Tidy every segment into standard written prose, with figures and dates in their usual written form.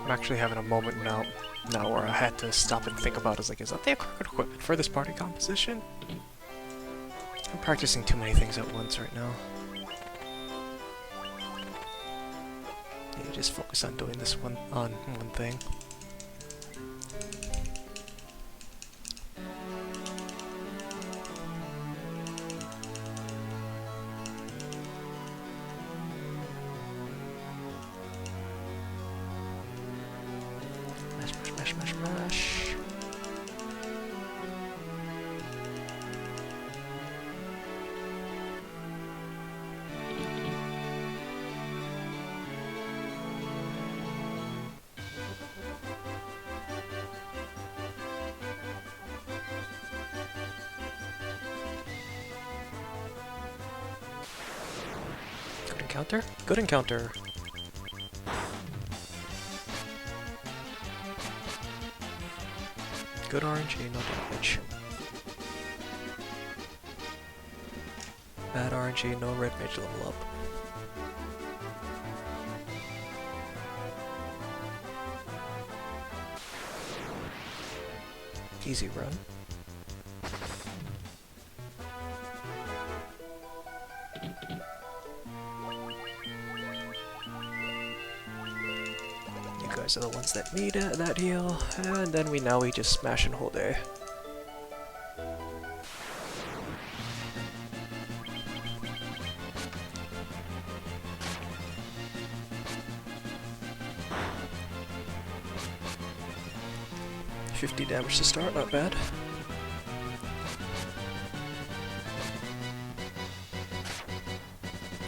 I'm actually having a moment now where I had to stop and think about it. Is that the correct equipment for this party composition? I'm practicing too many things at once right now. You just focus on doing this one thing. Mash. Good encounter? Good encounter. Good RNG, no damage. Bad RNG, no red mage level up. Easy run. You guys are the ones that need that heal, and then we just smash and hold A. $50 damage to start, not bad.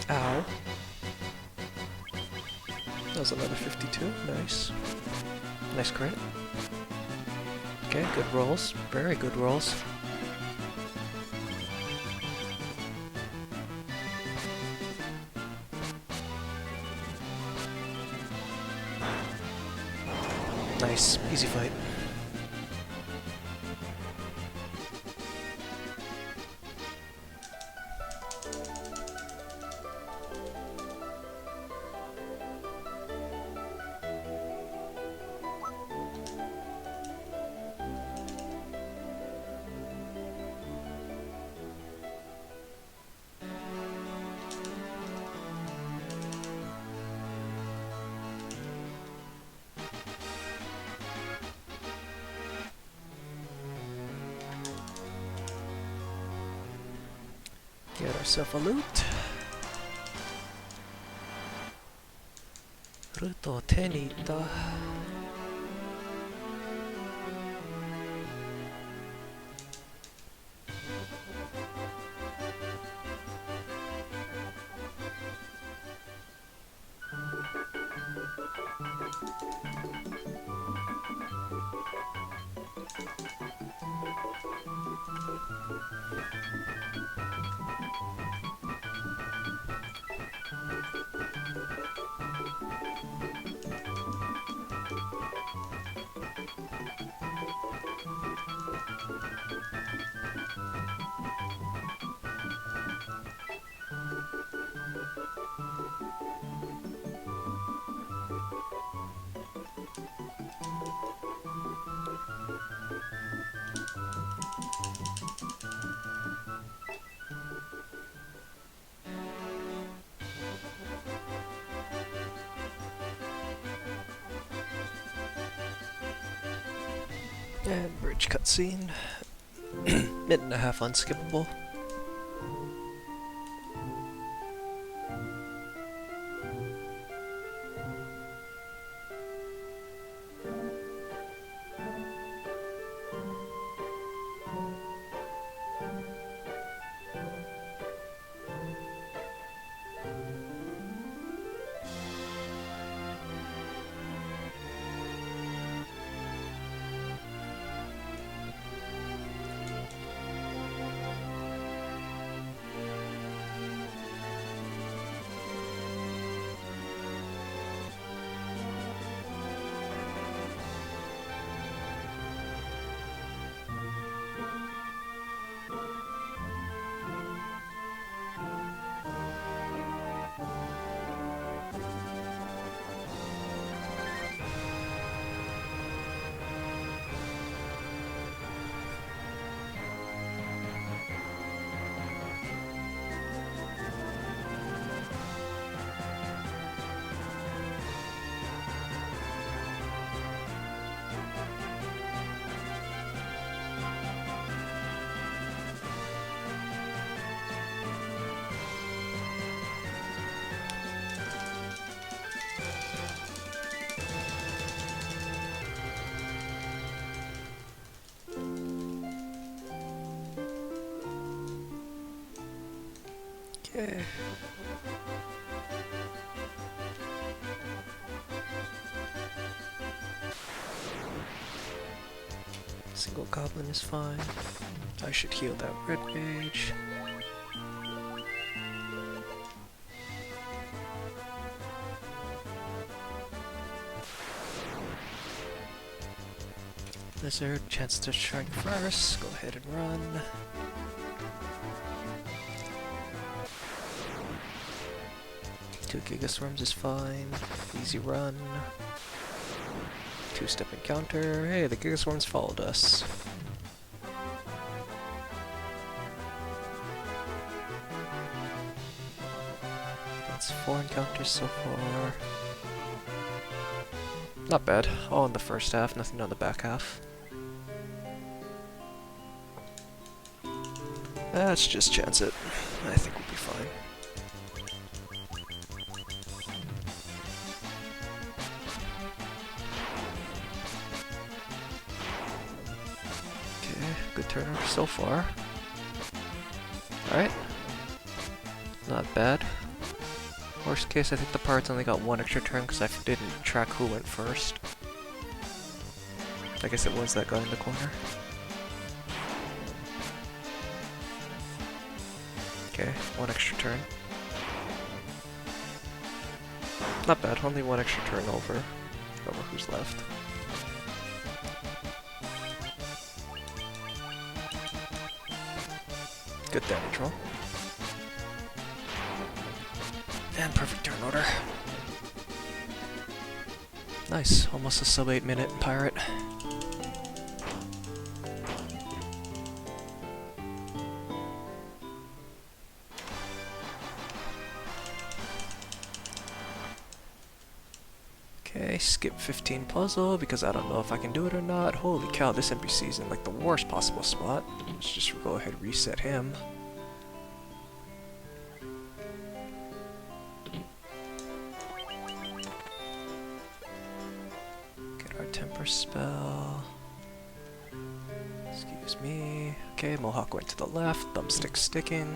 Ow. That was another 52, nice. Nice crit. Okay, good rolls, very good rolls. Nice, easy fight. Get ourselves a loot. ルートを手に入った。And bridge cutscene. Minute and a half unskippable. Okay. Single goblin is fine. I should heal that red mage. Lizard, chance to strike first. Go ahead and run. Two Gigaswarms is fine. Easy run. Two-step encounter. Hey, the Gigaswarms followed us. That's 4 encounters so far. Not bad. All in the first half, nothing on the back half. Let's just chance it. I think we'll be fine. Okay, good turnover so far. Alright. Not bad. Worst case, I think the pirates only got 1 extra turn because I didn't track who went first. I guess it was that guy in the corner. Okay, 1 extra turn. Not bad, only 1 extra turn over who's left. Good damage roll. And perfect turn order. Nice, almost a sub 8 minute pirate. Okay, skip 15 puzzle because I don't know if I can do it or not. Holy cow, this NPC is in like the worst possible spot. Let's just go ahead and reset him. Get our temper spell. Excuse me. Okay, Mohawk went to the left, thumbstick sticking.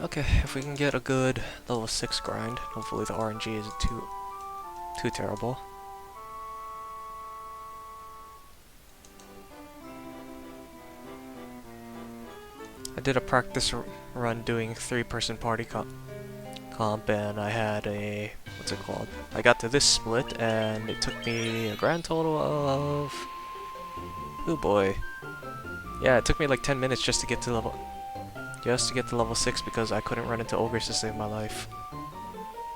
Okay, if we can get a good level 6 grind, hopefully the RNG isn't too terrible. I did a practice run doing 3-person party comp and I had a, what's it called? I got to this split and it took me a grand total of, oh boy. Yeah, it took me like 10 minutes just to get to level 6 because I couldn't run into ogres to save my life.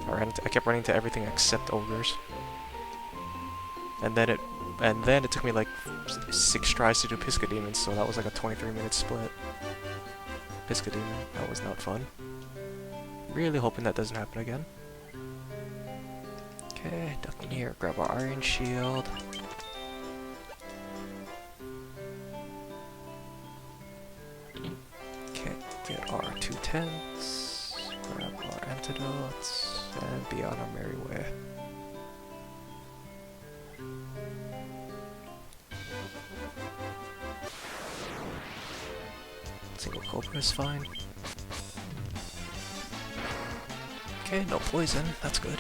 I kept running into everything except ogres. And then it took me like 6 tries to do Pisca Demons, so that was like a 23-minute split. Pisca Demon, that was not fun. Really hoping that doesn't happen again. Okay, duck in here, grab our Iron Shield. Get our 2 tents, grab our antidotes, and be on our merry way. Single Cobra is fine. Okay, no poison, that's good.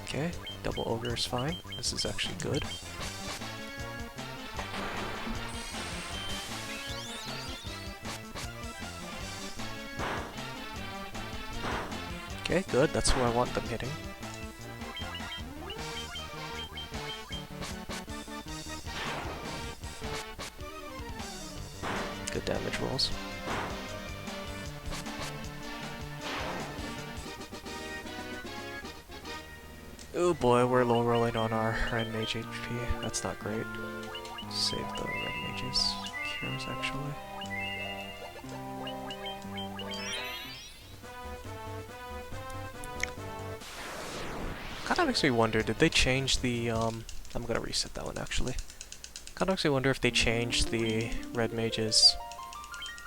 Okay, double ogre is fine. This is actually good. Okay, good. That's who I want them hitting. Good damage rolls. Oh boy, we're low rolling on our red mage HP. That's not great. Save the red mage's cures actually. Kinda makes me wonder, did they change the I'm gonna reset that one actually. Kinda actually wonder if they changed the red mage's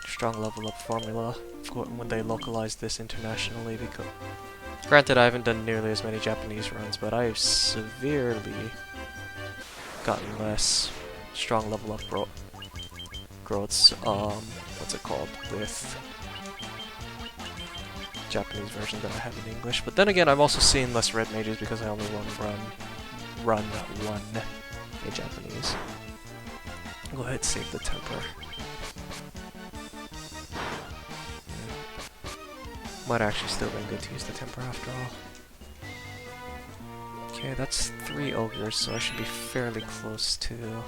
strong level up formula when they localized this internationally, because granted I haven't done nearly as many Japanese runs, but I've severely gotten less strong level up growths, what's it called, with Japanese version than I have in English. But then again, I've also seen less red mages because I only run one in Japanese. Go ahead, save the temper. Might actually still been good to use the temper after all. Okay, that's 3 ogres, so I should be fairly close to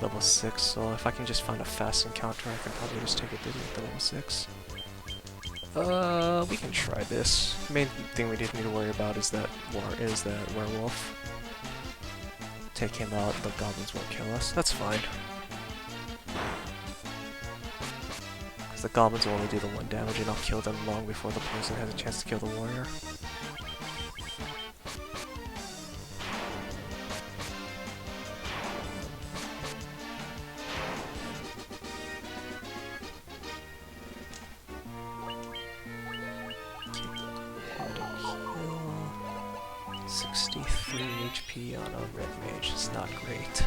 level 6, so if I can just find a fast encounter, I can probably just take a bit at the level 6. We can try this. Main thing we just need to worry about is that werewolf. Take him out, the goblins won't kill us. That's fine. Because the goblins will only do the 1 damage and I'll kill them long before the poison has a chance to kill the warrior. HP on a red mage is not great.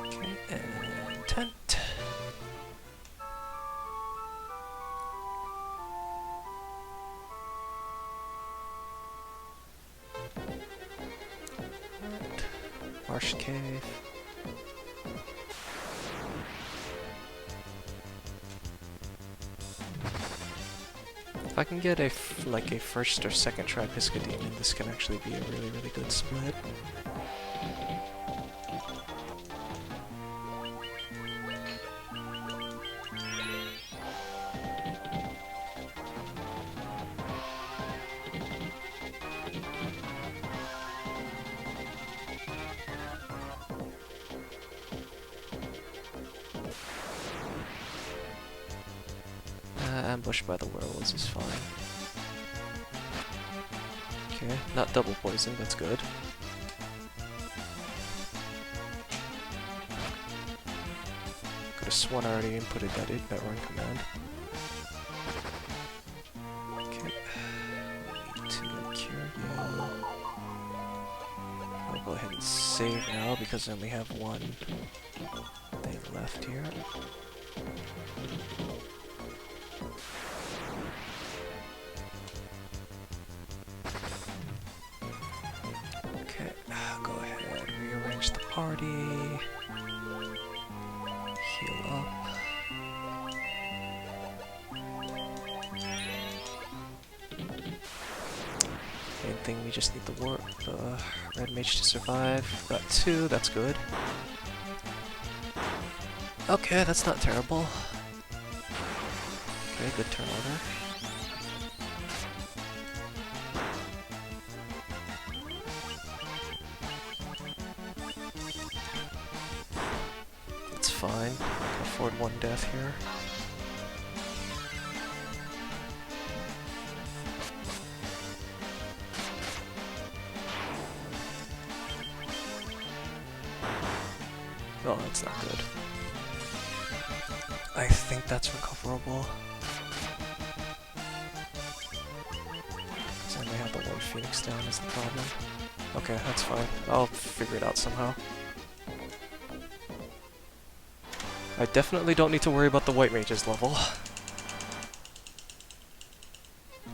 Okay, and tent. Marsh cave. If I can get a first or second try Piscademon, this can actually be a really, really good split. Ambushed by the werewolves is fine. Okay, not double poison, that's good. Could've sworn I already inputted that run command. Okay, need to cure you. I'll go ahead and save now because I only have one thing left here. Party. Heal up. Main thing, we just need the red mage to survive. Got 2, that's good. Okay, that's not terrible. Okay, good turn order. Fine. Can afford 1 death here. Oh, that's not good. I think that's recoverable. Because I only have the 1 Phoenix down is the problem. Okay, that's fine. I'll figure it out somehow. I definitely don't need to worry about the white mage's level.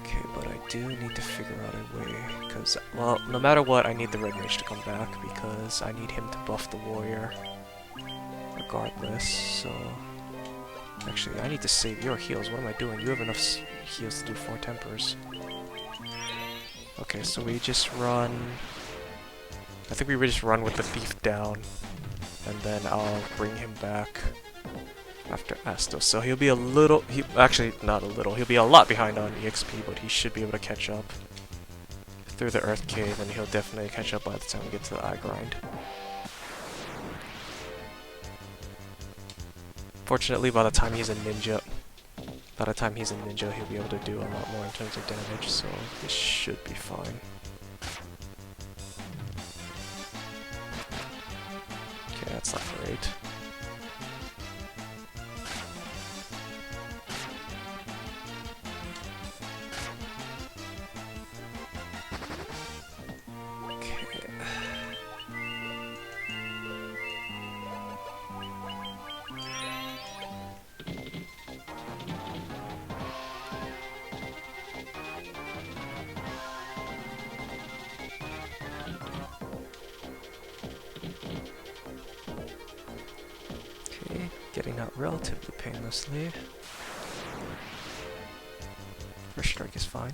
Okay, but I do need to figure out a way, because, well, no matter what, I need the red mage to come back, because I need him to buff the warrior, regardless, so... Actually, I need to save your heals. What am I doing? You have enough heals to do 4 tempers. Okay, so we just run... I think we just run with the thief down, and then I'll bring him back after Astos. So he'll be a little... actually, not a little. He'll be a lot behind on EXP, but he should be able to catch up through the Earth Cave, and he'll definitely catch up by the time we get to the Eye Grind. Fortunately, by the time he's a ninja, By the time he's a ninja, he'll be able to do a lot more in terms of damage, so this should be fine. Okay, that's not great. Getting out relatively painlessly. First strike is fine.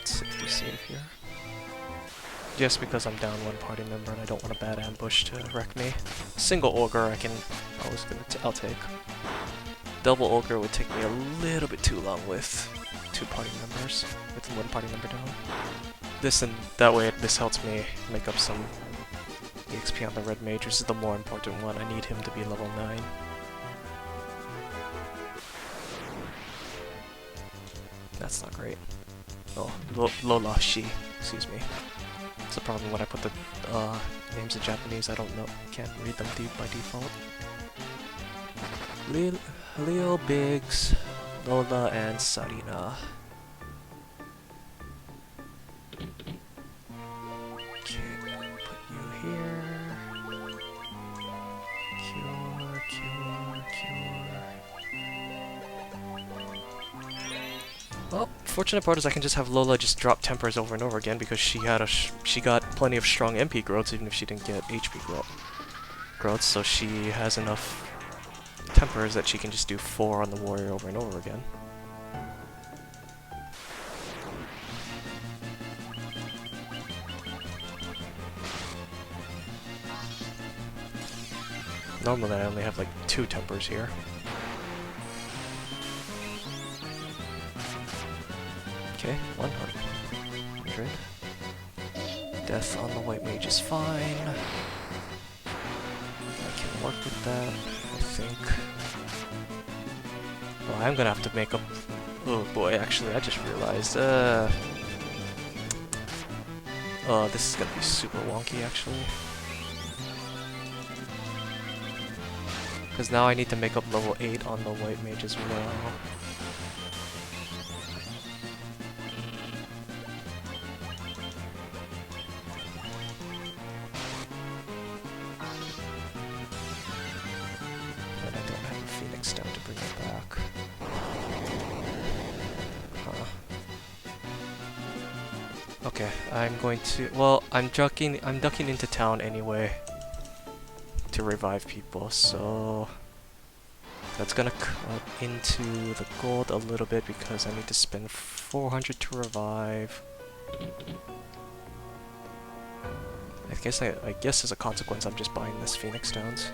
Safety save here. Just because I'm down one party member and I don't want a bad ambush to wreck me. Single ogre I'll take. Double ogre would take me a little bit too long with two party members, with one party member down. That way this helps me make up some EXP on the red mage. This is the more important one. I need him to be level 9. That's not great. Oh, Lola, she, excuse me. It's a problem when I put the names in Japanese, I don't know, can't read them by default. Leo, Biggs, Lola, and Sarina. Okay, put you here. Cure. Well, fortunate part is I can just have Lola just drop tempers over and over again because she got plenty of strong MP growths even if she didn't get HP growths, so she has enough tempers that she can just do 4 on the warrior over and over again. Normally I only have like 2 tempers here. Okay, 100. Death on the white mage is fine. I can work with that, I think. Well, I'm gonna have to make up... Oh boy, actually, I just realized, this is gonna be super wonky, actually. Because now I need to make up level 8 on the white mage as well. Okay, I'm going to... Well, I'm ducking into town anyway to revive people, so that's gonna cut into the gold a little bit because I need to spend 400 to revive. I guess as a consequence I'm just buying this Phoenix Downs.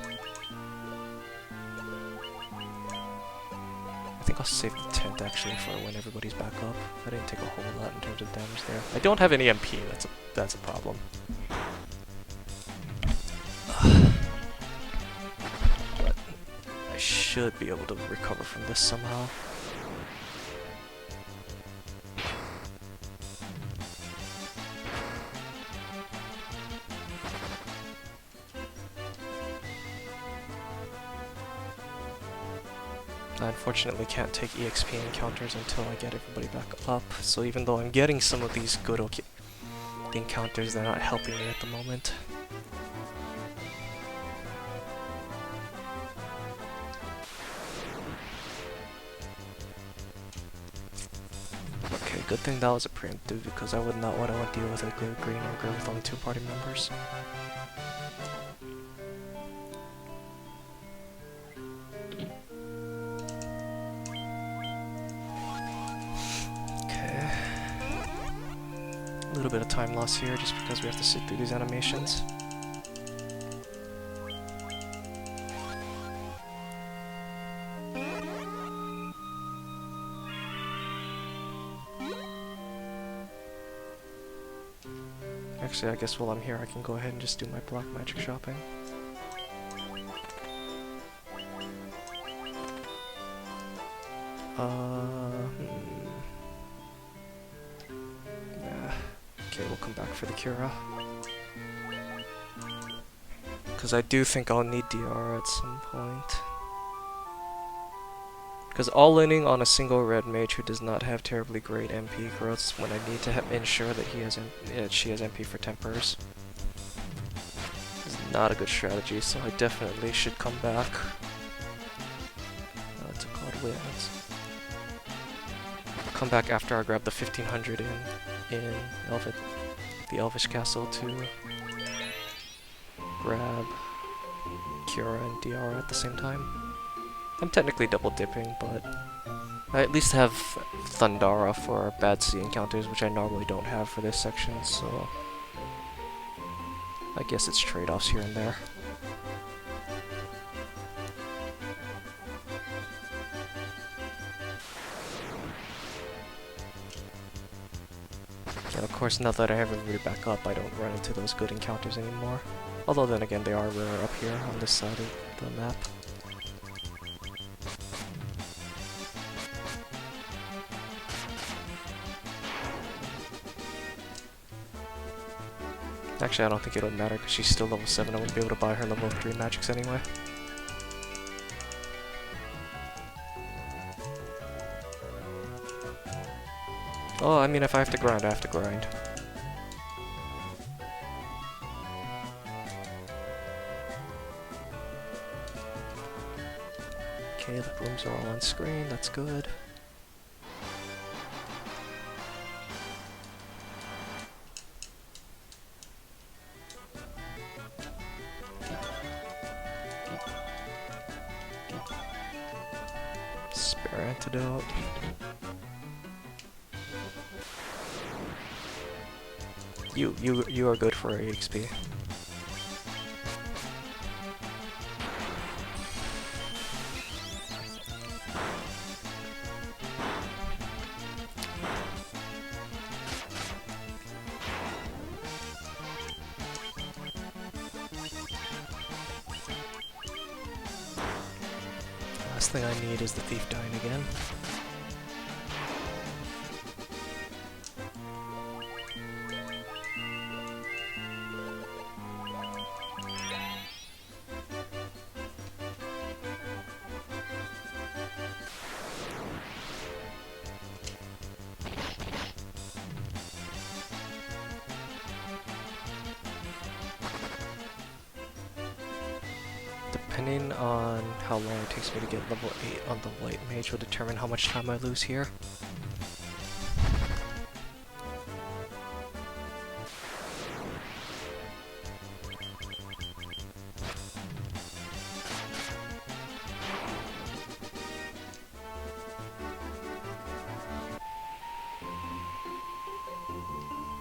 I think I'll save the tent actually for when everybody's back up. I didn't take a whole lot in terms of damage there. I don't have any MP, that's a problem. But I should be able to recover from this somehow. I unfortunately can't take EXP encounters until I get everybody back up, so even though I'm getting some of these good encounters, they're not helping me at the moment. Okay, good thing that was a preemptive because I would not want to deal with a good green ogre with only 2 party members. little bit of time loss here just because we have to sit through these animations. Actually, I guess while I'm here I can go ahead and just do my black magic shopping. Okay, we'll come back for the Cura. Because I do think I'll need DR at some point. Because all-inning on a single red mage who does not have terribly great MP growths when I need to ensure that she has MP for tempers is not a good strategy, so I definitely should come back. What's it called? Wins. Come back after I grab the 1500 in the Elvish Castle to grab Cura and DR at the same time. I'm technically double dipping, but I at least have Thundara for bad sea encounters, which I normally don't have for this section, so I guess it's trade-offs here and there. And of course, now that I have everybody back up, I don't run into those good encounters anymore. Although then again, they are rare up here on this side of the map. Actually, I don't think it'll matter because she's still level 7. I won't be able to buy her level 3 magics anyway. Oh, I mean, if I have to grind, I have to grind. Okay, the rooms are all on screen. That's good. Spare antidote. You are good for EXP. Last thing I need is the thief dying again. Depending on how long it takes me to get level 8 on the white mage will determine how much time I lose here.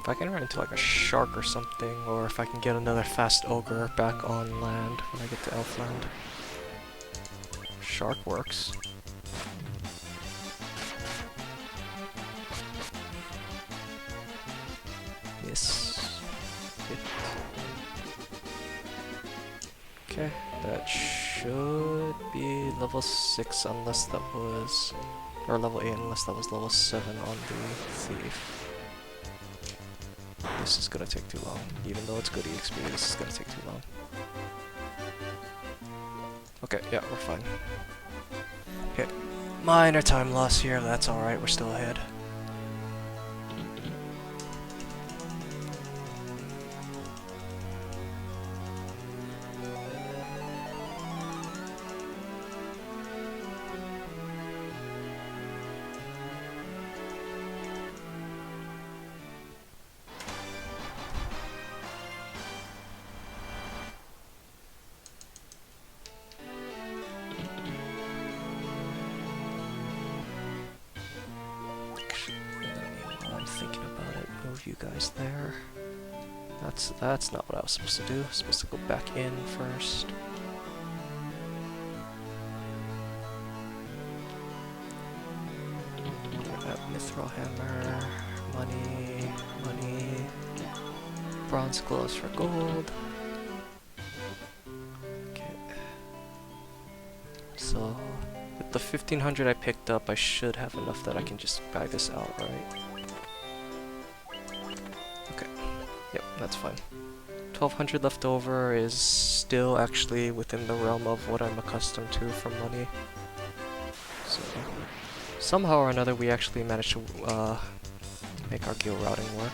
If I can run into like a shark or something, or if I can get another fast ogre back on land when I get to Elfland. Shark works. Yes. Hit. Okay, that should be level 6 unless that was... or level 8 unless that was level 7 on the thief. This is gonna take too long. Even though it's good EXP, this is gonna take too long. Okay, yeah, we're fine. Okay, minor time loss here, that's alright, we're still ahead. Thinking about it. move you guys there. That's not what I was supposed to do. I was supposed to go back in first. Grab mithril hammer, money, bronze gloves for gold. Okay. So with the 1500 I picked up, I should have enough that I can just bag this out, right? Okay. Yep, that's fine. 1200 left over is still actually within the realm of what I'm accustomed to for money. So somehow or another we actually managed to make our guild routing work.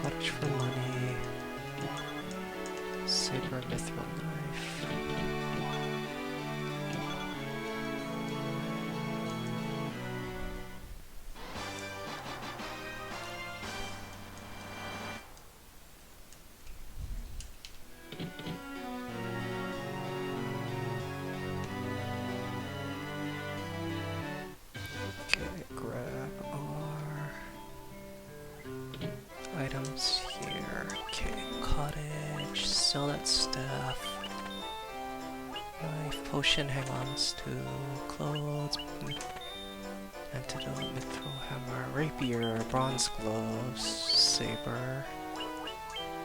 Cottage for money. Saber mithril knife. Okay, grab our items here. Okay, cottage, sell that staff. Knife, potion, hang-ons to clothes. Antidote, mithril hammer, rapier, bronze gloves, saber,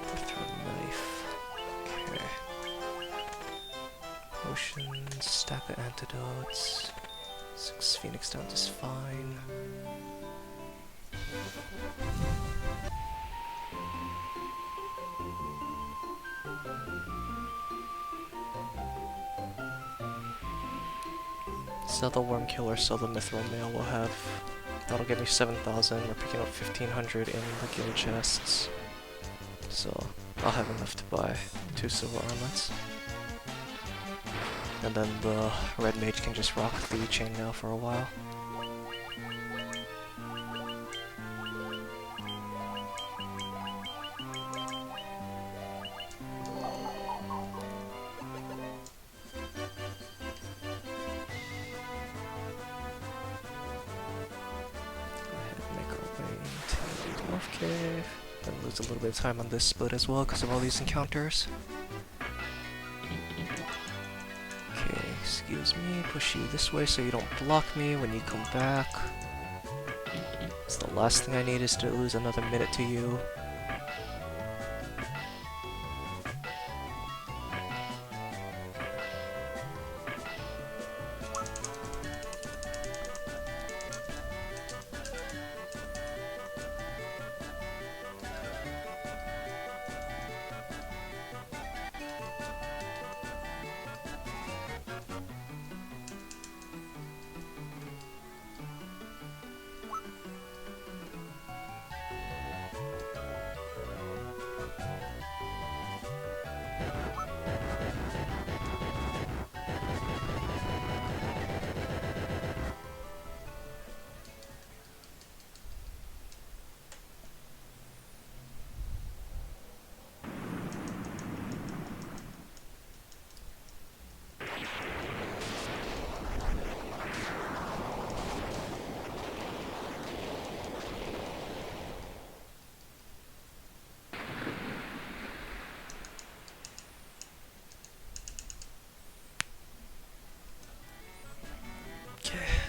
mithril knife. Okay. Potions, stack of antidotes. 6 phoenix downs is fine. Sell the worm killer, sell the mithril mail. We'll have, that'll get me 7,000. We're picking up 1,500 in the guild chests, so I'll have enough to buy 2 silver armlets. And then the red mage can just rock the chainmail for a while. Cave. Gonna lose a little bit of time on this split as well because of all these encounters. Okay, excuse me, push you this way so you don't block me when you come back. It's the last thing I need is to lose another minute to you.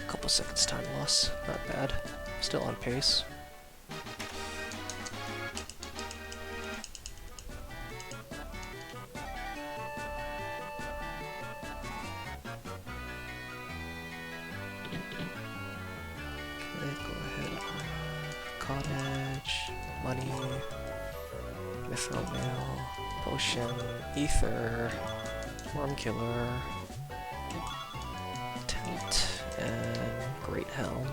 Couple seconds time loss, not bad. Still on pace. go ahead. Cottage, money, mithril mail, potion, ether, worm killer, tent, and great helm.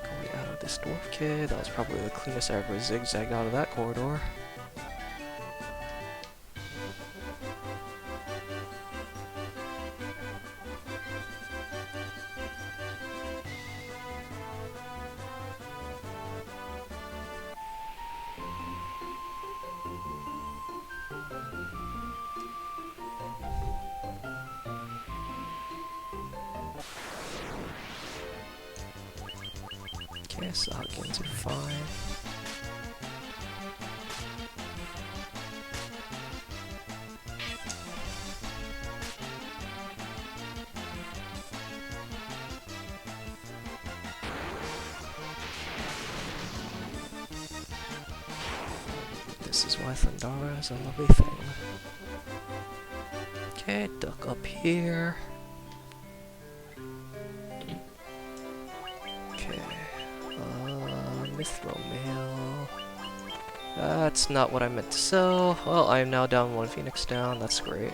Going out of this dwarf kid, that was probably the cleanest I ever zigzagged out of that corridor. Okay, so Hawkins are fine. This is why Thundara is a lovely thing. Okay, duck up here. Mithril mail. That's not what I meant to sell. Well, I am now down 1 Phoenix down. That's great.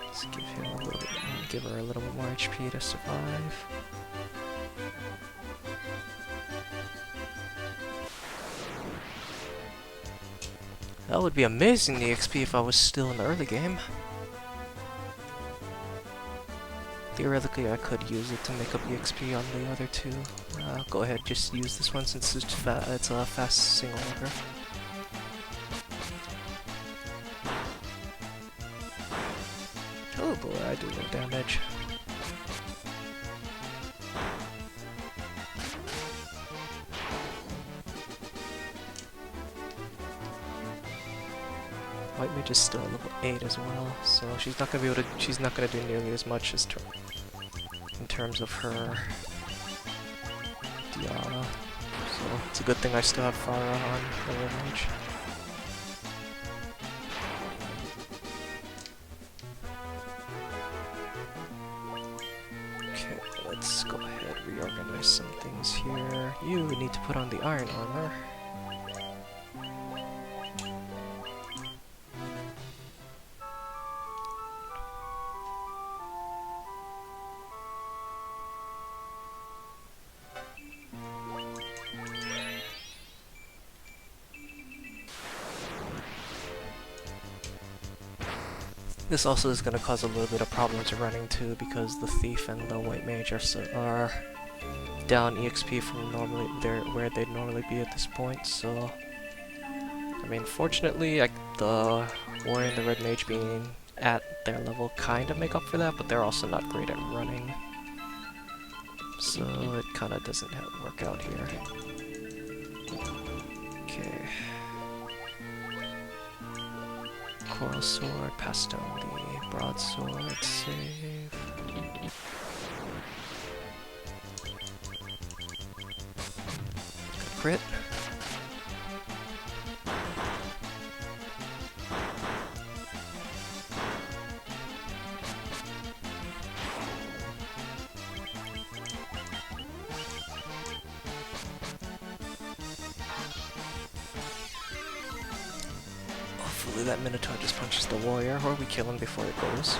Let's give her a little bit more HP to survive. That would be amazing, the XP, if I was still in the early game. Theoretically, I could use it to make up the XP on the other two. Go ahead, just use this one since it's a fast single order. Oh boy, I do no damage. White Mage is still level 8 as well, so she's not gonna do nearly as much as in terms of her Diara. So it's a good thing I still have Farah on the Red Mage. Okay, let's go ahead, reorganize some things here. You need to put on the iron armor. This also is going to cause a little bit of problems running too, because the Thief and the White Mage are down EXP from where they'd normally be at this point. So, I mean, fortunately, the Warrior and the Red Mage being at their level kind of make up for that, but they're also not great at running. So it kind of doesn't work out here. Okay. Coral Sword, pass down the Broadsword, save. Good crit. Hopefully that Minotaur just punches the warrior, or we kill him before it goes.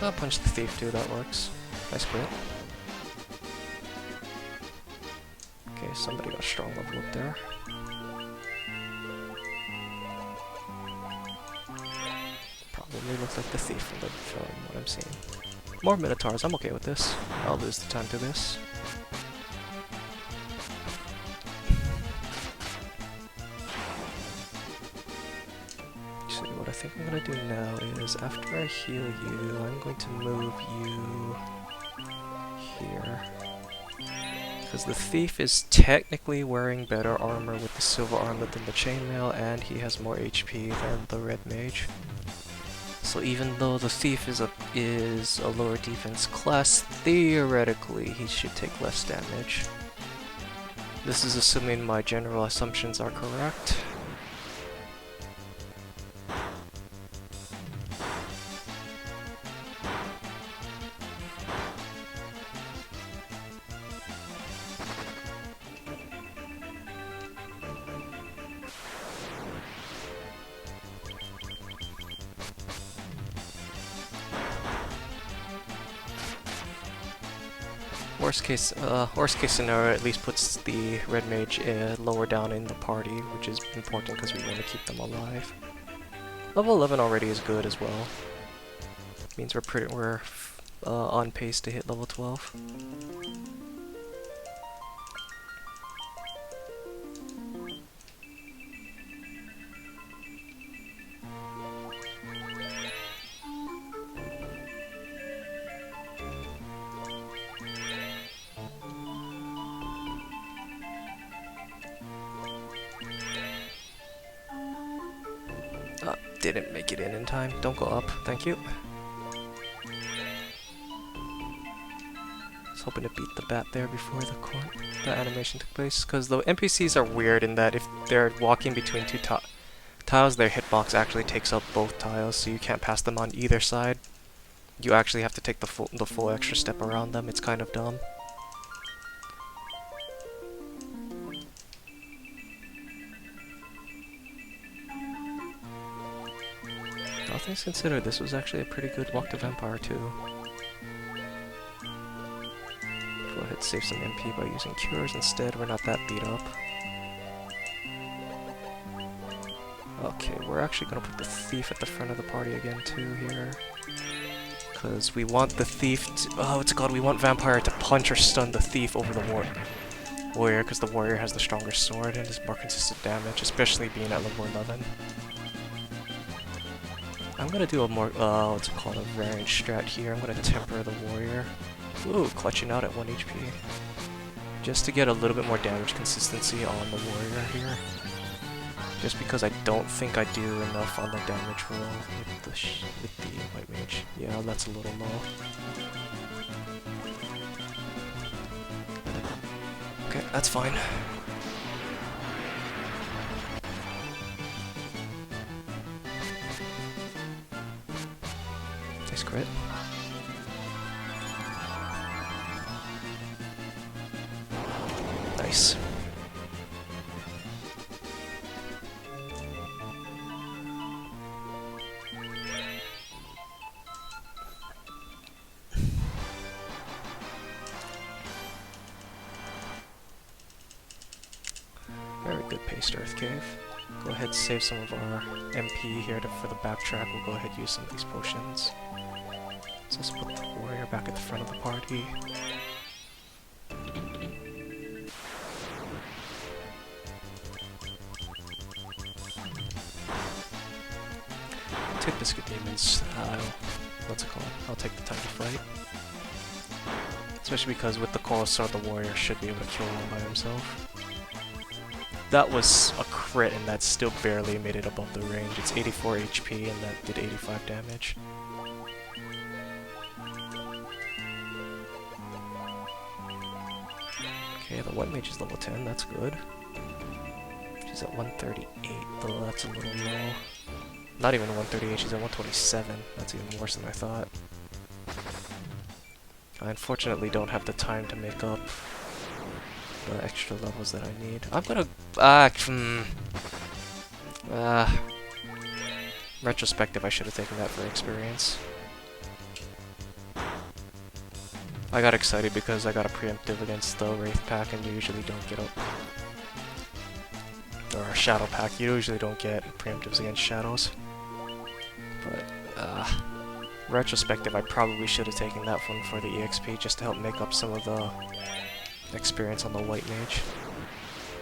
I'll punch the thief too, that works. Nice crit. Okay, somebody got a strong level up there. Probably looks like the thief from what I'm seeing. More Minotaurs, I'm okay with this. I'll lose the time to this. What I think I'm gonna do now is, after I heal you, I'm going to move you here. Because the thief is technically wearing better armor with the silver armor than the chainmail, and he has more HP than the red mage. So even though the thief is a lower defense class, theoretically he should take less damage. This is assuming my general assumptions are correct. Worst case scenario at least puts the red mage lower down in the party, which is important because we want to keep them alive. Level 11 already is good as well. Means we're on pace to hit level 12. Didn't make it in time. Don't go up. Thank you. I was hoping to beat the bat there before the animation took place, because the NPCs are weird in that if they're walking between two tiles, their hitbox actually takes up both tiles, so you can't pass them on either side. You actually have to take the full extra step around them. It's kind of dumb. All things considered, this was actually a pretty good walk to Vampire too. Go ahead, save some MP by using cures instead. We're not that beat up. Okay, we're actually gonna put the thief at the front of the party again too here, because we want the thief to, we want Vampire to punch or stun the thief over the warrior, because the warrior has the stronger sword and does more consistent damage, especially being at level 11. I'm gonna do a more, a variant strat here. I'm gonna temper the warrior. Ooh, clutching out at 1 HP. Just to get a little bit more damage consistency on the warrior here. Just because I don't think I do enough on the damage roll with the white mage. Yeah, that's a little low. Okay, that's fine. Nice crit. Nice. Very good paced Earth Cave. Go ahead, save some of our MP here for the backtrack. We'll go ahead and use some of these potions. So let's put the warrior back at the front of the party. Take Biscuit Demons. I'll take the time to fight. Especially because with the Coral Sword, the warrior should be able to kill one by himself. That was a crit, and that still barely made it above the range. It's 84 HP, and that did 85 damage. Okay, the white mage is level 10, that's good. She's at 138, though that's a little low. Not even 138, she's at 127. That's even worse than I thought. I unfortunately don't have the time to make up the extra levels that I need. I'm gonna... retrospective, I should have taken that for experience. I got excited because I got a preemptive against the Wraith pack, and you usually don't get or a Shadow pack, you usually don't get preemptives against Shadows. But, retrospective, I probably should have taken that one for the EXP just to help make up some of the experience on the white mage.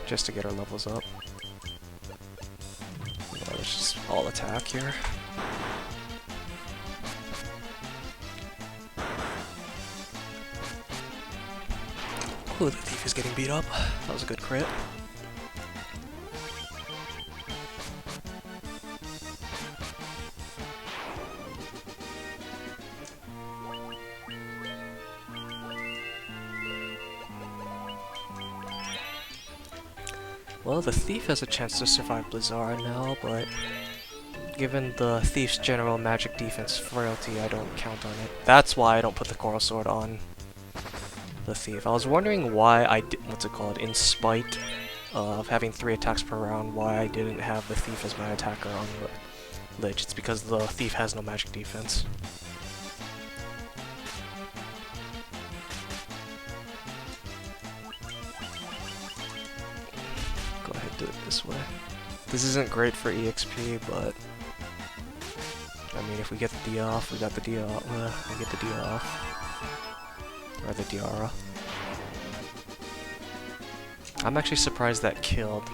Just to get our levels up. Let's just all attack here. Ooh, the thief is getting beat up. That was a good crit. Well, the thief has a chance to survive Blizzard now, but given the thief's general magic defense frailty, I don't count on it. That's why I don't put the Coral Sword on the thief. I was wondering why I did, in spite of having 3 attacks per round, why I didn't have the thief as my attacker on the Lich. It's because the thief has no magic defense. Go ahead, do it this way. This isn't great for EXP, but I mean, if we get the D off, we got the D off. We get the D off, or the Diara. I'm actually surprised that killed,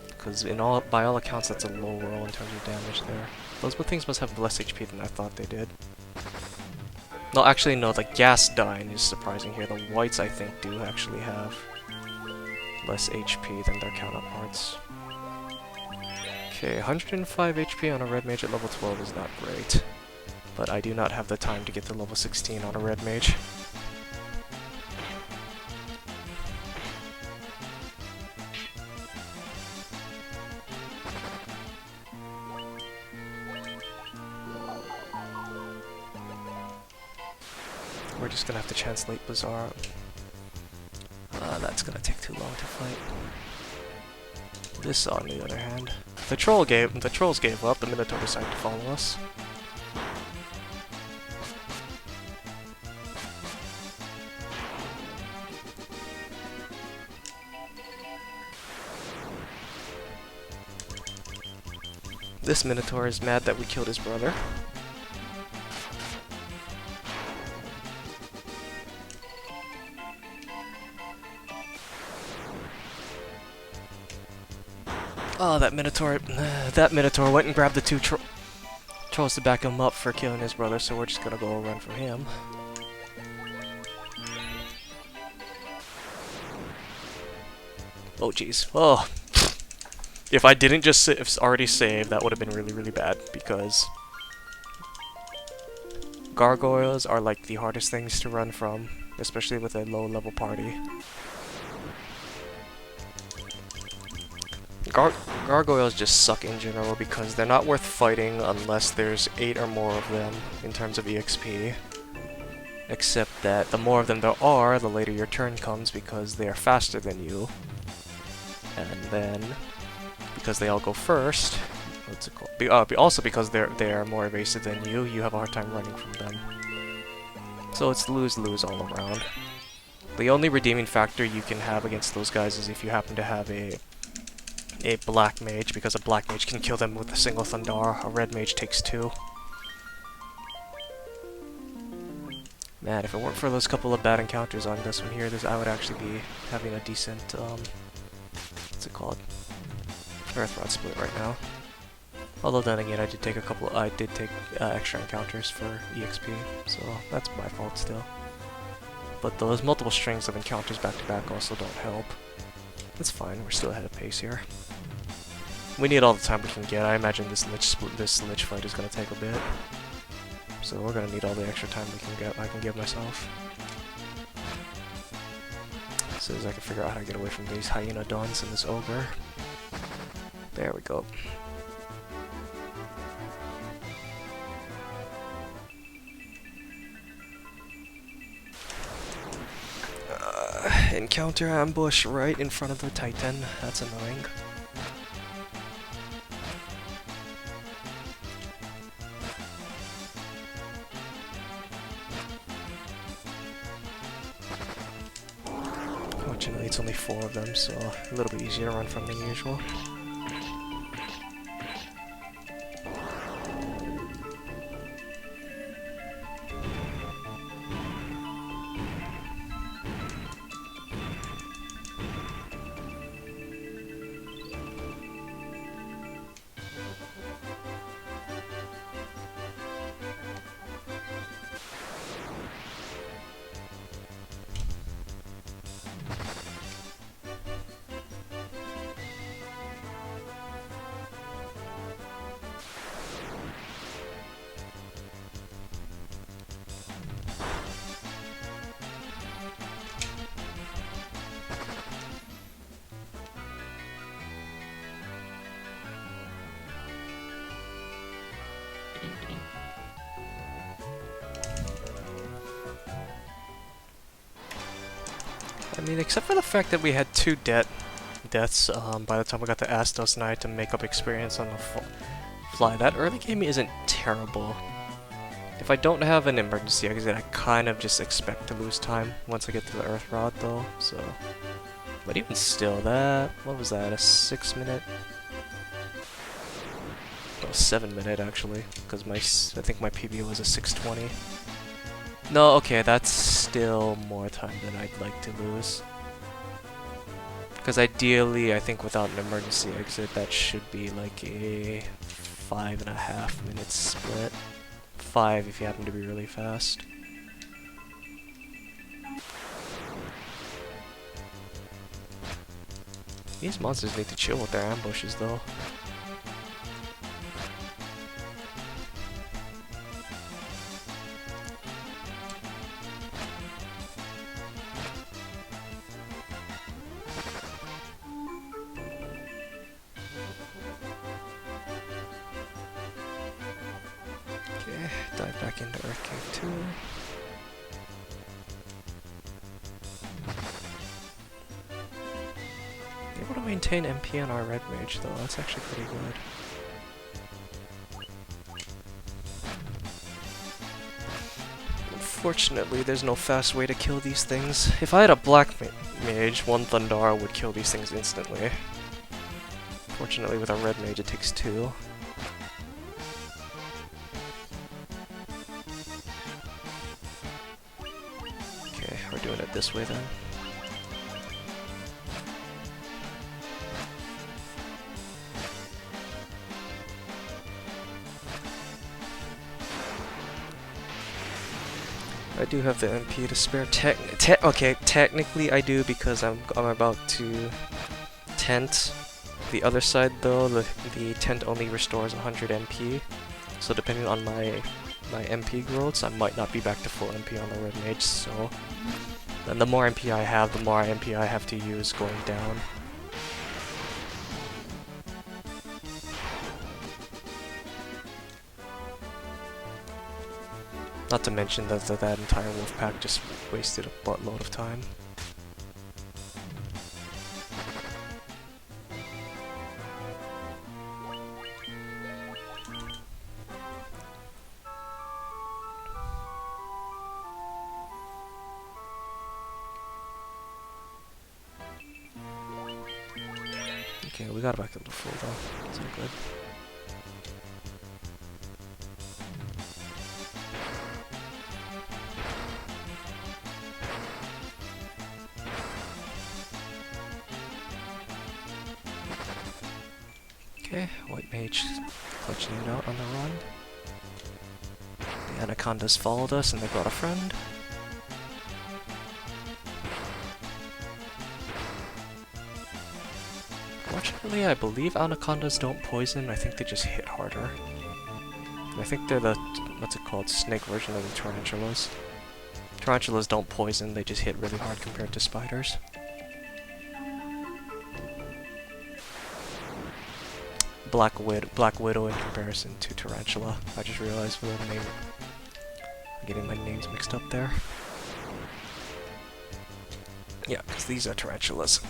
because by all accounts, that's a low roll in terms of damage there. Those things must have less HP than I thought they did. No, actually, no. The gas dying is surprising here. The whites, I think, do actually have less HP than their counterparts. Okay, 105 HP on a red mage at level 12 is not great, but I do not have the time to get to level 16 on a red mage. We're just gonna have to chance late Blizzard. That's gonna take too long to fight. This, on the other hand, the trolls gave up. The Minotaur decided to follow us. This Minotaur is mad that we killed his brother. Oh, that Minotaur went and grabbed the 2 trolls to back him up for killing his brother, so we're just gonna go run from him. Oh, jeez. Oh. If I didn't just already save, that would have been really, really bad, because gargoyles are like the hardest things to run from, especially with a low-level party. Gargoyles just suck in general because they're not worth fighting unless there's 8 or more of them in terms of EXP. Except that the more of them there are, the later your turn comes because they are faster than you. And then, because they all go first, also because they are more evasive than you, you have a hard time running from them. So it's lose-lose all around. The only redeeming factor you can have against those guys is if you happen to have a black mage, because a black mage can kill them with a single Thundar. A red mage takes 2. Man, if it weren't for those couple of bad encounters on this one here, I would actually be having a decent, what's it called? Earthrod split right now. Although then again, I did take extra encounters for EXP, so that's my fault still. But those multiple strings of encounters back to back also don't help. That's fine, we're still ahead of pace here. We need all the time we can get. I imagine this lich fight is gonna take a bit. So we're gonna need all the extra time I can give myself. As soon as I can figure out how to get away from these hyena dons and this ogre. There we go. Encounter ambush right in front of the Titan. That's annoying. Fortunately, it's only 4 of them, so a little bit easier to run from than usual. I mean, except for the fact that we had two deaths by the time we got to Astos and I had to make up experience on the fly. That early game isn't terrible. If I don't have an emergency exit, I kind of just expect to lose time once I get to the Earth Rod though, so... But even still, what was that, a 6 minute? Oh, 7 minute actually, because I think my PB was a 6:20. No, okay, that's still more time than I'd like to lose. Because ideally, I think without an emergency exit, that should be like a 5.5 minute split. 5 if you happen to be really fast. These monsters need to chill with their ambushes though. Okay, dive back into Earth Cave 2. Able to maintain MP on our red mage though, that's actually pretty good. Unfortunately, there's no fast way to kill these things. If I had a black mage, one Thundara would kill these things instantly. Fortunately, with a red mage, it takes 2. Okay, we're doing it this way then. I do have the MP to spare. Okay, technically I do because I'm about to tent. The other side though, the tent only restores 100 MP. So depending on my MP growths, I might not be back to full MP on the red mage. So, and the more MP I have, the more MP I have to use going down. Not to mention that that entire wolf pack just wasted a buttload of time. Okay, we got back up to full though. It's all good. Okay, white mage clutching it out on the run. The anacondas followed us and they brought a friend. Fortunately, I believe anacondas don't poison, I think they just hit harder. I think they're the, what's it called, snake version of the tarantulas. Tarantulas don't poison, they just hit really hard compared to spiders. Black Widow in comparison to Tarantula. I just realized with the name. I'm getting my names mixed up there. Yeah, because these are tarantulas.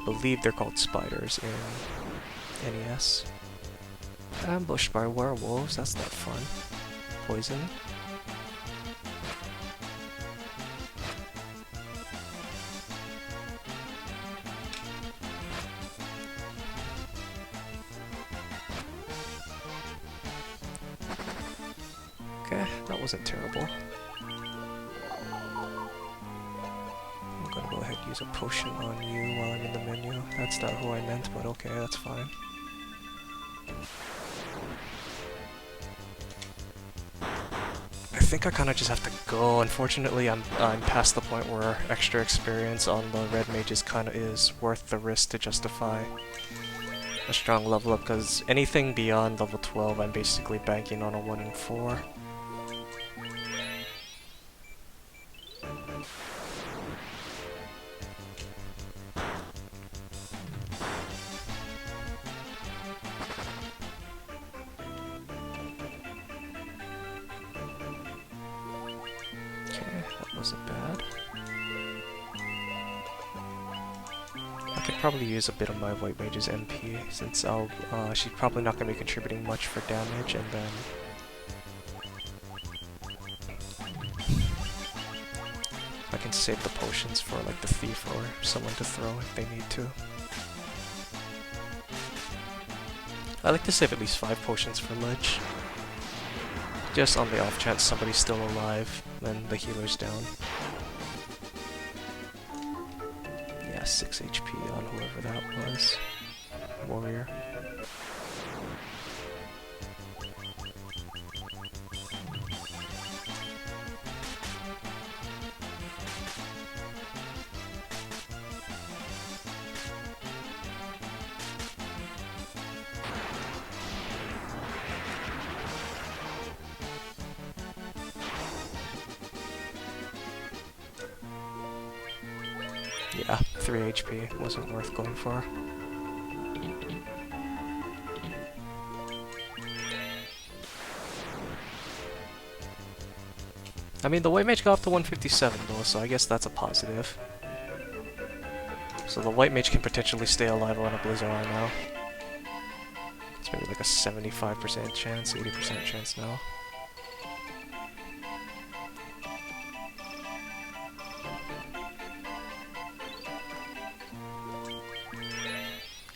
Believe they're called spiders in NES. Ambushed by werewolves, that's not fun. Poison. Okay, that wasn't terrible. I'm gonna go ahead and use a potion on you while I'm in the menu. That's not who I meant, but okay, that's fine. I think I kinda just have to go. Unfortunately, I'm past the point where extra experience on the red mages kinda is worth the risk to justify a strong level up, because anything beyond level 12 I'm basically banking on a 1 in 4. That wasn't bad. I could probably use a bit of my White Mage's MP, since she's probably not going to be contributing much for damage, and then I can save the potions for like the thief or someone to throw if they need to. I like to save at least 5 potions for Lich, just on the off chance somebody's still alive and the healer's down. Yeah, 6 HP on whoever that was. Warrior. Yeah, 3 HP wasn't worth going for. I mean, the White Mage got up to 157 though, so I guess that's a positive. So the White Mage can potentially stay alive on a Blizzard now. It's maybe like a 75% chance, 80% chance now.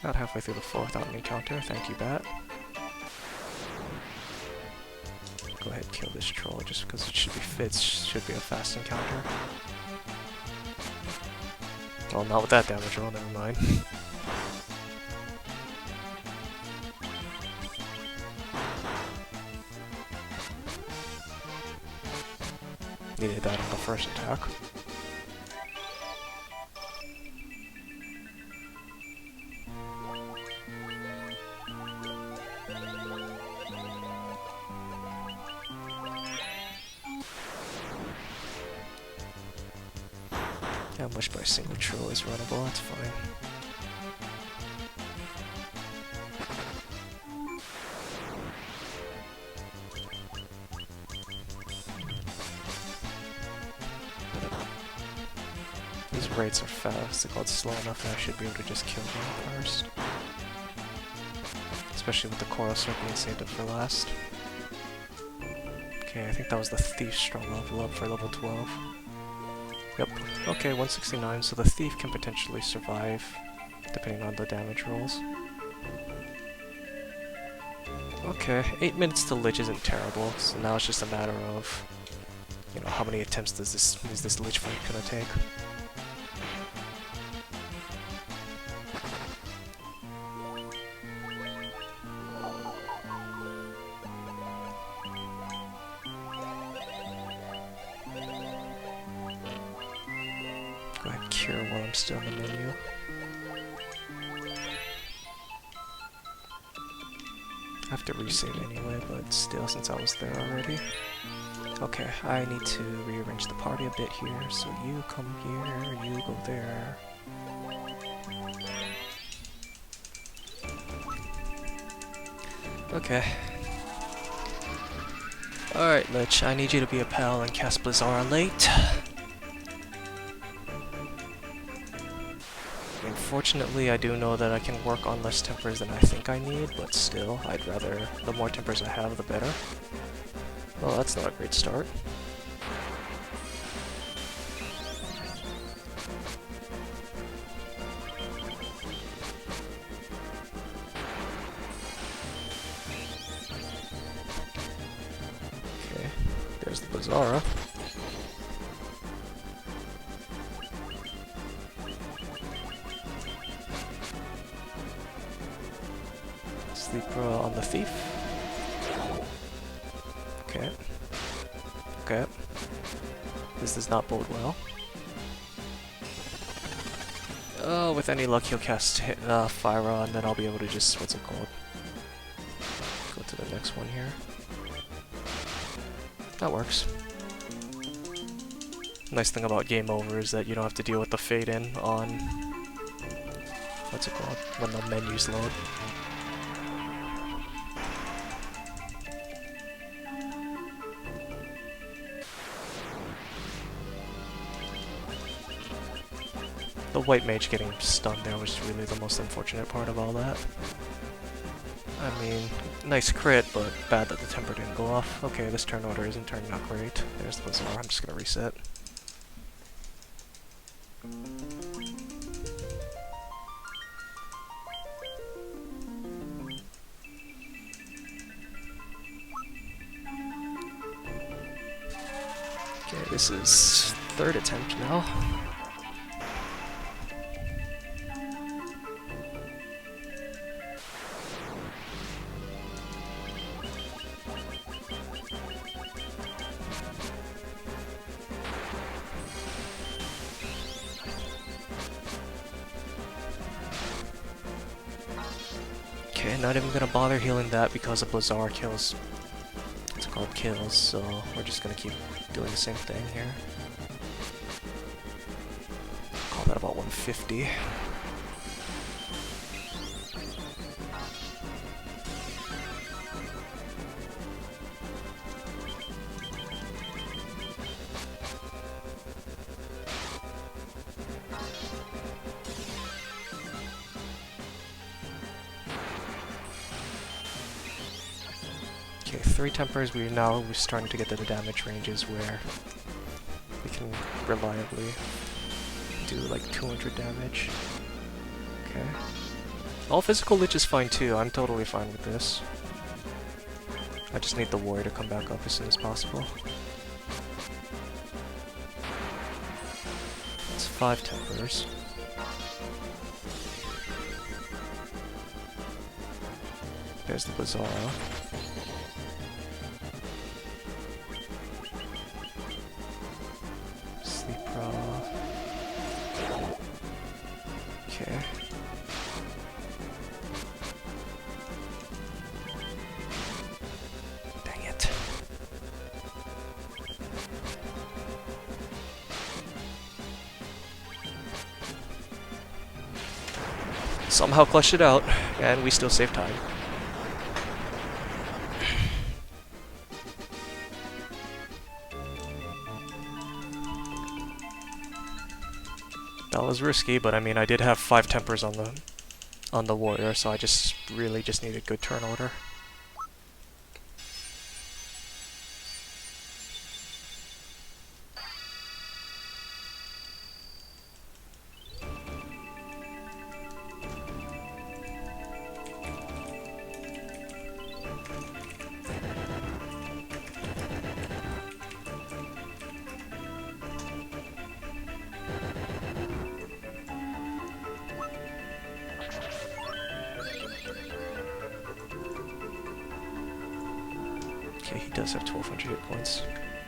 Got halfway through the 4th without an encounter, thank you, Bat. Go ahead and kill this troll just because it should be fits, should be a fast encounter. Well, not with that damage roll, never mind. Needed that on the first attack. Yeah, much by a single troll is runnable, that's fine. These raids are fast, they're slow enough that I should be able to just kill them first. Especially with the Coral Sword being saved up for last. Okay, I think that was the Thief's strong level up for level 12. Yep, okay, 169, so the Thief can potentially survive, depending on the damage rolls. Okay, 8 minutes to Lich isn't terrible, so now it's just a matter of, you know, how many attempts is this Lich fight gonna take. Go ahead and cure while I'm still in the menu. I have to resave anyway, but still, since I was there already. Okay, I need to rearrange the party a bit here, so you come here, you go there. Okay. Alright, Lich, I need you to be a pal and cast Blizzara late. Unfortunately, I do know that I can work on less tempers than I think I need, but still, I'd rather the more tempers I have, the better. Well, that's not a great start. Okay, there's the Blizzara. Sleeper on the Thief. Okay. Okay. This does not bode well. With any luck he'll cast Fyra, and then I'll be able to just, what's it called? Go to the next one here. That works. Nice thing about Game Over is that you don't have to deal with the fade in on, what's it called, when the menus load. The white mage getting stunned there was really the most unfortunate part of all that. I mean, nice crit, but bad that the temper didn't go off. Okay, this turn order isn't turning out great. There's the Bazaar. I'm just gonna reset. Okay, this is third attempt now. Okay, not even gonna bother healing that because a Bazaar kills. It's called kills, so we're just gonna keep doing the same thing here. Call that about 150. Okay, 3 tempers, we're starting to get to the damage ranges where we can reliably do like 200 damage. Okay. All physical lich is fine too, I'm totally fine with this. I just need the warrior to come back up as soon as possible. That's 5 tempers. There's the Bazaar. Okay. Dang it. Somehow clutched it out, and we still save time. That was risky, but I mean, I did have 5 tempers on the warrior, so I really just needed good turn order. Okay, he does have 1200 hit points.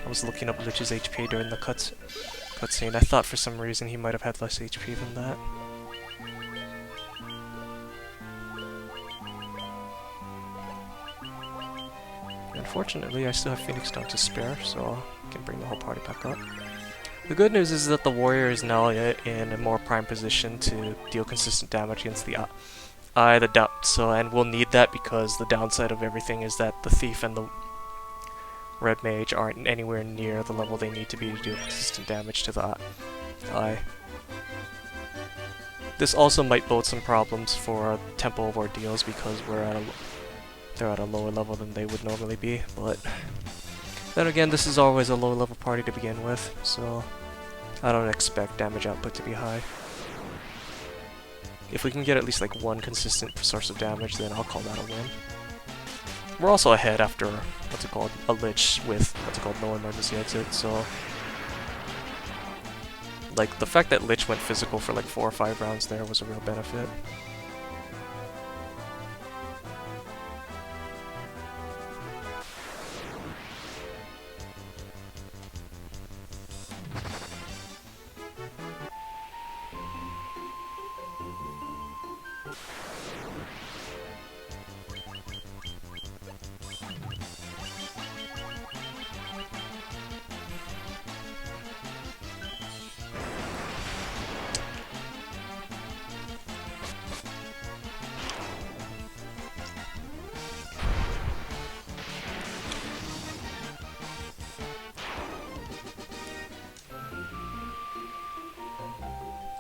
I was looking up Lich's HP during the cutscene. I thought for some reason he might have had less HP than that. Unfortunately, I still have Phoenix Stone to spare, so I can bring the whole party back up. The good news is that the warrior is now in a more prime position to deal consistent damage against the eye, and we'll need that because the downside of everything is that the thief and the red mage aren't anywhere near the level they need to be to do consistent damage to the eye. This also might bode some problems for Temple of Ordeals because they're at a lower level than they would normally be, but then again, this is always a lower level party to begin with, so I don't expect damage output to be high. If we can get at least like one consistent source of damage, then I'll call that a win. We're also ahead after, a lich with, no emergency exit, so like, the fact that lich went physical for like 4 or 5 rounds there was a real benefit.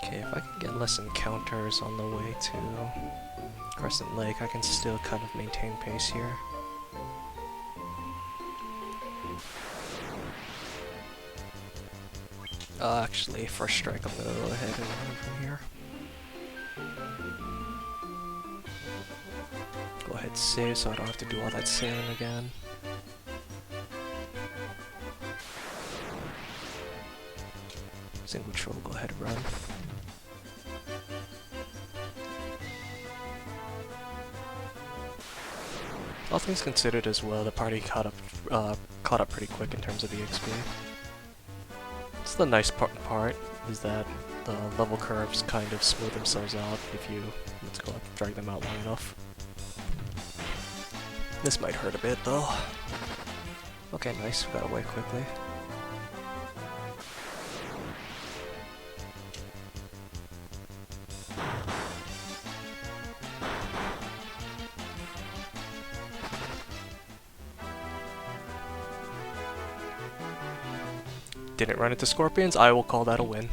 Okay, if I can get less encounters on the way to Crescent Lake, I can still kind of maintain pace here. Actually, first strike, I'm gonna go ahead and run from here. Go ahead, save, so I don't have to do all that sailing again. Single troll, go ahead and run. All things considered as well, the party caught up pretty quick in terms of EXP. It's the nice part is that the level curves kind of smooth themselves out if you, let's go, drag them out long enough. This might hurt a bit though. Okay, nice, we got away quickly. Didn't run into scorpions, I will call that a win.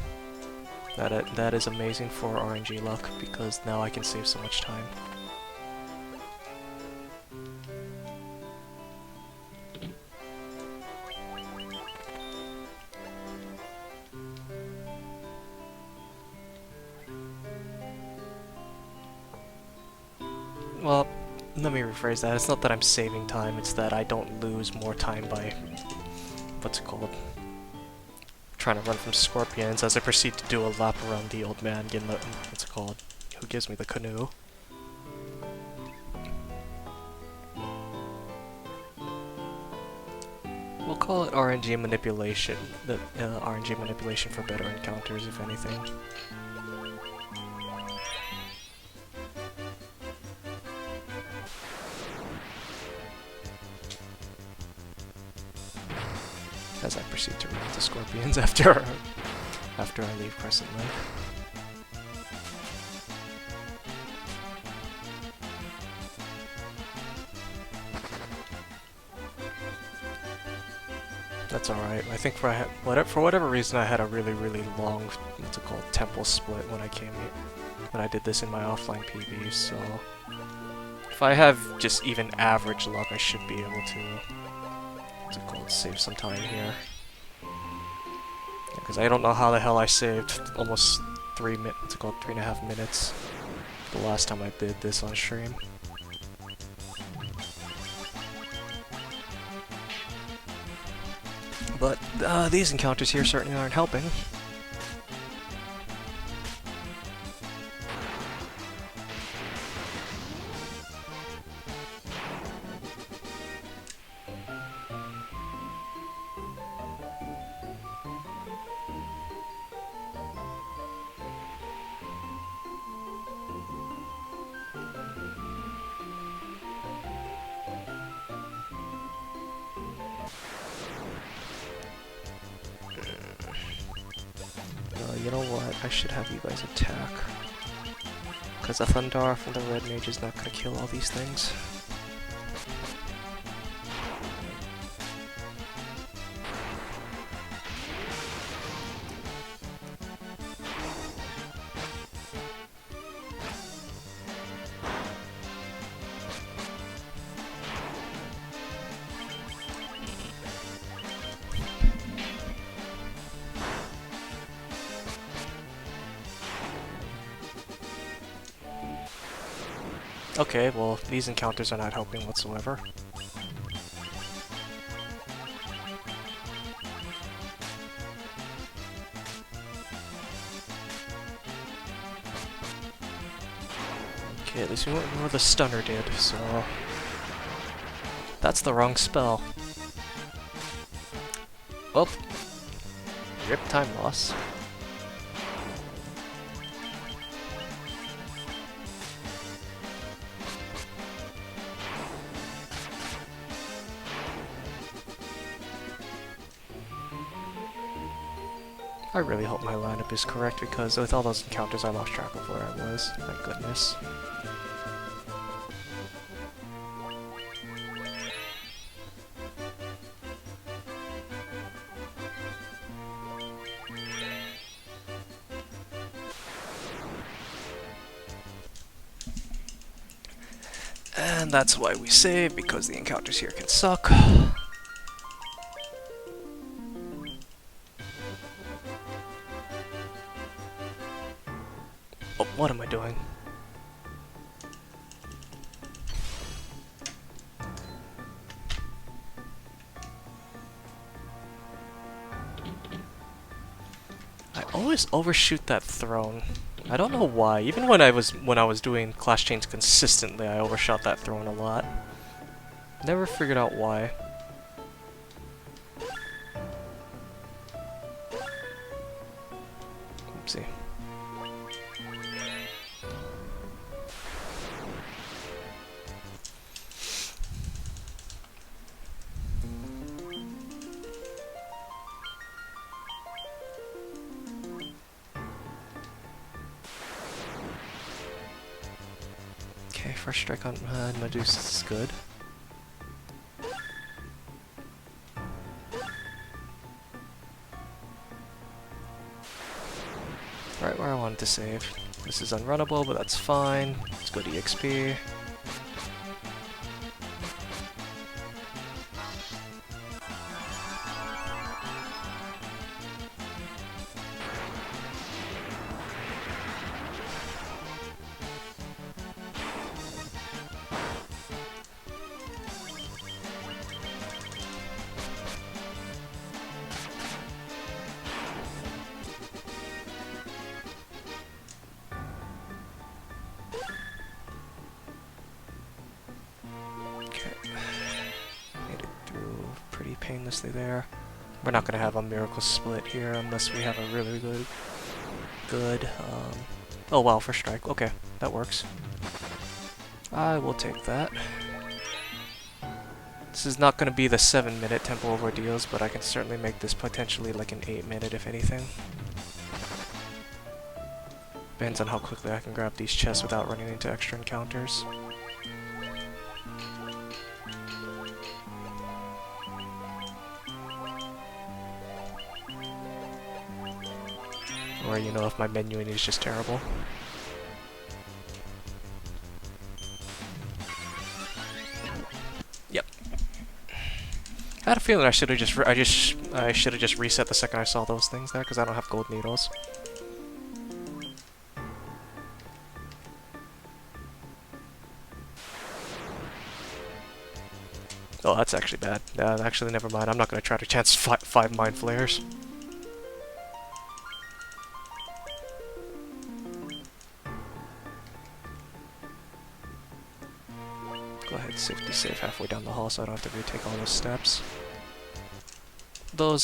That is amazing for RNG luck, because now I can save so much time. Well, let me rephrase that. It's not that I'm saving time, it's that I don't lose more time by, what's it called? Trying to run from scorpions as I proceed to do a lap around the old man, getting the, what's it called? Who gives me the canoe? We'll call it RNG manipulation. The RNG manipulation for better encounters, if anything. As I proceed to run into scorpions after I leave Crescent Lake. That's alright. I think for whatever reason I had a really long, what's it called, temple split when I came here, when I did this in my offline PB, so if I have just even average luck, I should be able to, what's it called, save some time here. Because I don't know how the hell I saved almost 3.5 minutes the last time I did this on stream. But these encounters here certainly aren't helping. You know what? I should have you guys attack. Because the Thundar from the Red Mage is not going to kill all these things. Okay, well, these encounters are not helping whatsoever. Okay, at least we went where the stunner did, so... That's the wrong spell. Well, rip time loss. I really hope my lineup is correct, because with all those encounters I lost track of where I was. Thank goodness. And that's why we save, because the encounters here can suck. Oh, what am I doing? I always overshoot that throne. I don't know why. Even when I was doing class chains consistently, I overshot that throne a lot. Never figured out why. Oopsie. Okay, first strike on Medusa is good. Right where I wanted to save. This is unrunnable, but that's fine. Let's go to EXP. Painlessly there. We're not gonna have a miracle split here unless we have a really good oh wow, first strike. Okay, that works. I will take that. This is not gonna be the 7-minute tempo of ordeals, but I can certainly make this potentially like an 8-minute if anything. Depends on how quickly I can grab these chests without running into extra encounters. Or, you know, if my menuing is just terrible. Yep. I had a feeling I should have just reset the second I saw those things there, because I don't have gold needles. Oh, that's actually bad. Actually, never mind. I'm not going to try to chance 5 Mind Flayers. Go ahead, safety save halfway down the hall so I don't have to retake all those steps. Those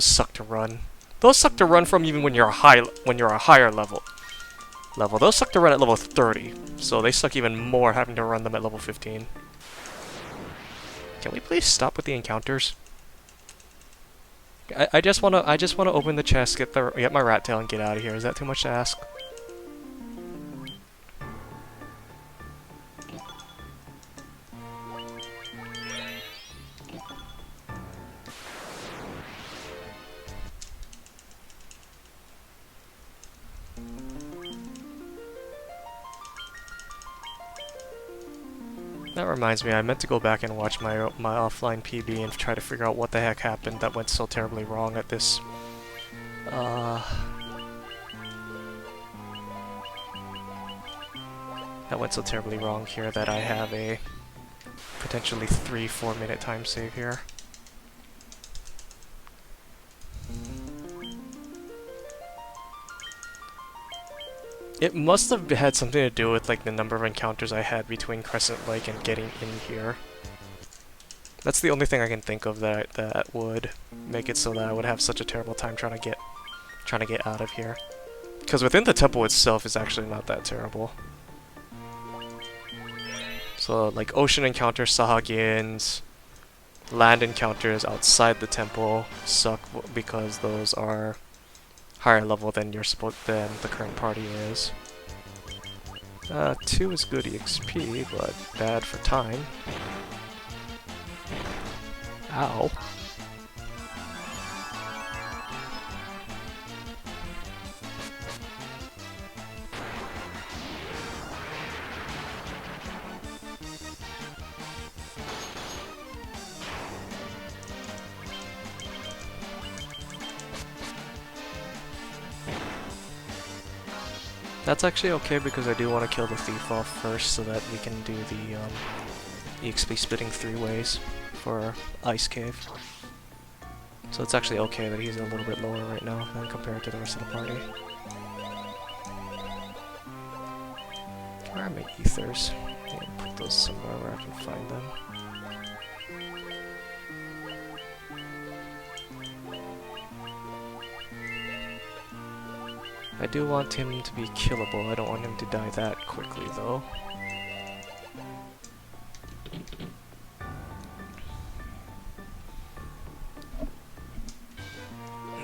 suck to run. Those suck to run from even when you're a higher level. Those suck to run at level 30, so they suck even more having to run them at level 15. Can we please stop with the encounters? I just wanna open the chest, get my rat tail, and get out of here. Is that too much to ask? That reminds me, I meant to go back and watch my offline PB and try to figure out what the heck happened that went so terribly wrong at this. That went so terribly wrong here that I have a potentially 3-4 minute time save here. It must have had something to do with like the number of encounters I had between Crescent Lake and getting in here. That's the only thing I can think of that would make it so that I would have such a terrible time trying to get out of here. Because within the temple itself is actually not that terrible. So like ocean encounters, Sahagins, land encounters outside the temple suck because those are higher level than the current party is. 2 is good EXP, but bad for time. Ow. That's actually okay because I do want to kill the thief off first so that we can do the EXP splitting 3 ways for Ice Cave. So it's actually okay that he's a little bit lower right now than compared to the rest of the party. Where are my ethers? I need to put those somewhere where I can find them. I do want him to be killable. I don't want him to die that quickly though.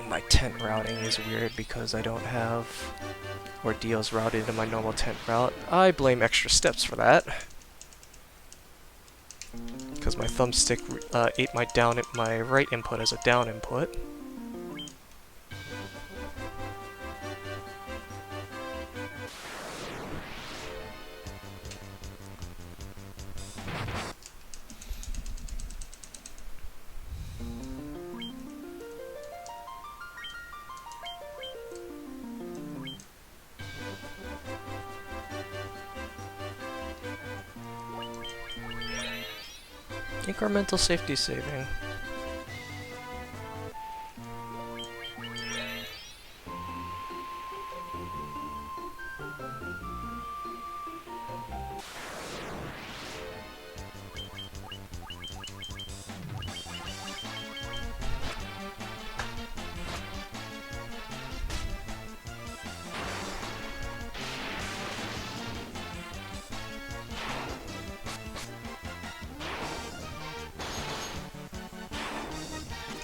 My tent routing is weird because I don't have ordeals routed in my normal tent route. I blame extra steps for that. Because my thumbstick ate my right input as a down input. Incremental safety saving.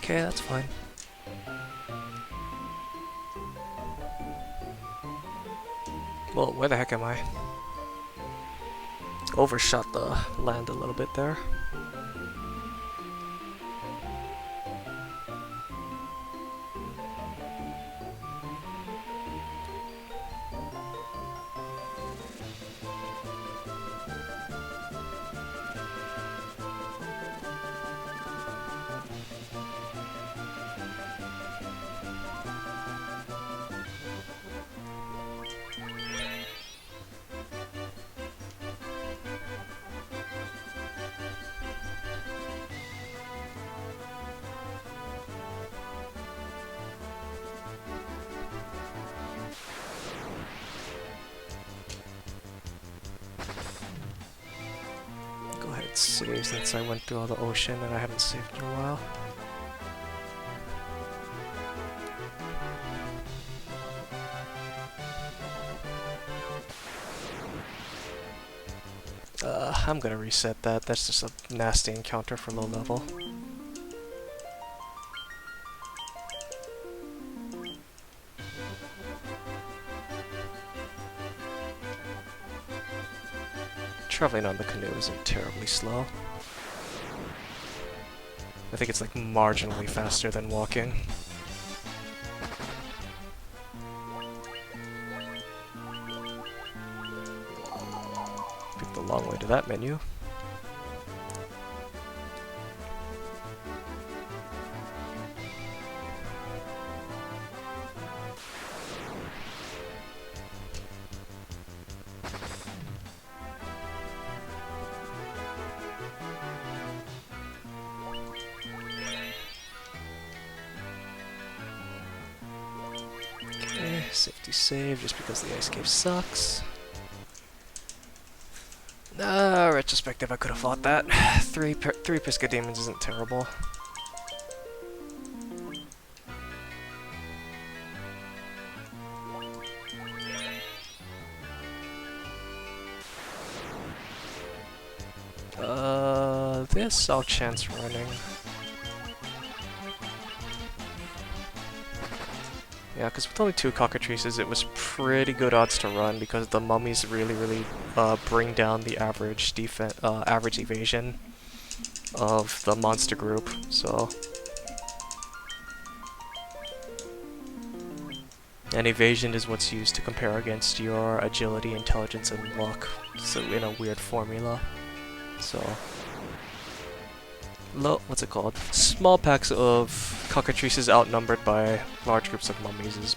Okay, that's fine. Well, where the heck am I? Overshot the land a little bit there. Save since I went through all the ocean and I haven't saved in a while. I'm gonna reset that. That's just a nasty encounter for low level. Traveling on the canoe isn't terribly slow. I think it's like marginally faster than walking. Picked the long way to that menu. Safety save just because the ice cave sucks. Retrospective, I could have fought that. Three Pisca Demons isn't terrible. This I'll chance running. Yeah, because with only 2 cockatrices, it was pretty good odds to run because the mummies really bring down the average average evasion of the monster group. So, and evasion is what's used to compare against your agility, intelligence, and luck. So in a weird formula. So, what's it called? Small packs of cockatrices outnumbered by large groups of mummies is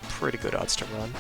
pretty good odds to run.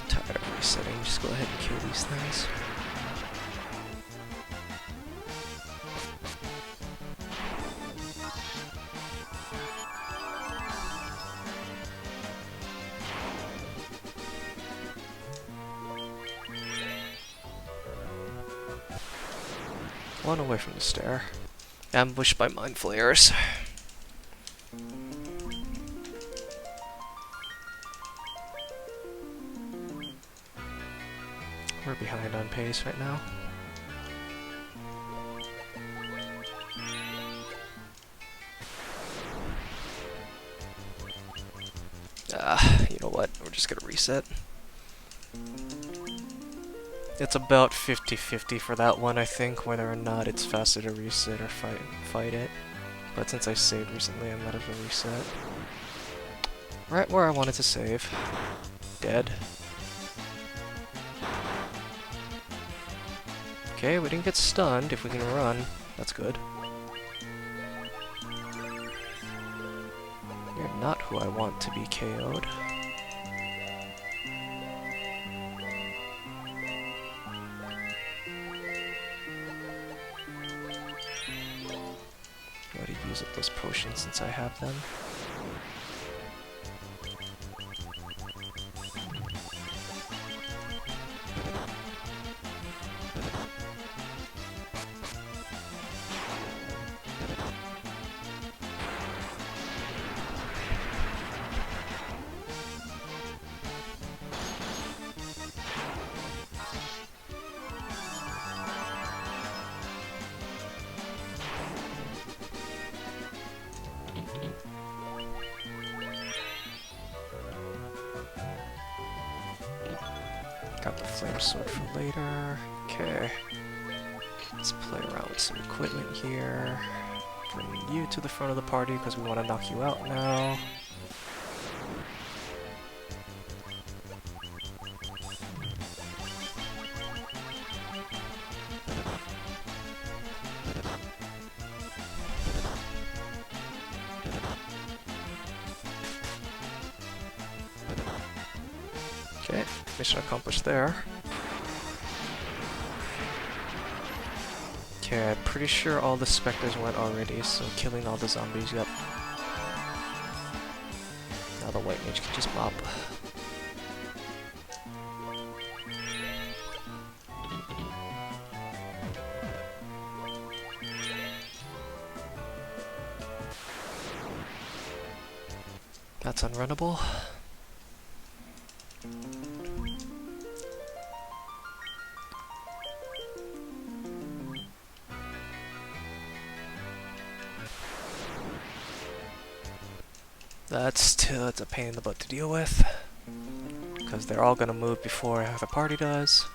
Tired of resetting, just go ahead and kill these things. One away from the stair. Ambushed by mind flayers. We're behind on pace right now. You know what? We're just gonna reset. It's about 50-50 for that one, I think, whether or not it's faster to reset or fight it. But since I saved recently, I might as well reset. Right where I wanted to save. Dead. Okay, we didn't get stunned. If we can run, that's good. You're not who I want to be KO'd. Go to use up those potions since I have them. Got the flame sword for later. Okay. Let's play around with some equipment here. Bring you to the front of the party because we want to knock you out now. Okay, mission accomplished there. Okay, I'm pretty sure all the specters went already, so killing all the zombies, yep. Now the white mage can just mop. That's unrunnable. It's a pain in the butt to deal with, because they're all gonna move before the party does.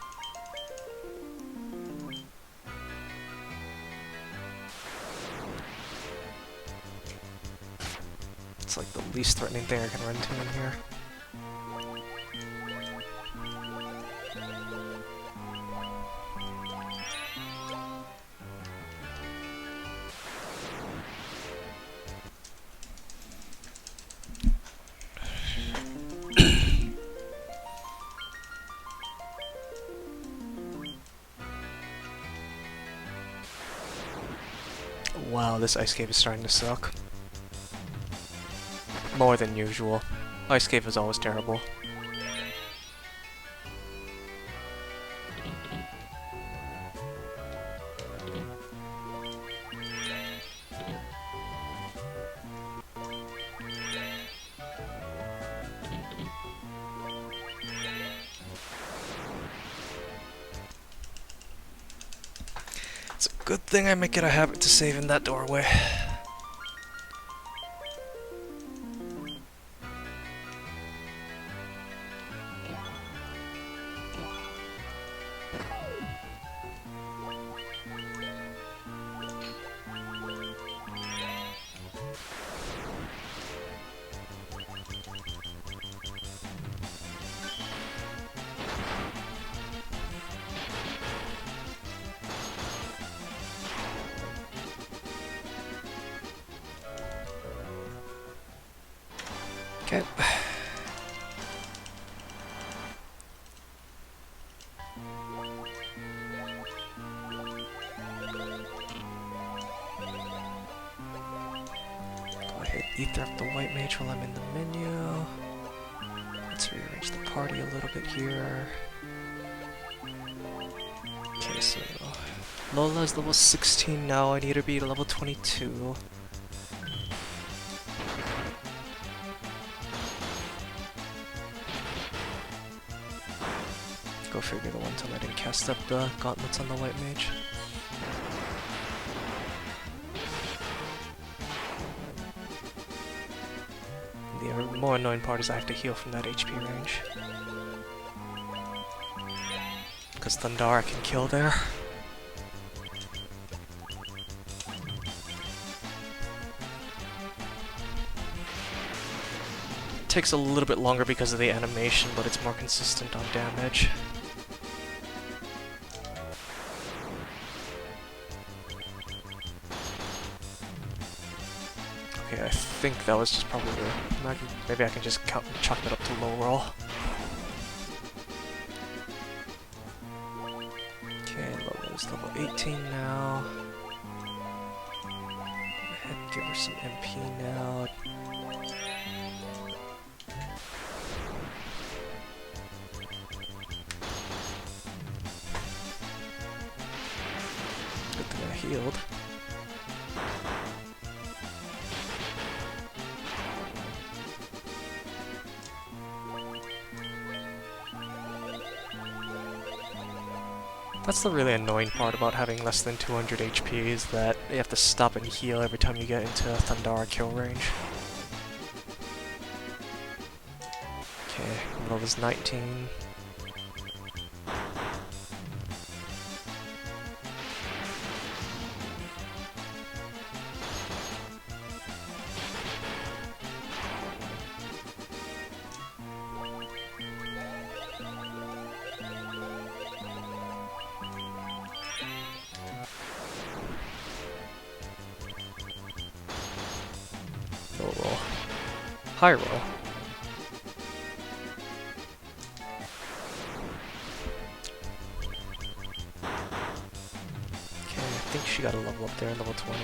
It's like the least threatening thing I can run into in here. Wow, this ice cave is starting to suck. More than usual. Ice cave is always terrible. It's a good thing I make it a habit to save in that doorway. Okay. Go ahead, ether up the white mage while I'm in the menu. Let's rearrange the party a little bit here. Okay, so Lola's level 16 now. I need her to be level 22. Go figure the one time I didn't cast up the gauntlets on the white mage. The more annoying part is I have to heal from that HP range. Because Thundara can kill there. Takes a little bit longer because of the animation, but it's more consistent on damage. Okay, I think that was just probably maybe I can just chalk that up to low roll. Okay, Lola's level 18 now. Go ahead, give her some MP now. Good thing I healed. That's the really annoying part about having less than 200 HP is that you have to stop and heal every time you get into Thundara kill range. Okay, level's 19. Low roll. High roll. Okay, I think she got a level up there, level 20.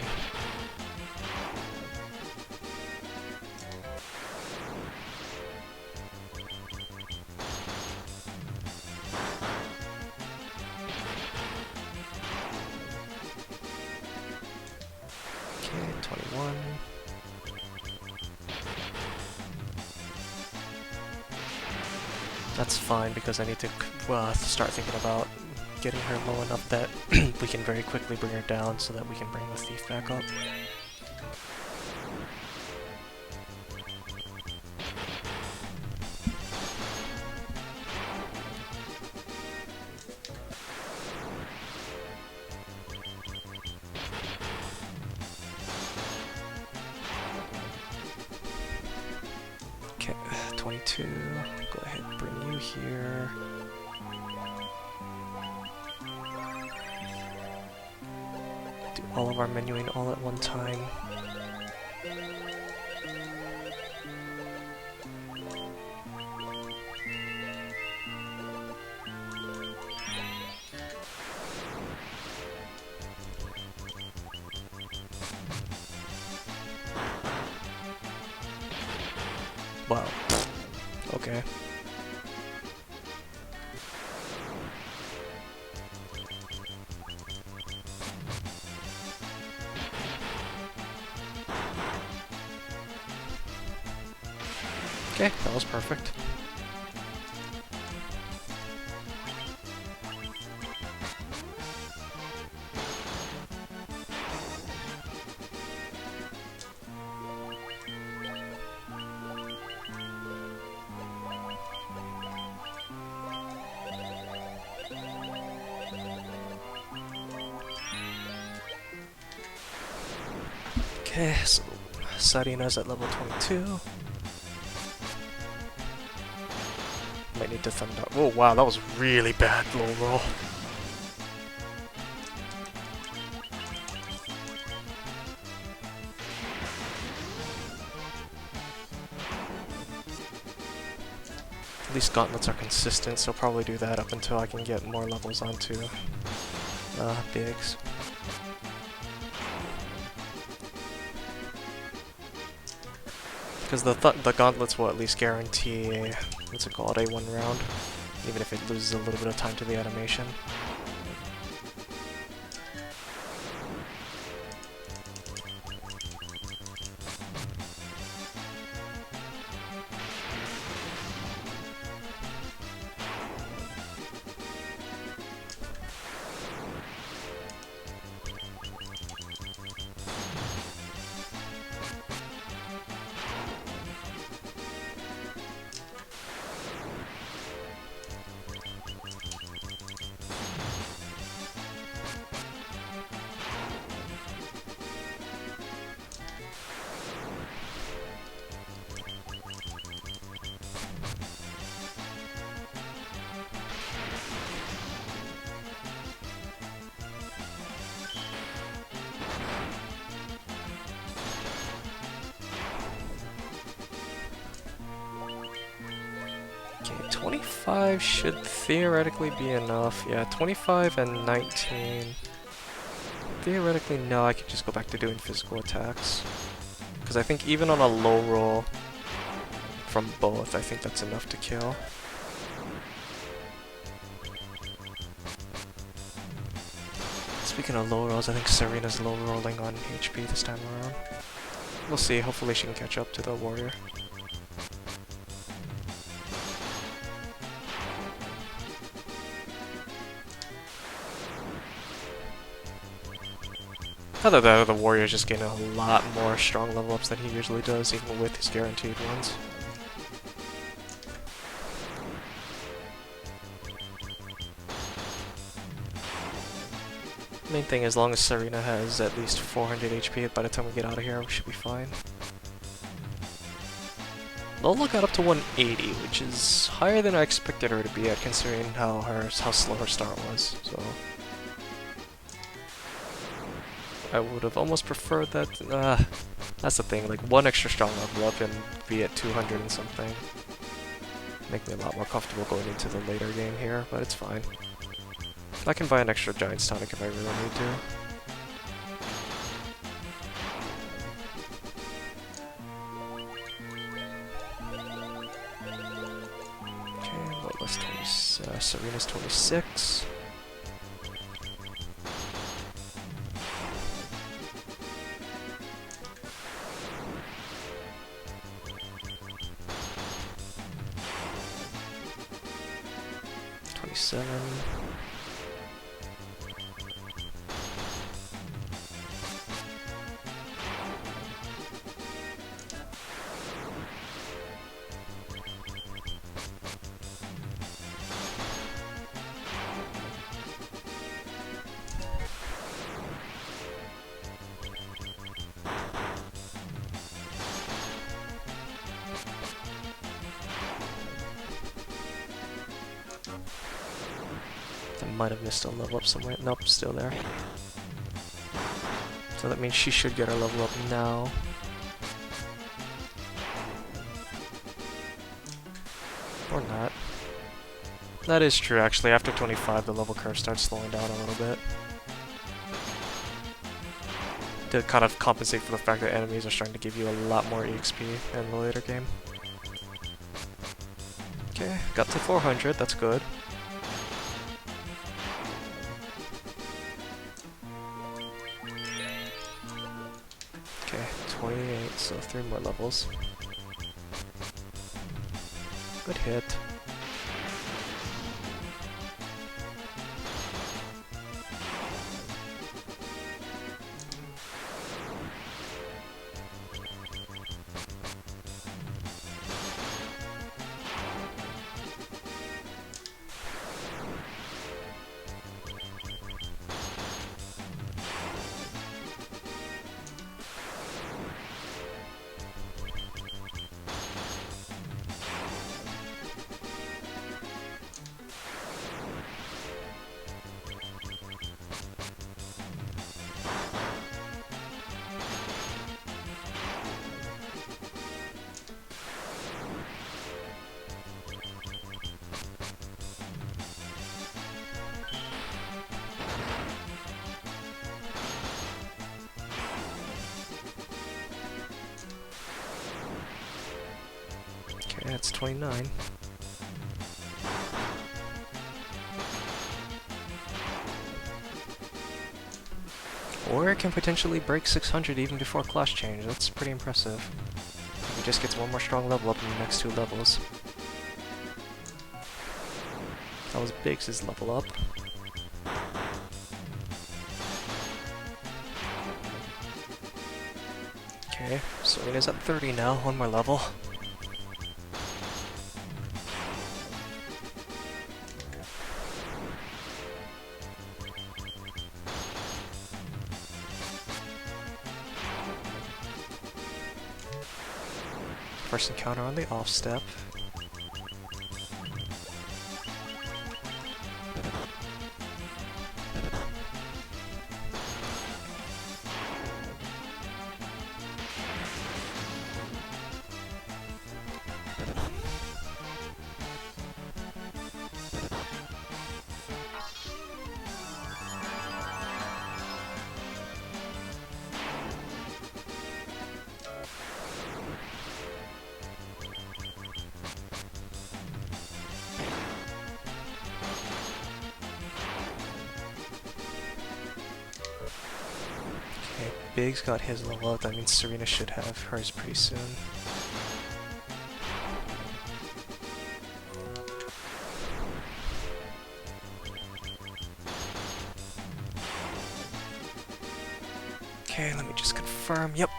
Okay, 21. That's fine because I need to start thinking about getting her low enough that we can very quickly bring her down so that we can bring the thief back up. Okay, 22. Go ahead, bring you here. Do all of our menuing all at one time. Wow. Okay. Okay, that was perfect. Okay, so Sarina's at level 22. Might need to thunder. Oh wow, that was really bad low roll. At least gauntlets are consistent, so I'll probably do that up until I can get more levels onto bigs. Because the gauntlets will at least guarantee a, what's it called, a 1 round, even if it loses a little bit of time to the animation. Okay, 25 should theoretically be enough. Yeah, 25 and 19. Theoretically, no, I could just go back to doing physical attacks. Because I think even on a low roll from both, I think that's enough to kill. Speaking of low rolls, I think Serena's low rolling on HP this time around. We'll see, hopefully she can catch up to the warrior. Other than that, the warrior's just getting a lot more strong level ups than he usually does, even with his guaranteed ones. Main thing, as long as Serena has at least 400 HP by the time we get out of here, we should be fine. Lola got up to 180, which is higher than I expected her to be at, considering how slow her start was. So I would have almost preferred that. That's the thing, like one extra strong level up and be at 200 and something. Make me a lot more comfortable going into the later game here, but it's fine. I can buy an extra Giant's Tonic if I really need to. Okay, Lola's 20, Serena's 26. Might have missed a level up somewhere. Nope, still there. So that means she should get her level up now. Or not. That is true, actually. After 25, the level curve starts slowing down a little bit. To kind of compensate for the fact that enemies are starting to give you a lot more EXP in the later game. Okay, got to 400, that's good. Okay, 28, so 3 more levels. Good hit. it's 29. Or it can potentially break 600 even before class change. That's pretty impressive. He just gets one more strong level up in the next 2 levels. That was Biggs' level up. Okay, Serena's at 30 now, 1 more level. First encounter on the off step. Biggs got his level up, that means Serena should have hers pretty soon. Okay, let me just confirm, yep.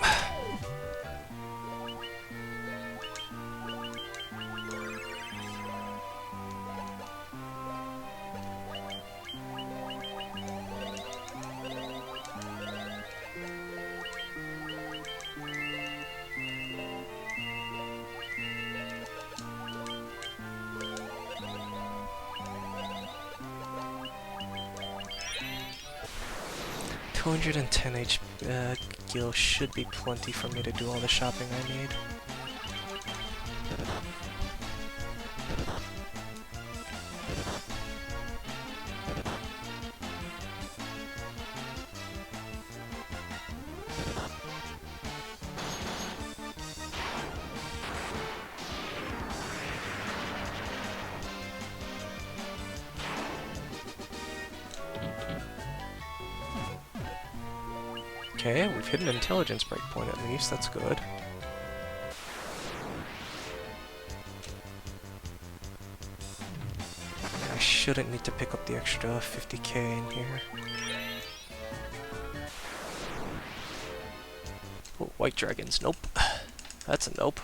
$210 gil should be plenty for me to do all the shopping I need. Okay, we've hit an intelligence breakpoint at least, that's good. I shouldn't need to pick up the extra 50k in here. Oh, white dragons, nope. That's a nope.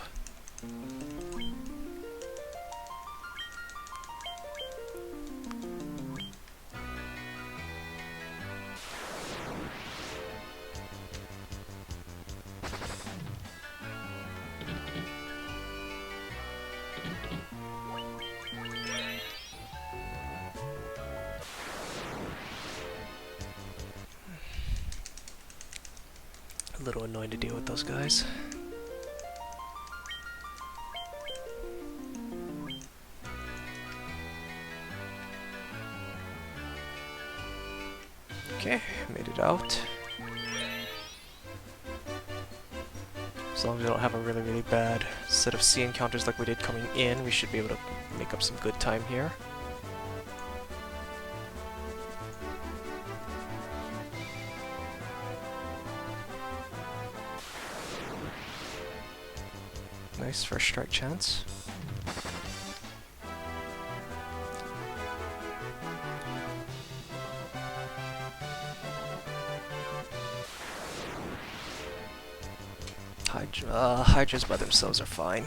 A little annoying to deal with those guys. Okay, made it out. As long as we don't have a really bad set of sea encounters like we did coming in, we should be able to make up some good time here. Nice first strike chance. Hydras by themselves are fine.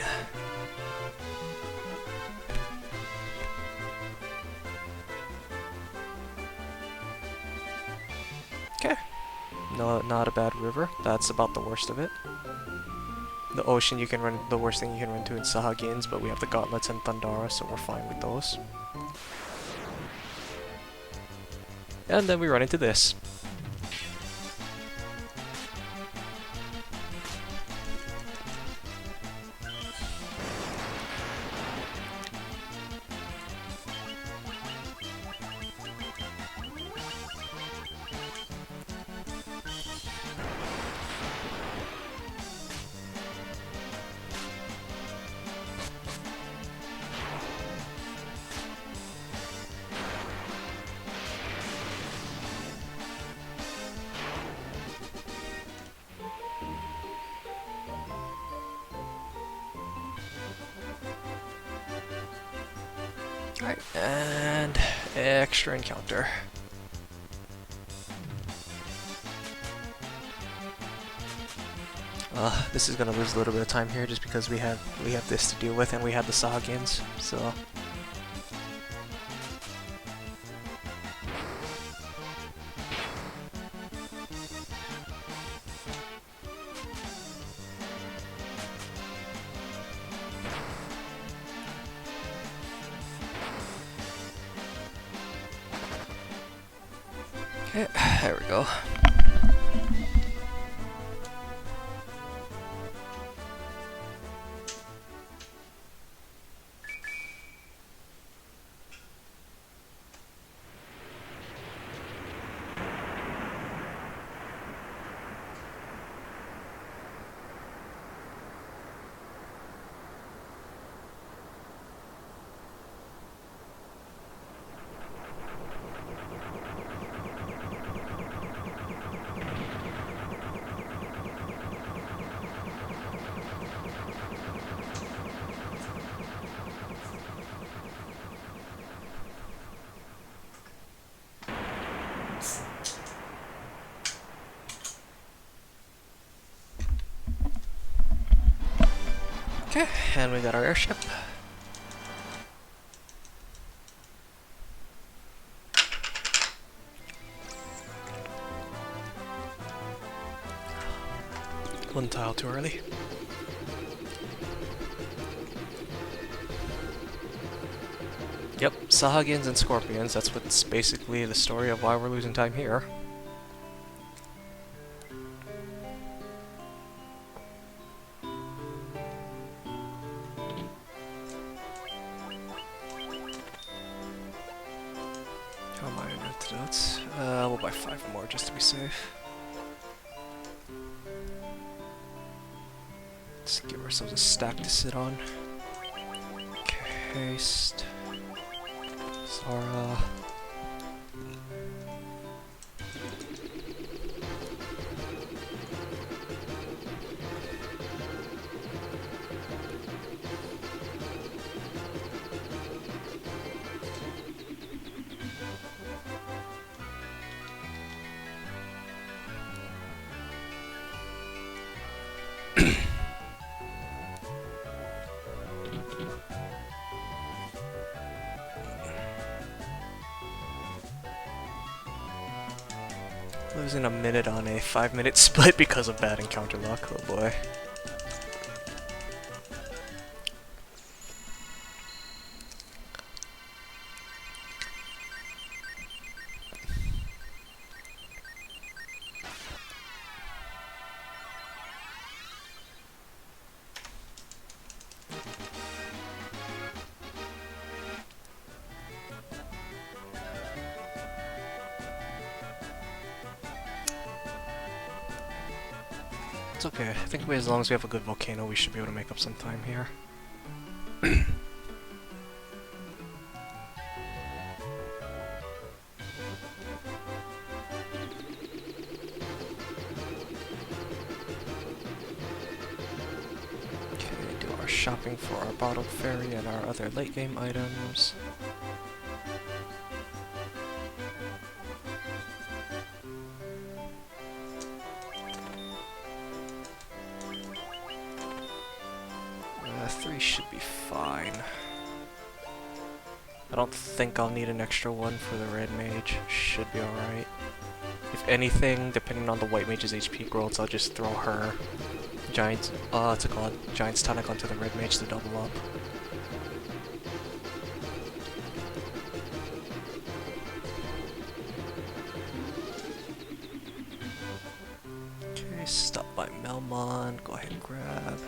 Okay. No, not a bad river. That's about the worst of it. The ocean you can run, the worst thing you can run to in Sahagins, but we have the gauntlets and Thundara, so we're fine with those. And then we run into this. Alright, and extra encounter. This is gonna lose a little bit of time here just because we have this to deal with and we have the Sahagins, so. Okay, there we go. Okay, and we got our airship. One tile too early. Yep, Sahagins and Scorpions, that's what's basically the story of why we're losing time here. How am I in antidotes? We'll buy 5 more just to be safe. Let's give ourselves a stack to sit on. Haste. Zara. Losing a minute on a 5-minute split because of bad encounter luck, oh boy. It's okay. I think as long as we have a good volcano, we should be able to make up some time here. Okay, do our shopping for our bottled ferry and our other late game items. Should be fine. I don't think I'll need an extra one for the red mage. Should be alright. If anything, depending on the white mage's HP growths, I'll just throw her Giant's Giant's Tonic onto the red mage to double up. Okay, stop by Melmon, go ahead and grab.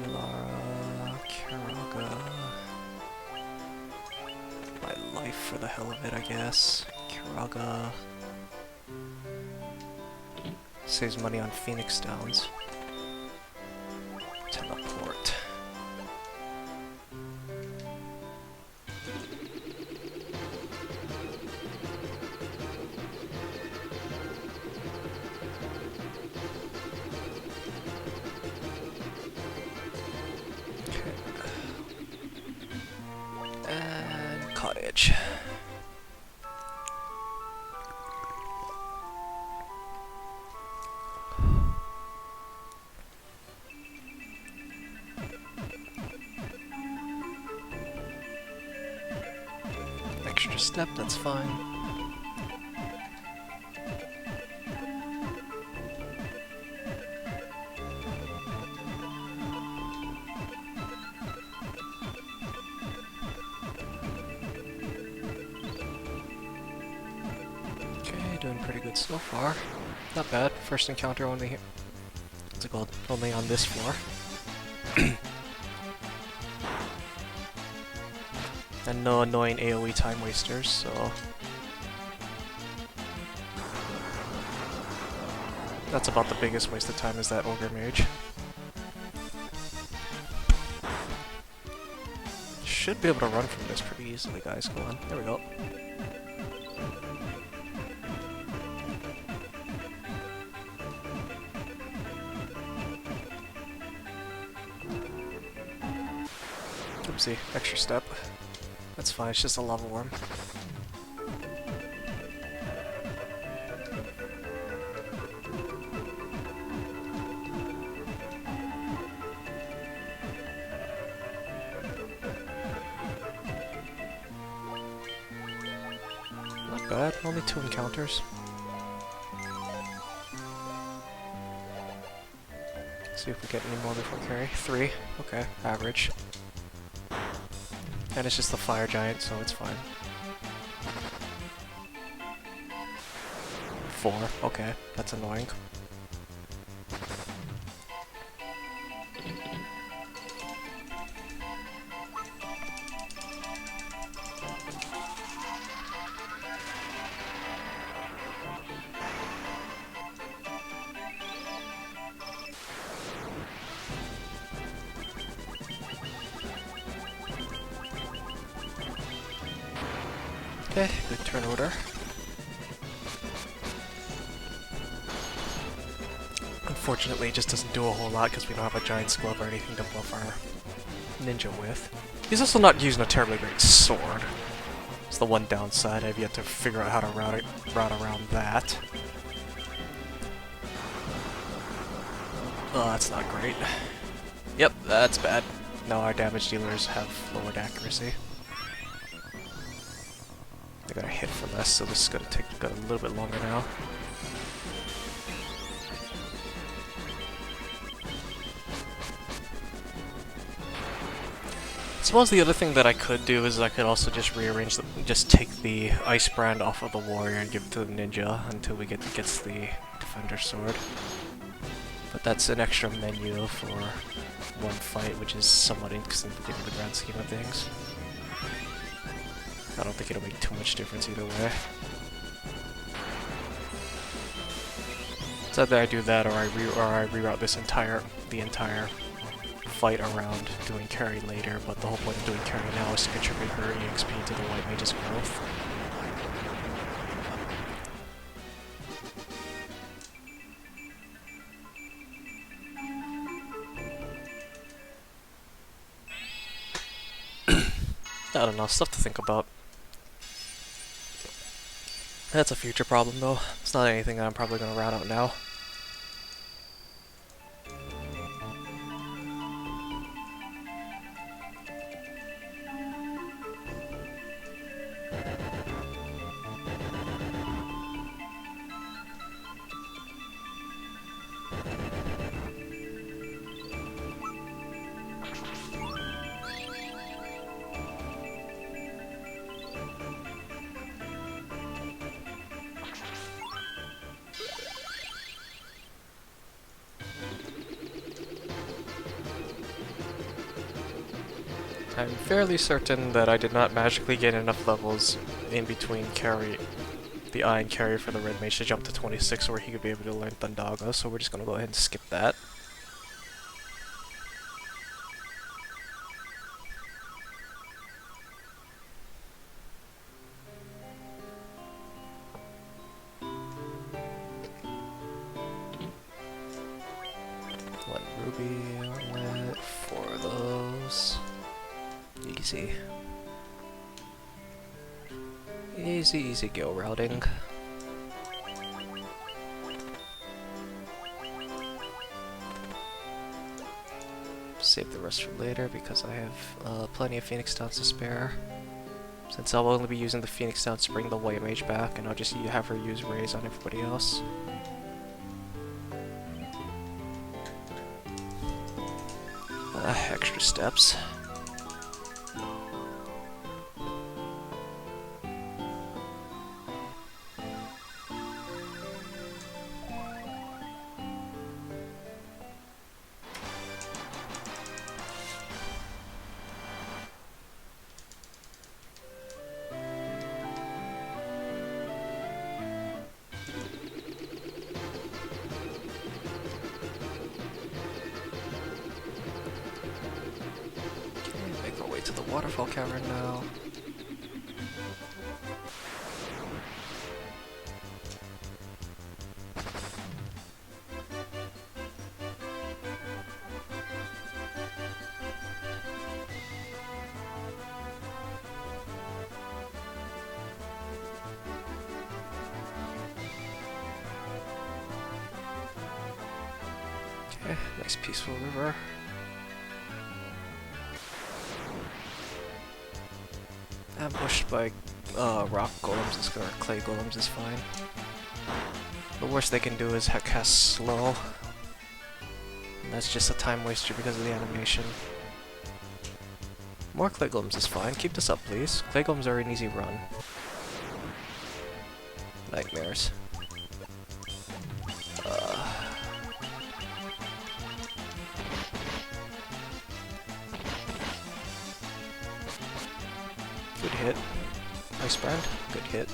Lara, Kiraga. My life for the hell of it, I guess. Kiraga. Saves money on Phoenix Downs. Teleport. my edge. Extra step, that's fine. Doing pretty good so far. Not bad. First encounter only here. What's it called? Only on this floor. And no annoying AoE time wasters, so... That's about the biggest waste of time is that Ogre Mage. Should be able to run from this pretty easily, guys. Go on. There we go. Oopsie, extra step. That's fine, it's just a lava worm. Not bad, only 2 encounters. See if we get any more before carry. 3, okay, average. And it's just the fire giant, so it's fine. 4, okay, that's annoying. Okay, good turn order. Unfortunately, it just doesn't do a whole lot because we don't have a giant's glove or anything to buff our ninja with. He's also not using a terribly great sword. It's the one downside. I've yet to figure out how to route around that. Oh, that's not great. Yep, that's bad. Now our damage dealers have lowered accuracy. I gotta hit for less, so this is gonna take a little bit longer now. I suppose the other thing that I could do is I could also just rearrange just take the ice brand off of the warrior and give it to the ninja until we gets the defender sword. But that's an extra menu for one fight, which is somewhat insignificant in the grand scheme of things. I don't think it'll make too much difference either way. It's either I do that or I reroute the entire fight around doing carry later, but the whole point of doing carry now is to contribute her EXP to the White Mage's growth. I don't know, stuff to think about. That's a future problem though. It's not anything that I'm probably going to route out now. I'm fairly certain that I did not magically get enough levels in between the Iron carrier for the Red Mage to jump to 26 where he could be able to learn Thundaga, so we're just gonna go ahead and skip that. One ruby on that, 4 of those. Easy. Easy, easy go routing. Save the rest for later because I have plenty of Phoenix Downs to spare. Since I'll only be using the Phoenix Downs to bring the White Mage back, and I'll just have her use Raise on everybody else. Extra steps. To the waterfall cavern now. Okay, nice peaceful river. Ambushed by rock golems or clay golems is fine. The worst they can do is cast slow. And that's just a time waster because of the animation. More clay golems is fine. Keep this up, please. Clay golems are an easy run. Nightmares. Good hit. Nice brand. Good hit.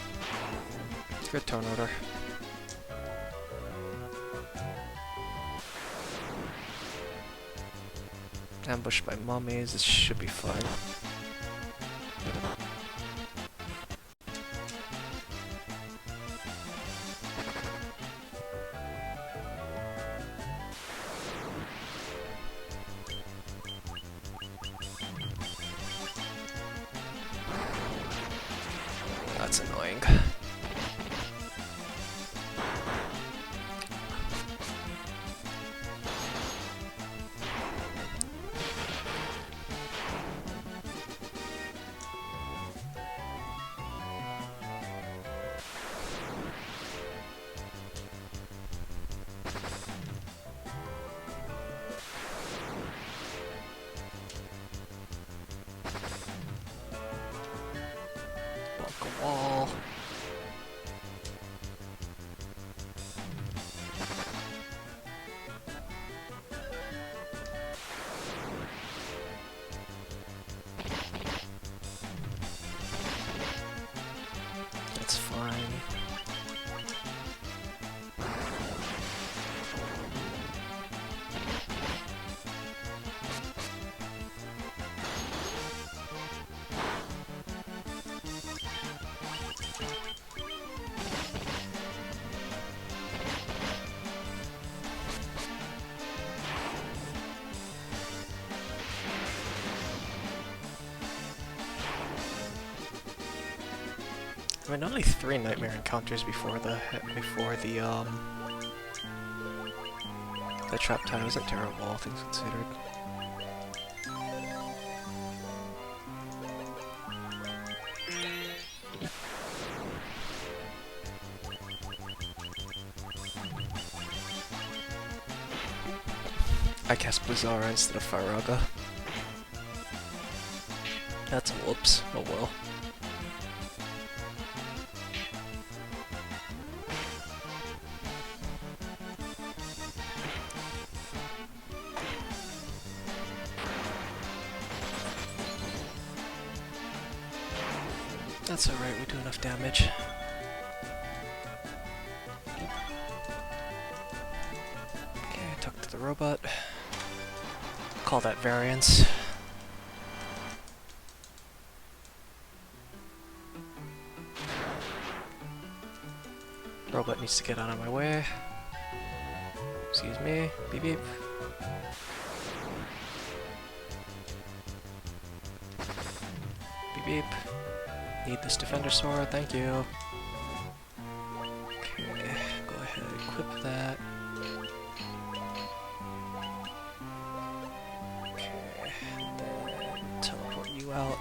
Good turn order. Ambushed by mummies, this should be fine. That's annoying. Block a wall. That's fine. I mean, only 3 nightmare encounters before the trap time isn't terrible, all things considered. I cast Blizzara instead of Firaga. That's a whoops. Oh well. That's alright, we do enough damage. Okay, talk to the robot. Call that variance. Robot needs to get out of my way. Excuse me. Beep beep. Beep beep. need this defender sword, thank you. Okay, go ahead and equip that. Okay, then teleport you out.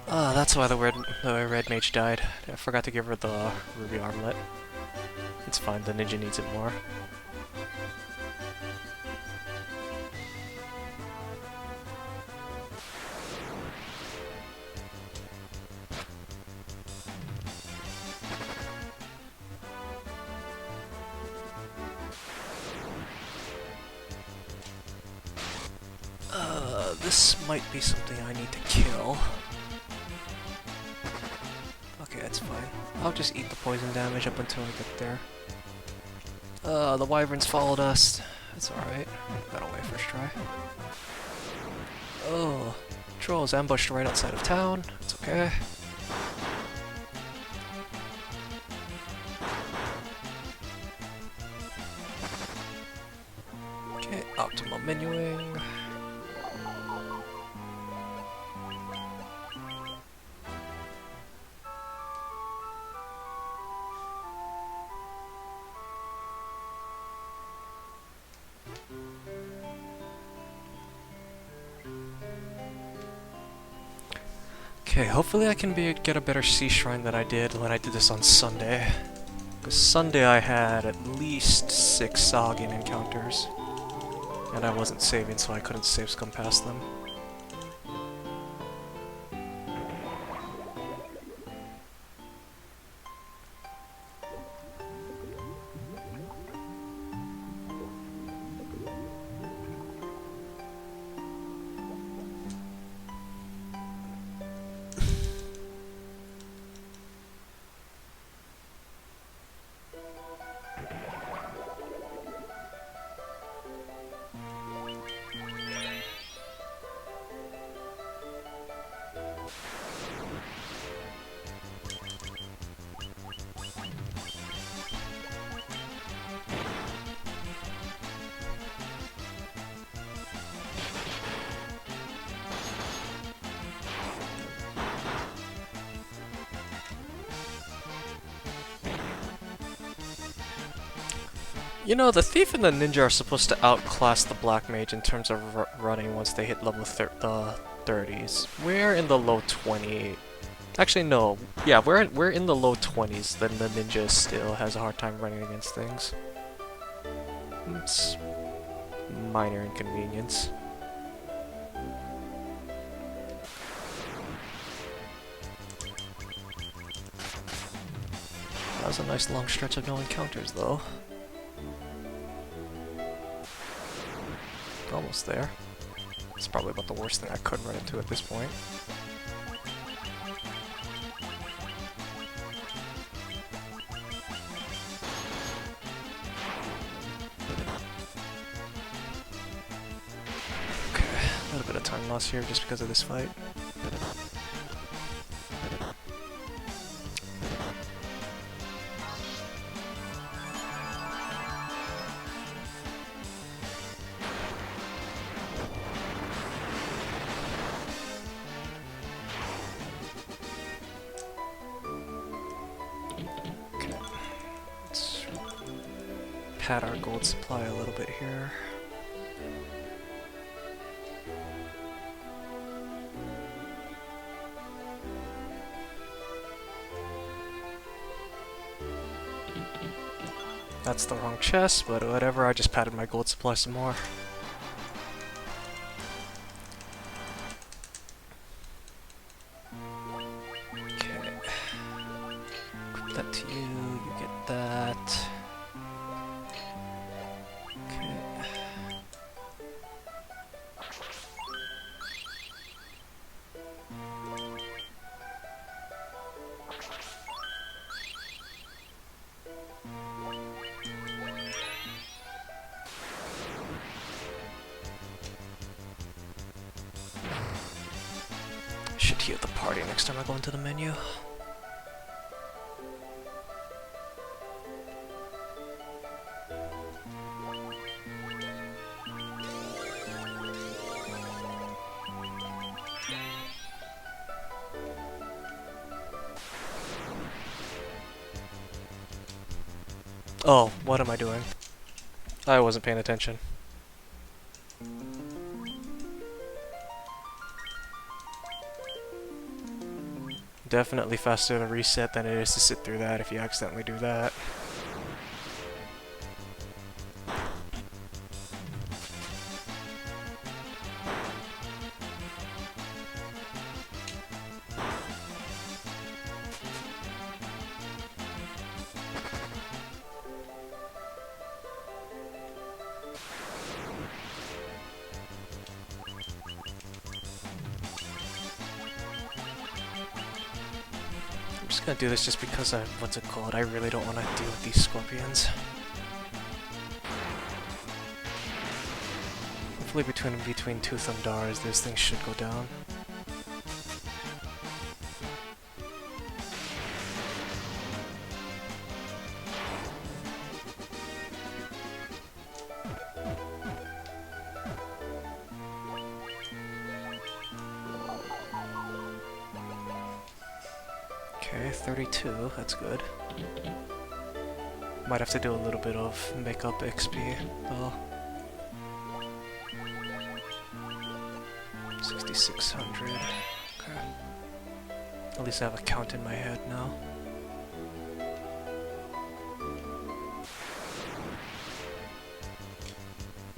Ah, that's why the red mage died. I forgot to give her the ruby armlet. It's fine, the ninja needs it more. This might be something I need to kill. Okay, that's fine. I'll just eat the poison damage up until I get there. The wyverns followed us. That's alright. Got away first try. Oh, trolls ambushed right outside of town. It's okay. Okay, optimal menuing. Okay, hopefully I can get a better sea shrine than I did when I did this on Sunday. Because Sunday I had at least 6 Sagan encounters. And I wasn't saving, so I couldn't save scum past them. You know, the thief and the ninja are supposed to outclass the black mage in terms of running once they hit level 30s. We're in the low 20s. Actually, no. Yeah, we're in the low 20s. Then the ninja still has a hard time running against things. It's minor inconvenience. That was a nice long stretch of no encounters, though. Almost there. It's probably about the worst thing I could run into at this point. Okay, a little bit of time loss here just because of this fight. Pad our gold supply a little bit here. That's the wrong chest, but whatever, I just padded my gold supply some more. Okay. Put that to you, you get that. Should heal the party next time I go into the menu. Oh, what am I doing? I wasn't paying attention. Definitely faster to reset than it is to sit through that if you accidentally do that. I'm just gonna do this just because what's it called? I really don't want to deal with these scorpions. Hopefully between two Thundars, this thing should go down. Okay, 32, that's good. Might have to do a little bit of makeup XP, though. 6,600. Okay. At least I have a count in my head now.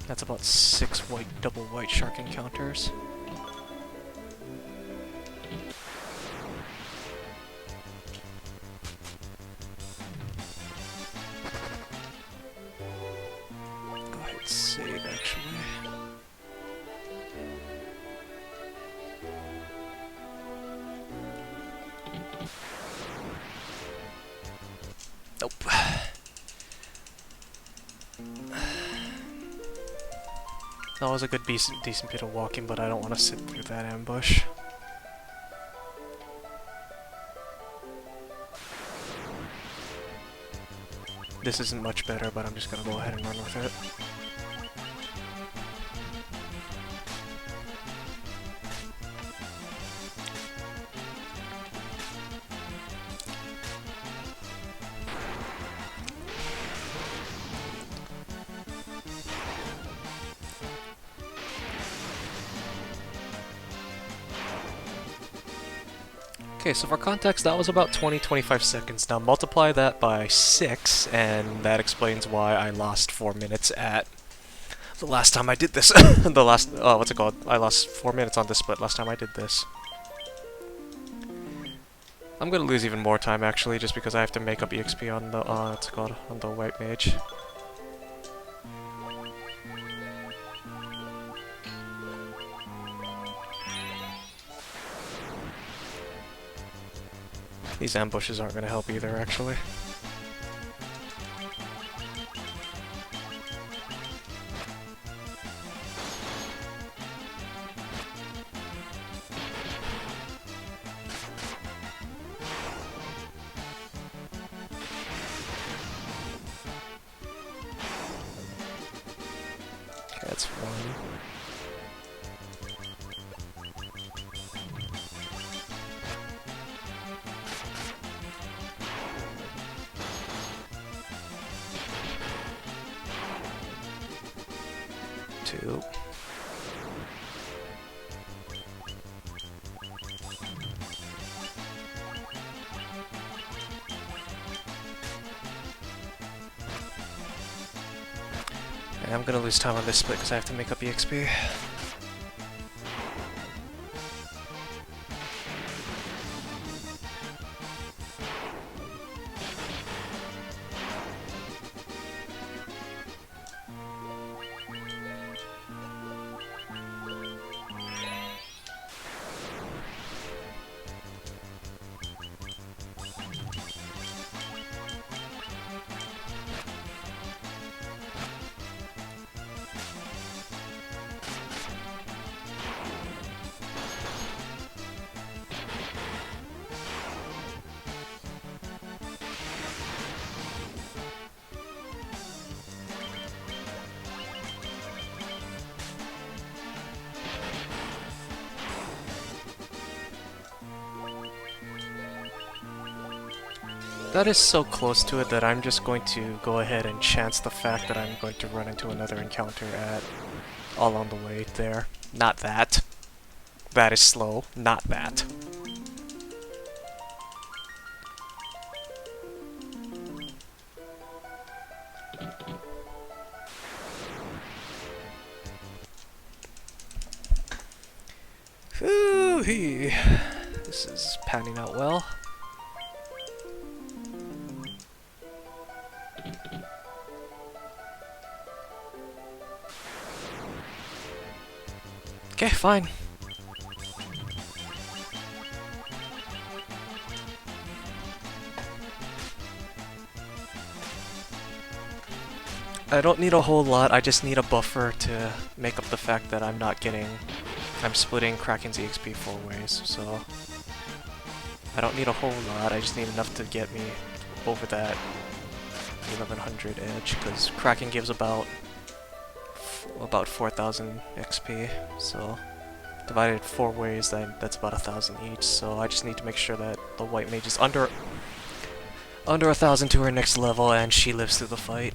That's about 6 double white shark encounters. Go ahead and save, actually. Nope. That was a good decent bit of walking, but I don't want to sit through that ambush. This isn't much better, but I'm just gonna go ahead and run with it. Okay, so for context, that was about 20-25 seconds. Now multiply that by 6, and that explains why I lost 4 minutes at the last time I did this. What's it called? I lost 4 minutes on this split last time I did this. I'm gonna lose even more time, actually, just because I have to make up EXP on the, what's it called? On the white mage. These ambushes aren't going to help either, actually. Okay, that's one. Two. And I'm gonna lose time on this split because I have to make up EXP. That is so close to it that I'm just going to go ahead and chance the fact that I'm going to run into another encounter at all on the way there. Not that. That is slow. Not that. Whoo-hee. This is panning out well. Okay, fine. I don't need a whole lot, I just need a buffer to make up the fact that I'm splitting Kraken's EXP 4 ways, so I don't need a whole lot, I just need enough to get me over that 1100 edge, because Kraken gives about 4,000 XP, so divided 4 ways, that's about 1,000 each, so I just need to make sure that the white mage is under 1,000 to her next level and she lives through the fight.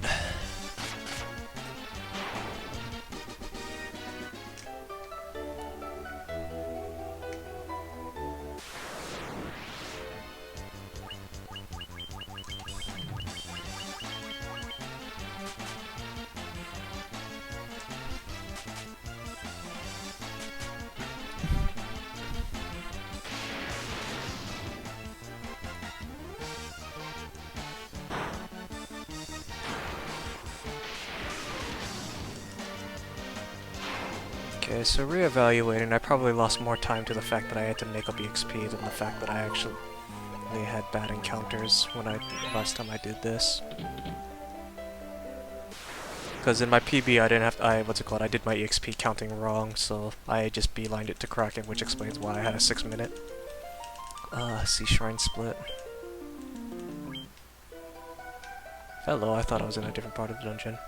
Okay, so reevaluating, I probably lost more time to the fact that I had to make up EXP than the fact that I actually had bad encounters last time I did this. Because in my PB I did my EXP counting wrong, so I just beelined it to Kraken, which explains why I had a 6-minute Sea Shrine split. Hello, I thought I was in a different part of the dungeon.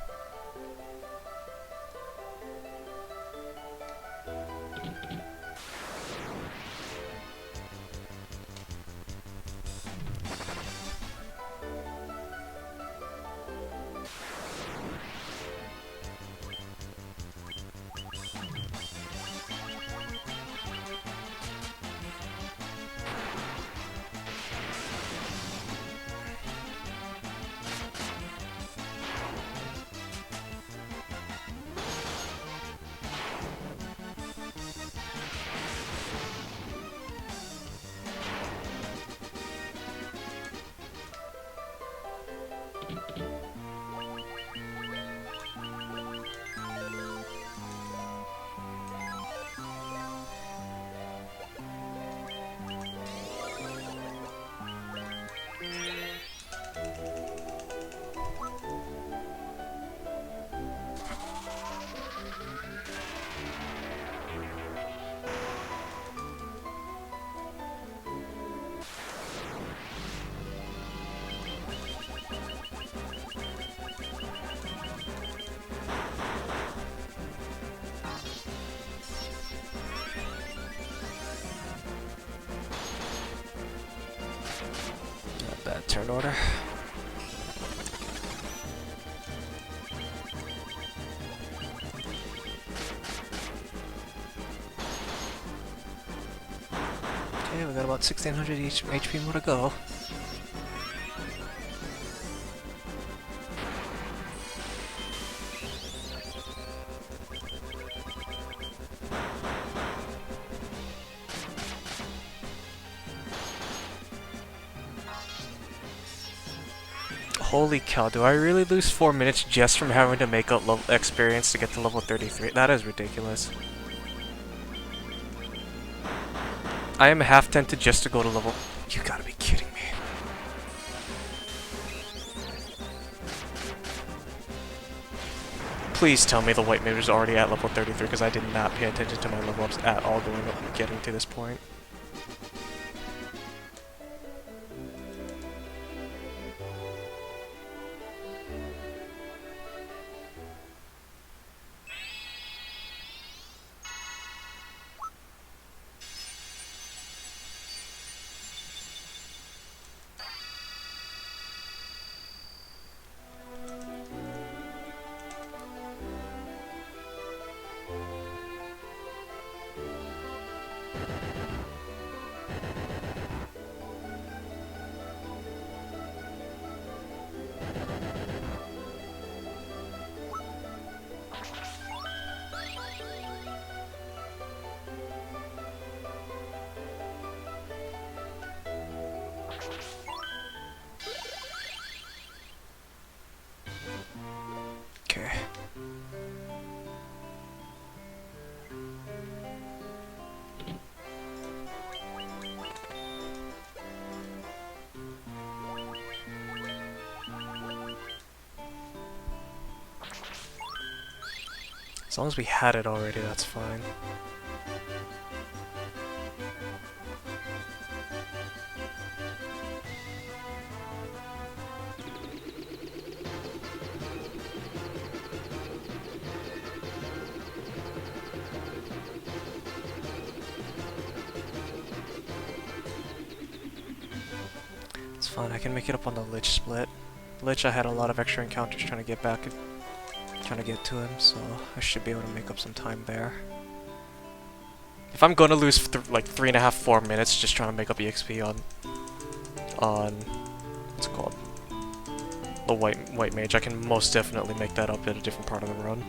Bad turn order. Okay, we got about 1600 HP more to go. Holy cow, do I really lose 4 minutes just from having to make up level experience to get to level 33? That is ridiculous. I am half tempted just to go to level... You gotta be kidding me. Please tell me the white mage is already at level 33, because I did not pay attention to my level ups at all getting to this point. As long as we had it already, that's fine. It's fine, I can make it up on the Lich split. Lich, I had a lot of extra encounters trying to get back, trying to get to him, so I should be able to make up some time there. If I'm gonna lose like 3.5, 4 minutes just trying to make up EXP on what's it called? The white mage, I can most definitely make that up at a different part of the run.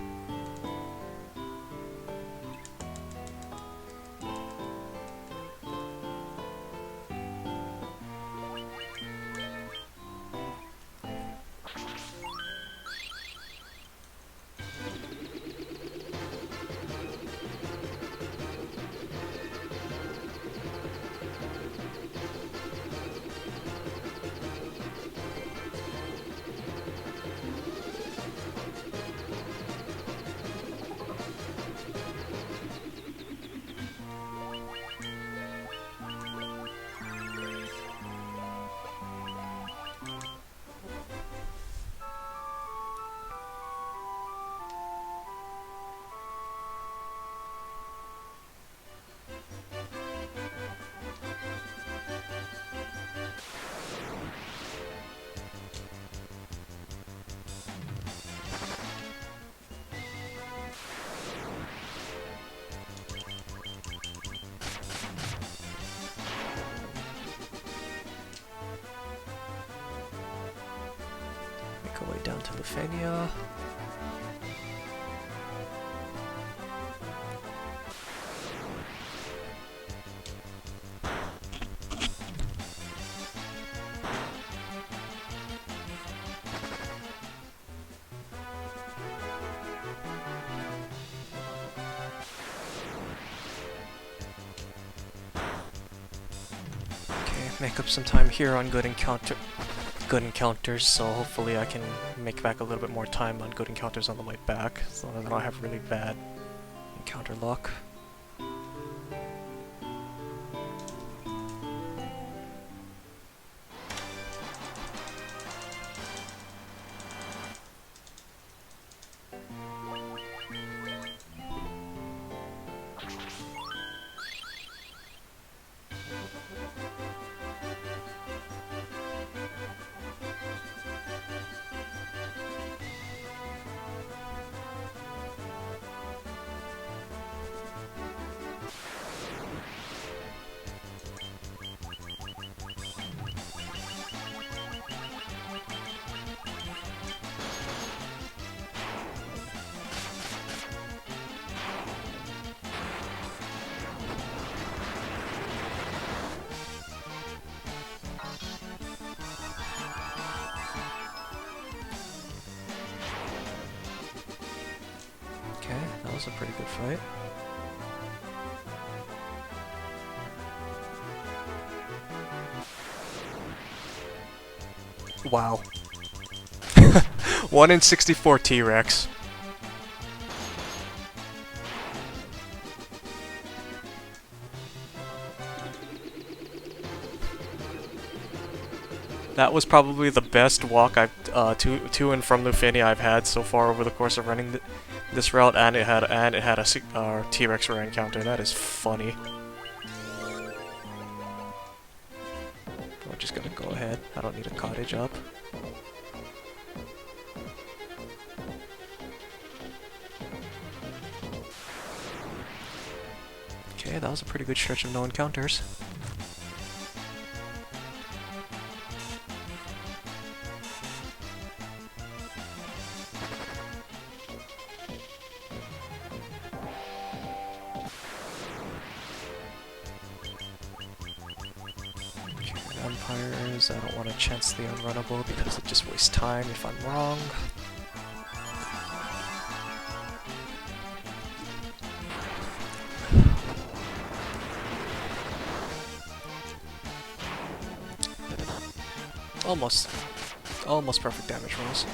Make our way down to Lufenia. Okay, make up some time here on good encounters, so hopefully I can make back a little bit more time on good encounters on the way back, as long as I don't have really bad encounter luck. Okay, that was a pretty good fight. Wow. 1 in 64 T-Rex. That was probably the best walk I've to and from Lufenia I've had so far over the course of running this route, and it had a T-Rex rare encounter. That is funny. We're just gonna go ahead. I don't need a cottage up. Okay, that was a pretty good stretch of no encounters. Umpires, I don't want to chance the unrunnable because it just wastes time if I'm wrong. Almost perfect damage rolls.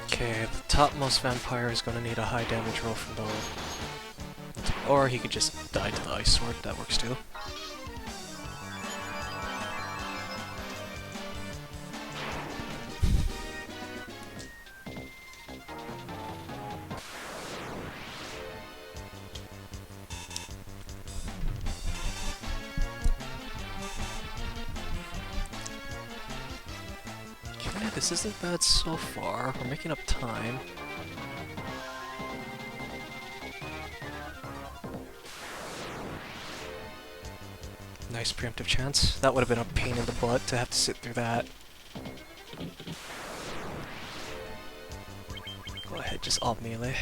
Okay, the topmost vampire is gonna need a high damage roll from the... Or he could just die to the ice sword, that works too. Okay, this isn't bad so far. We're making up time. Nice preemptive chance. That would have been a pain in the butt to have to sit through that. Go ahead, just alt melee.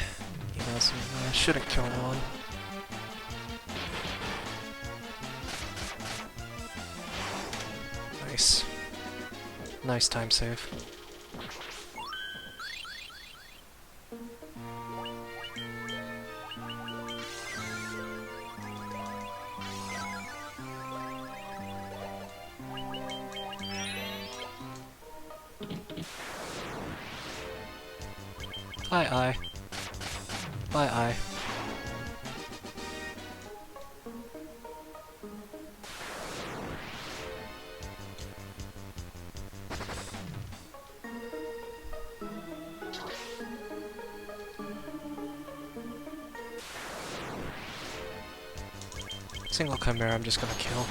You know, so shouldn't kill no one. Nice. Nice time save. Aye. Aye. Single chimera I'm just gonna kill.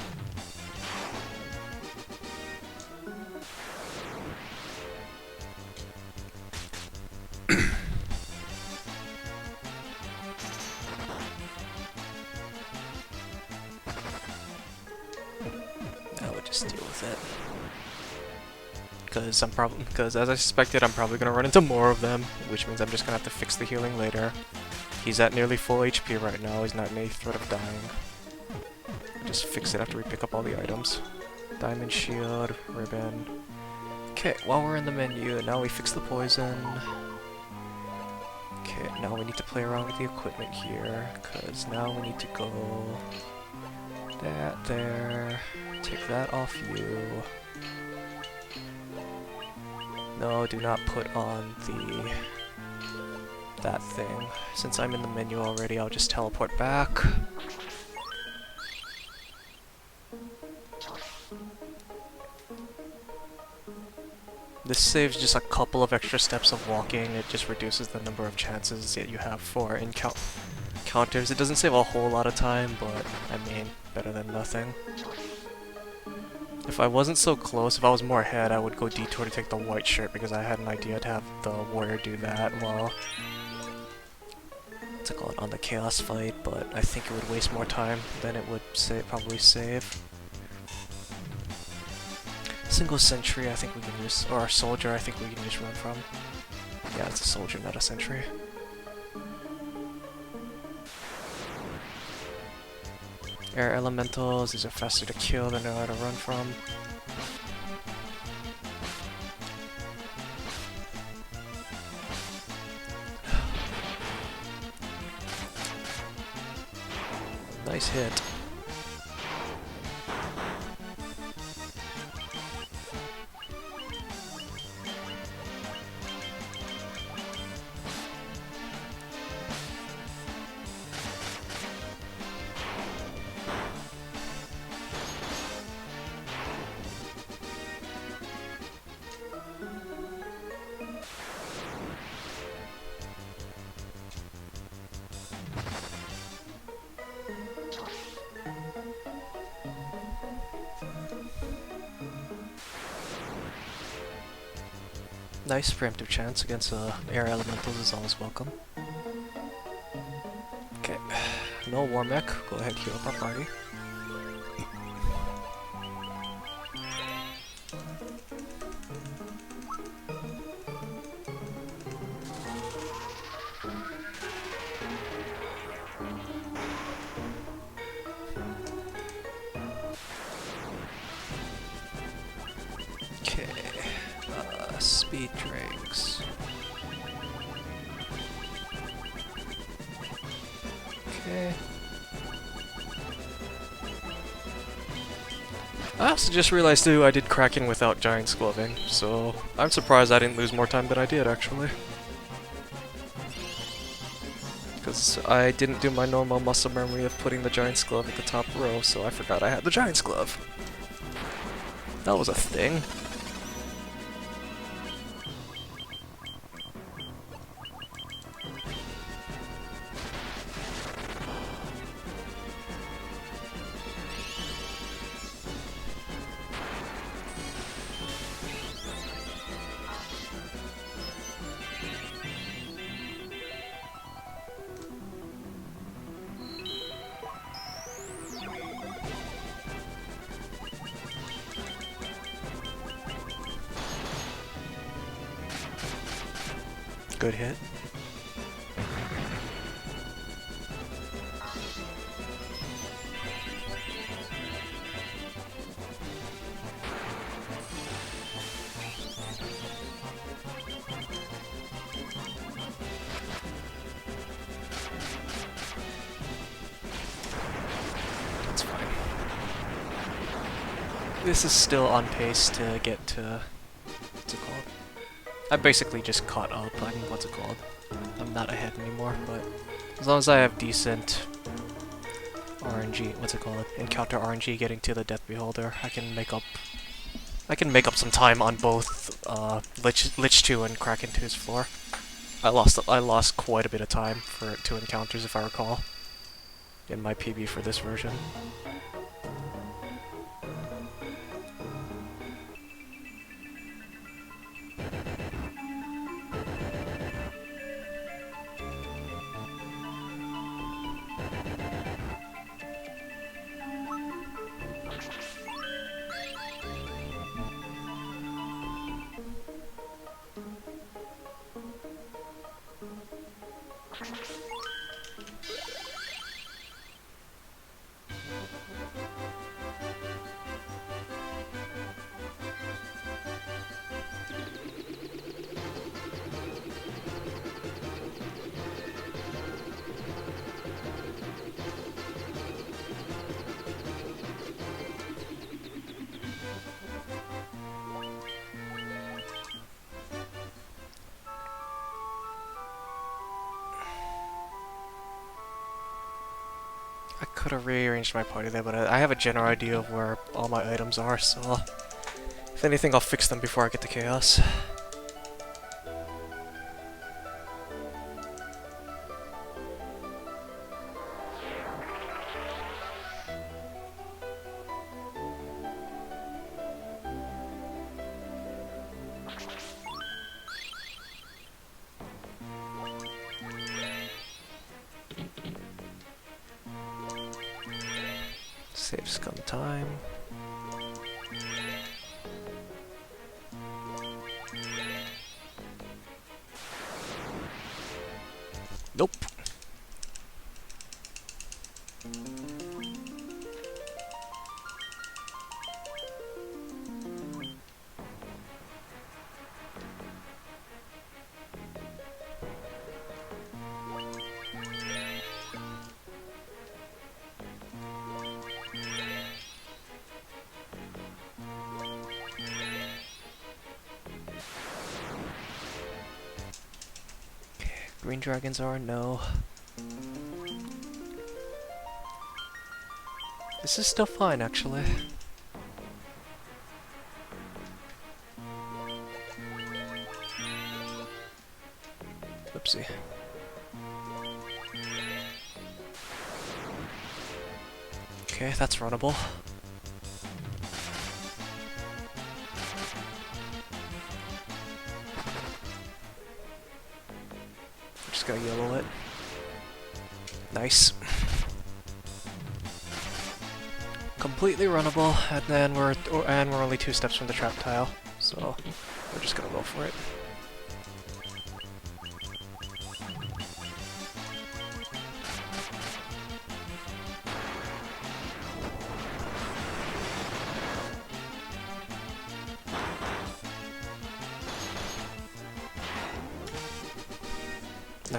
Just deal with it. Because as I suspected, I'm probably gonna run into more of them, which means I'm just gonna have to fix the healing later. He's at nearly full HP right now, he's not in any threat of dying. Just fix it after we pick up all the items. Diamond shield, ribbon. Okay, while we're in the menu, now we fix the poison. Okay, now we need to play around with the equipment here, because now we need to go... That there. Take that off you. No, do not put on that thing. Since I'm in the menu already, I'll just teleport back. This saves just a couple of extra steps of walking. It just reduces the number of chances that you have for encounters. It doesn't save a whole lot of time, but I mean, better than nothing. If I wasn't so close, if I was more ahead, I would go detour to take the white shirt because I had an idea to have the warrior do that while... what's it called? On the chaos fight, but I think it would waste more time than it would probably save. Single sentry I think we can just... or a soldier I think we can just run from. Yeah, it's a soldier, not a sentry. Air elementals, these are faster to kill than they are to run from. Nice hit. Nice preemptive chance against air elementals is always welcome. Okay, no war mech. Go ahead, heal up our party. Okay, speed drinks. Okay. I also just realized too I did cracking without Giant's Gloving, so I'm surprised I didn't lose more time than I did actually. Because I didn't do my normal muscle memory of putting the Giant's Glove at the top row, so I forgot I had the Giant's Glove. That was a thing. Good hit. That's fine. This is still on pace to get to... what's it called? I basically just caught up. I mean, what's it called? I'm not ahead anymore, but as long as I have decent RNG, what's it called? Encounter RNG getting to the Death Beholder, I can make up some time on both Lich 2 and Kraken 2's floor. I lost quite a bit of time for 2 encounters if I recall in my PB for this version. I could have rearranged my party there, but I have a general idea of where all my items are, so if anything, I'll fix them before I get to Chaos. Save scum time. Nope. Green dragons are no. This is still fine, actually. Oopsie. Okay, that's runnable. Just gotta yellow it. Nice. Completely runnable, and then we're only 2 steps from the trap tile, so we're just gonna go for it.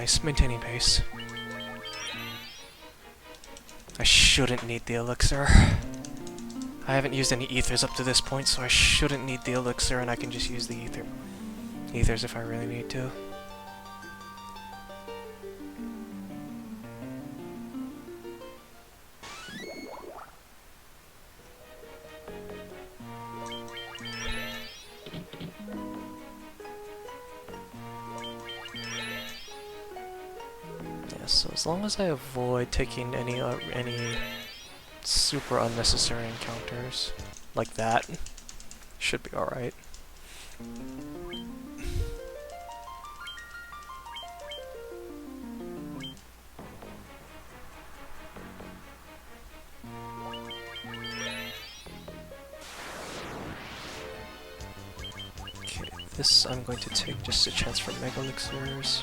Nice, maintaining pace. I shouldn't need the elixir. I haven't used any ethers up to this point, so I shouldn't need the elixir, and I can just use the ethers if I really need to. So as long as I avoid taking any super unnecessary encounters like that, should be alright. Okay, this I'm going to take just a chance for Mega Elixirs.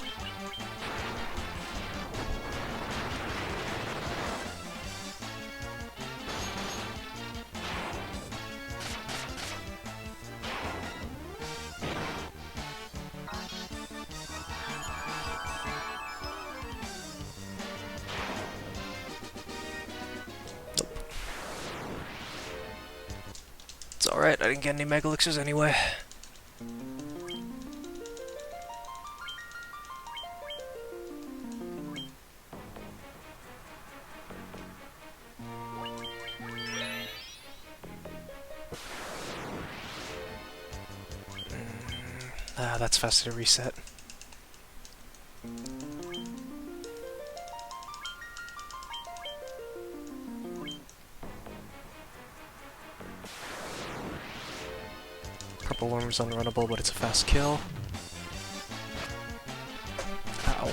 It's alright, I didn't get any Mega Elixirs anyway. That's faster to reset. Purple Worm's unrunnable, but it's a fast kill. Ow.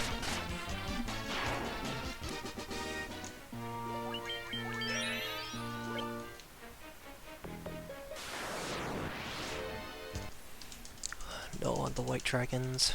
No on the white dragons.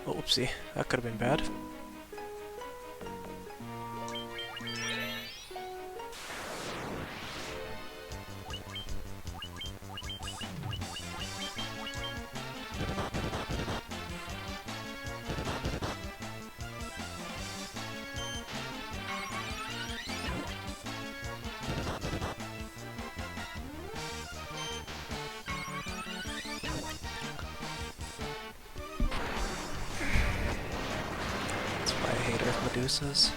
Oh, whoopsie, that could have been bad. Medusas.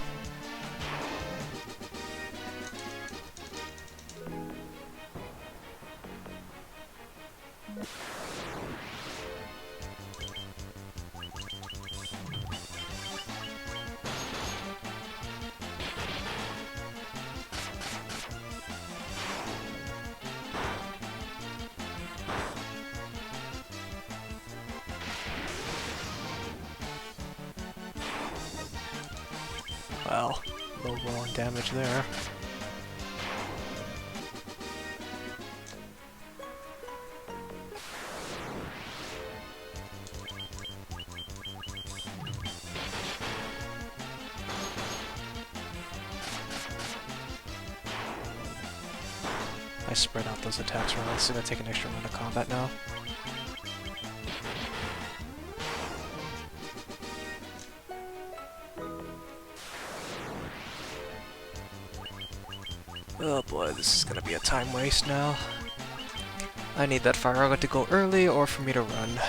Well, low roll on damage there. I spread out those attacks around, so I'm gonna take an extra round of combat now. Oh boy, this is gonna be a time waste now. I need that fire arrow to go early or for me to run.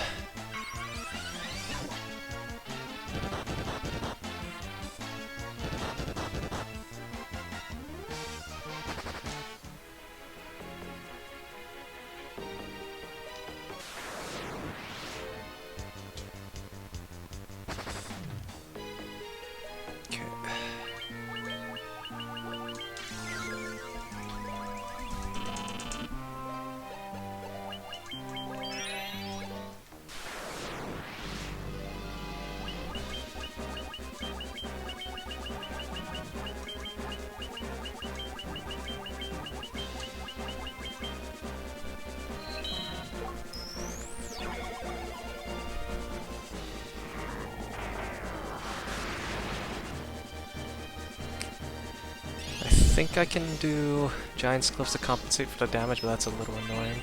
think I can do Giant's Gloves to compensate for the damage, but that's a little annoying.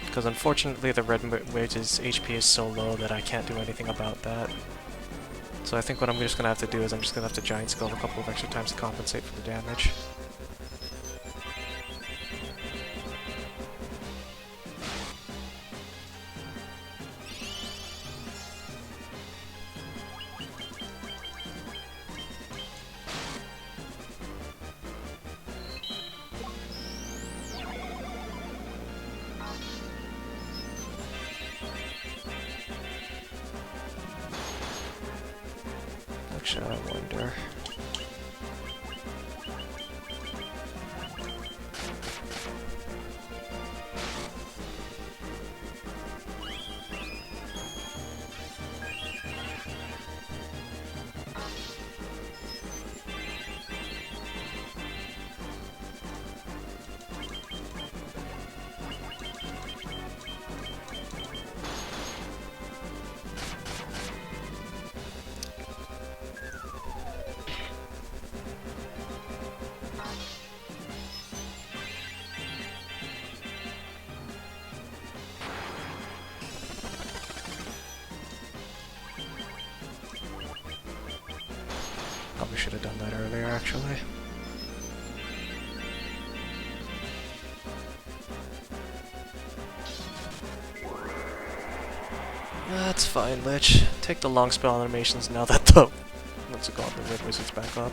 Because unfortunately the Red Mage's HP is so low that I can't do anything about that. So I think what I'm just gonna have to do is I'm just gonna have to Giant's Glove a couple of extra times to compensate for the damage. Actually, I wonder. Probably should have done that earlier, actually. That's fine, Lich. Take the long spell animations now that the... what's it called? The Red Wizard's back up.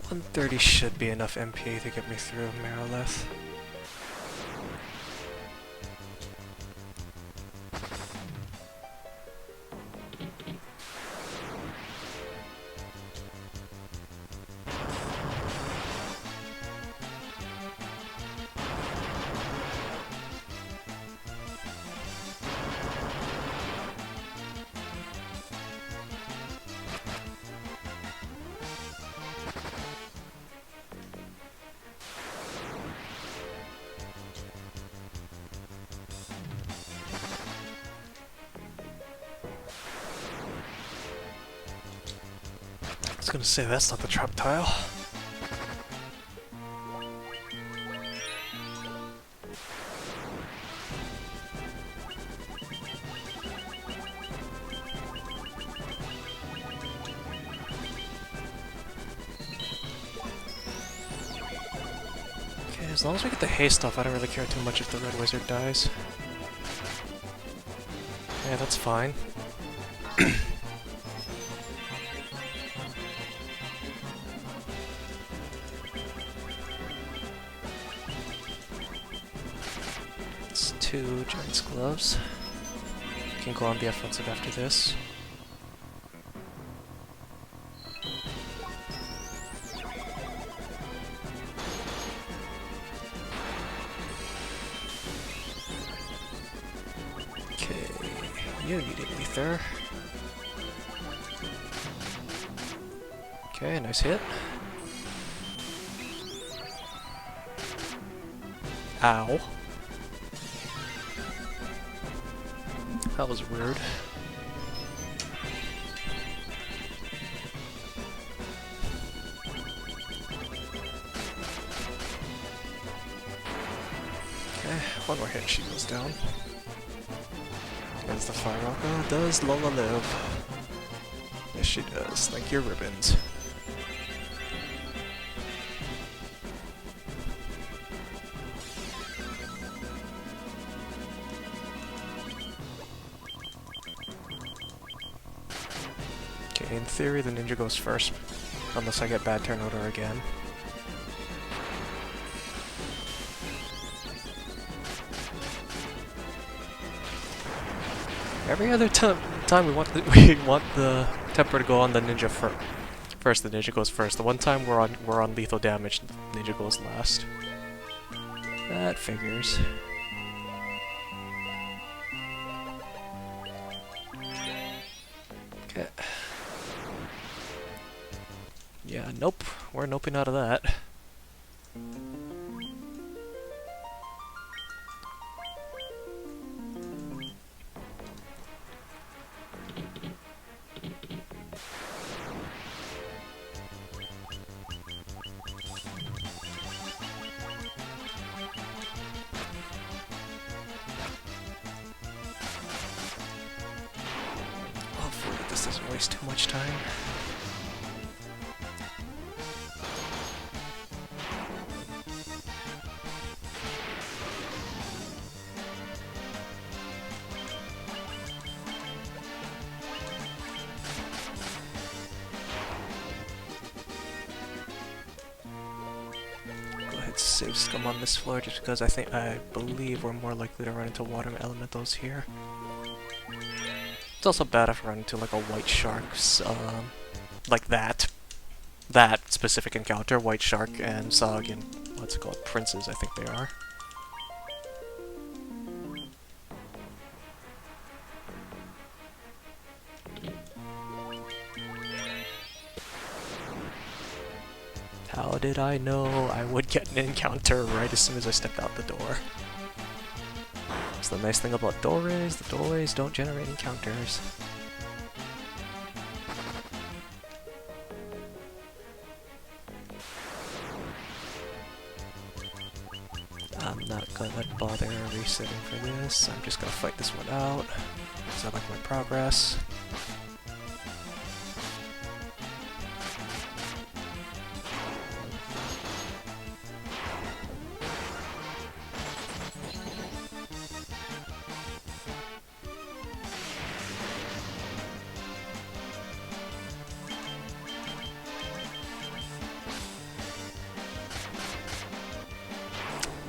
$130 should be enough MP to get me through Merilith. I was gonna say, that's not the trap tile. Okay, as long as we get the haste off, I don't really care too much if the Red Wizard dies. Yeah, that's fine. Two Giant's Gloves. We can go on the offensive after this. Okay, you need an ether. Okay, nice hit. Ow. That was weird. Okay, one more hit and she goes down. As the Fire Rocko, does Lola live? Yes, she does. Thank your ribbons. In theory, the ninja goes first, unless I get bad turn order again. Every other time we want the temper to go on the ninja first. The ninja goes first. The one time we're on lethal damage, the ninja goes last. That figures. Okay. Yeah, nope. We're noping out of that. Hopefully this doesn't waste too much time. Save scum on this floor just because I believe we're more likely to run into water elementals here. It's also bad if I run into like a white shark's like that specific encounter, white shark and Zog and what's it called, princes I think they are. How did I know I would get an encounter right as soon as I stepped out the door? So the nice thing about doorways, the doorways don't generate encounters. I'm not gonna bother resetting for this, I'm just gonna fight this one out, because I like my progress.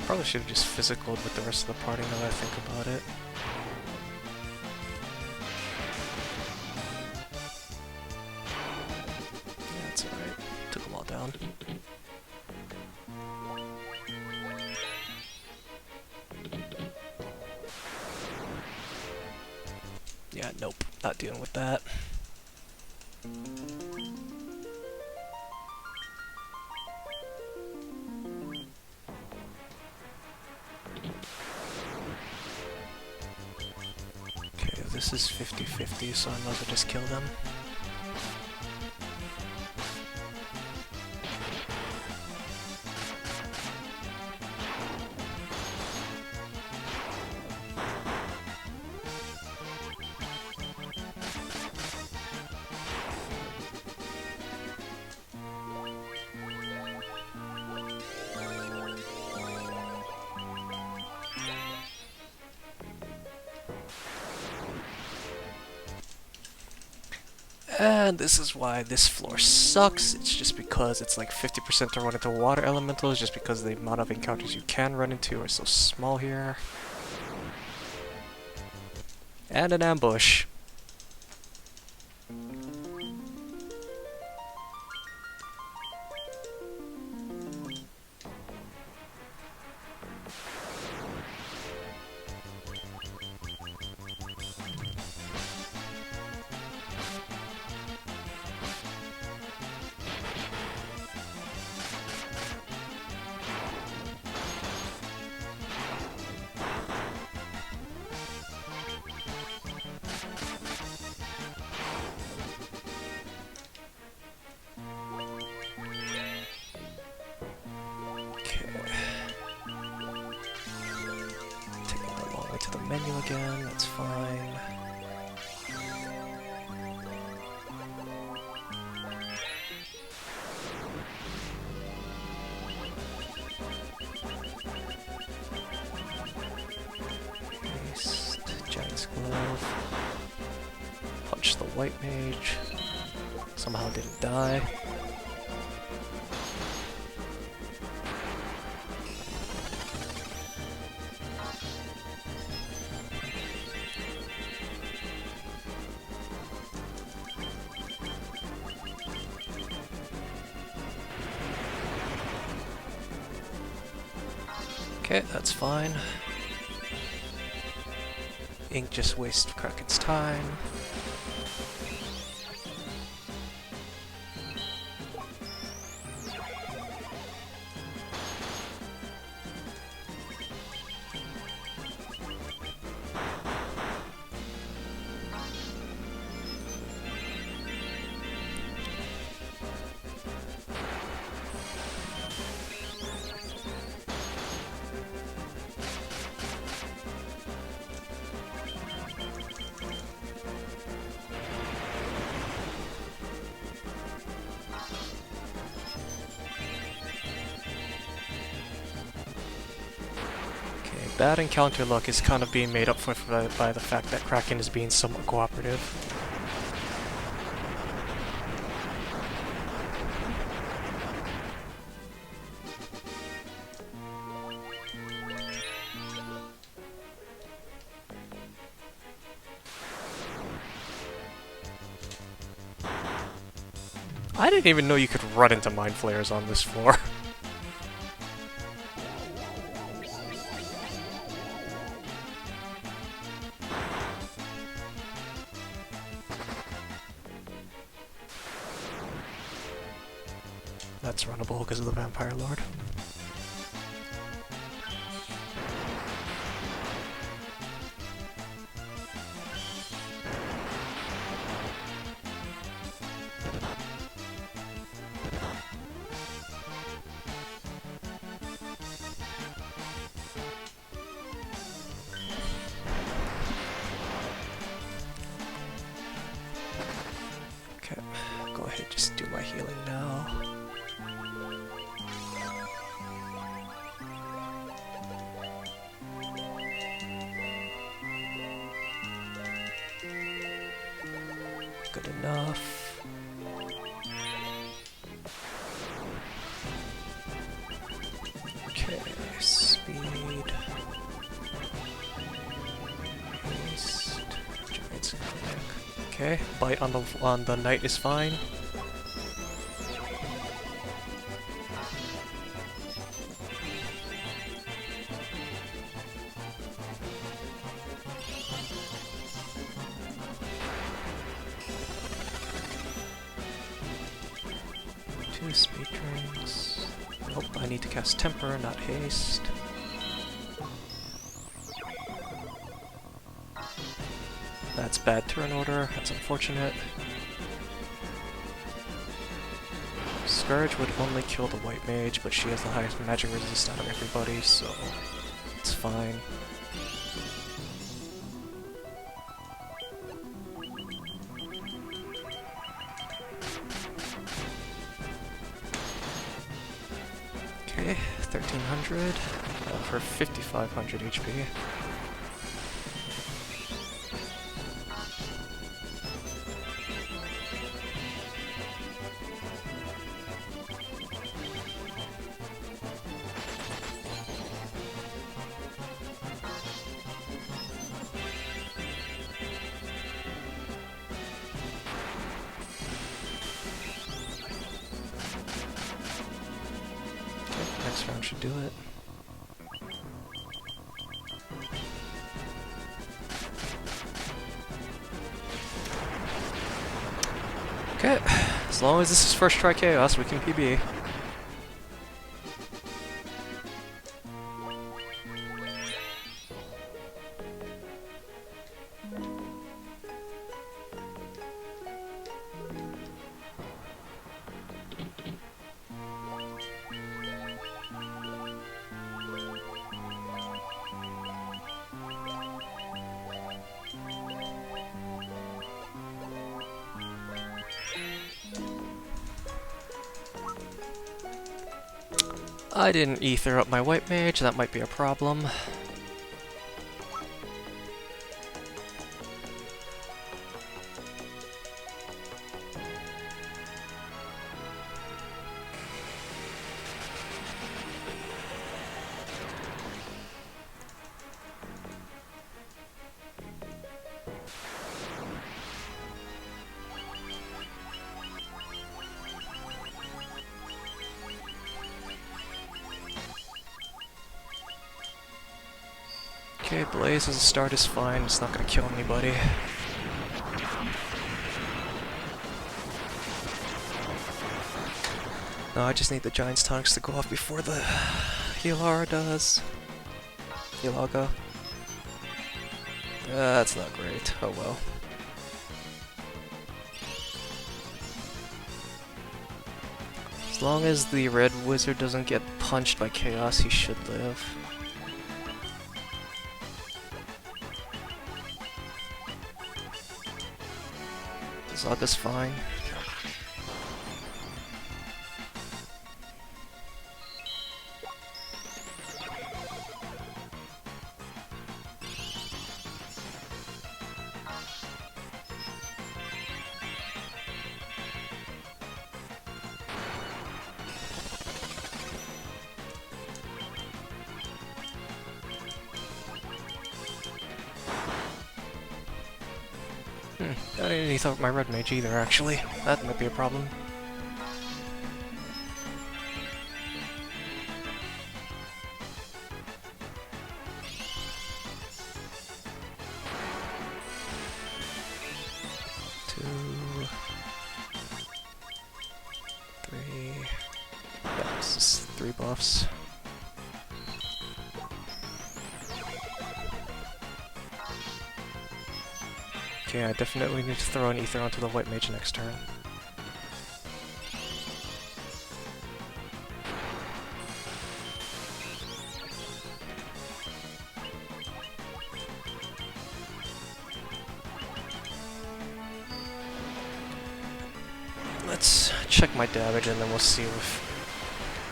Probably should have just physicaled with the rest of the party now that I think about it. Yeah, that's alright. Took them all down. Yeah, nope. Not dealing with that. This is 50-50, so I might as well just kill them. And this is why this floor sucks. It's just because it's like 50% to run into water elementals, just because the amount of encounters you can run into are so small here. And an ambush. To the menu again, that's fine. Paste, Giant's Glove. Punch the White Mage. Somehow didn't die. Okay, that's fine. Ink just wastes Kraken's time. bad encounter luck is kind of being made up for by the fact that Kraken is being somewhat cooperative. I didn't even know you could run into mind flayers on this floor. That's runnable because of the Vampire Lord. Okay, go ahead, just do my healing now. Good enough. Okay, speed. Haste. Giant's clinic. Okay, bite on the knight is fine. Two speed drains. Nope, I need to cast Temper, not Haste. That's bad turn order, that's unfortunate. Scourge would only kill the white mage, but she has the highest magic resist out of everybody, so it's fine. Okay, 1300 for 5500 HP. Next round should do it. Okay, as long as this is first try chaos, we can PB. I didn't ether up my white mage, that might be a problem. Okay, Blaze as a start is fine, it's not gonna kill anybody. No, I just need the Giant's Tonics to go off before the Healar does. Healaga. That's not great, oh well. As long as the red wizard doesn't get punched by chaos, he should live. Zaga's fine. I didn't need to my red mage either, actually. That might be a problem. This is 3 buffs. Okay, I definitely need to throw an ether onto the white mage next turn. Let's check my damage and then we'll see if...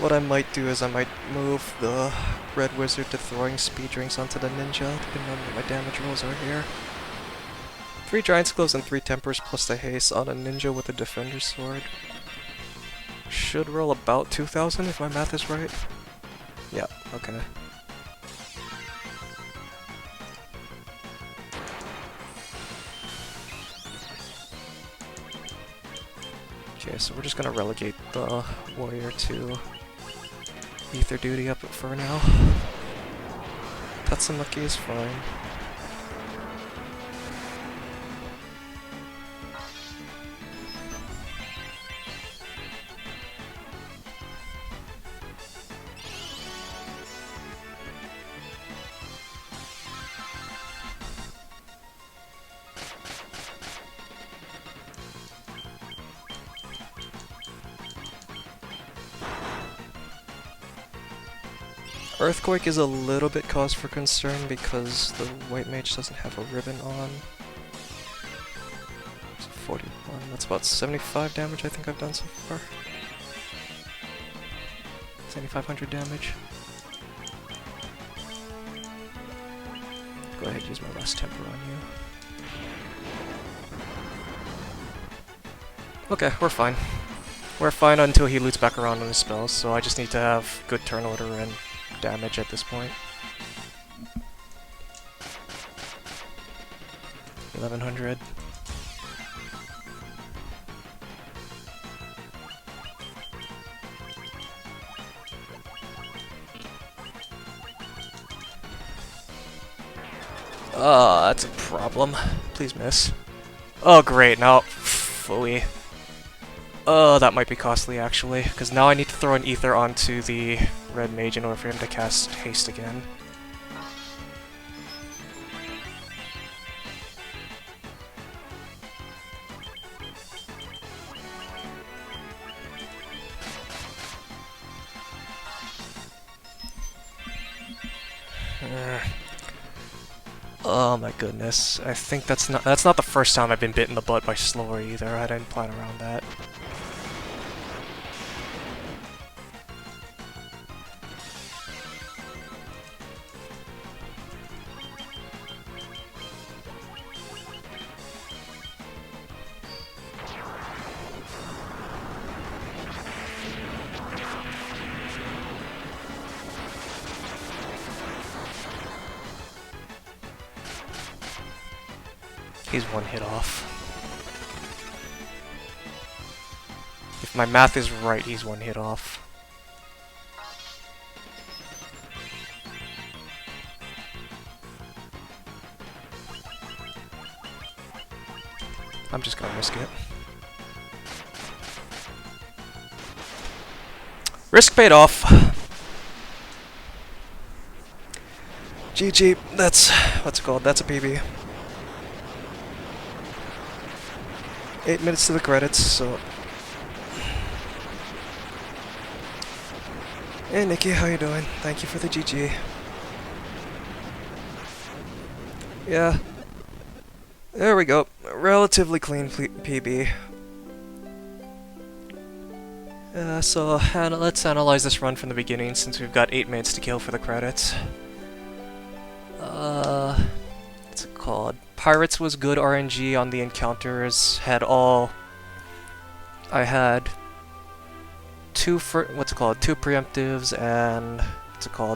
What I might do is I might move the red wizard to throwing speed rings onto the ninja, depending on what my damage rolls are here. 3 giant's gloves and 3 tempers plus the haste on a ninja with a defender's sword. Should roll about 2,000 if my math is right. Yeah, okay. Okay, so we're just gonna relegate the warrior to ether duty up for now. Tatsunaki is fine. Earthquake is a little bit cause for concern because the white mage doesn't have a ribbon on. It's 41, that's about 75 damage I think I've done so far. 7,500 damage. Go ahead and use my last temper on you. Okay, we're fine. We're fine until he loots back around on his spells, so I just need to have good turn order and damage at this point. 1,100. That's a problem. Please miss. Oh great, now fully. That might be costly actually, because now I need to throw an ether onto the red mage in order for him to cast haste again. Oh my goodness. I think that's not the first time I've been bit in the butt by slower either. I didn't plan around that. He's 1 hit off. If my math is right, he's 1 hit off. I'm just gonna risk it. Risk paid off. GG, that's what's it called? That's a PB. 8 minutes to the credits, so... Hey Nikki, how you doing? Thank you for the GG. Yeah. There we go. Relatively clean PB. So let's analyze this run from the beginning since we've got 8 minutes to kill for the credits. What's it called? Pirates was good RNG on the encounters. I had 2 preemptives and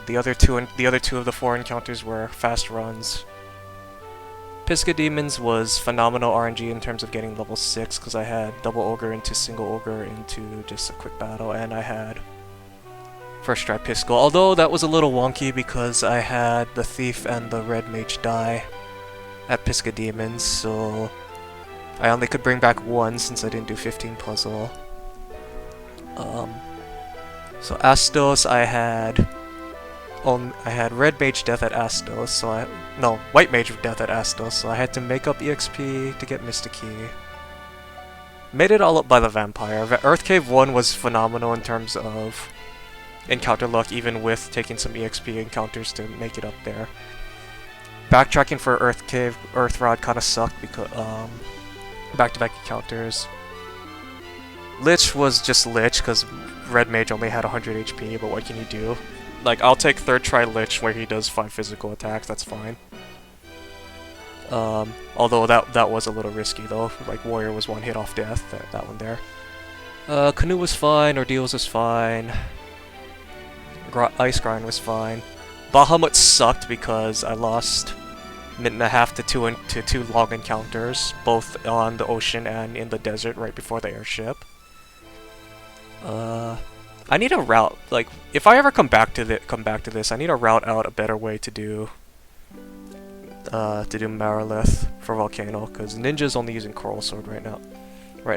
the other two of the 4 encounters were fast runs. Pisca Demons was phenomenal RNG in terms of getting level 6 because I had double ogre into single ogre into just a quick battle, and I had first try Piscal, although that was a little wonky because I had the thief and the red mage die at Pisca Demons, so I only could bring back one since I didn't do 15 puzzle. So Astos, I had red mage death at Astos, so white mage death at Astos, so I had to make up EXP to get Mystic Key. Made it all up by the vampire. Earth Cave 1 was phenomenal in terms of encounter luck, even with taking some EXP encounters to make it up there. Backtracking for Earth Cave, Earth Rod kinda sucked because, back-to-back encounters. Lich was just Lich, because Red Mage only had 100 HP, but what can you do? Like, I'll take third try Lich where he does 5 physical attacks, that's fine. Although that was a little risky though, like Warrior was one hit off death, that one there. Canoe was fine, Ordeals was fine. Ice Grind was fine. Bahamut sucked because I lost minute and a half to two long encounters, both on the ocean and in the desert right before the airship. I need a route. Like, if I ever come back to this, I need to route out a better way to do Marilith for Volcano, because Ninja's only using Coral Sword right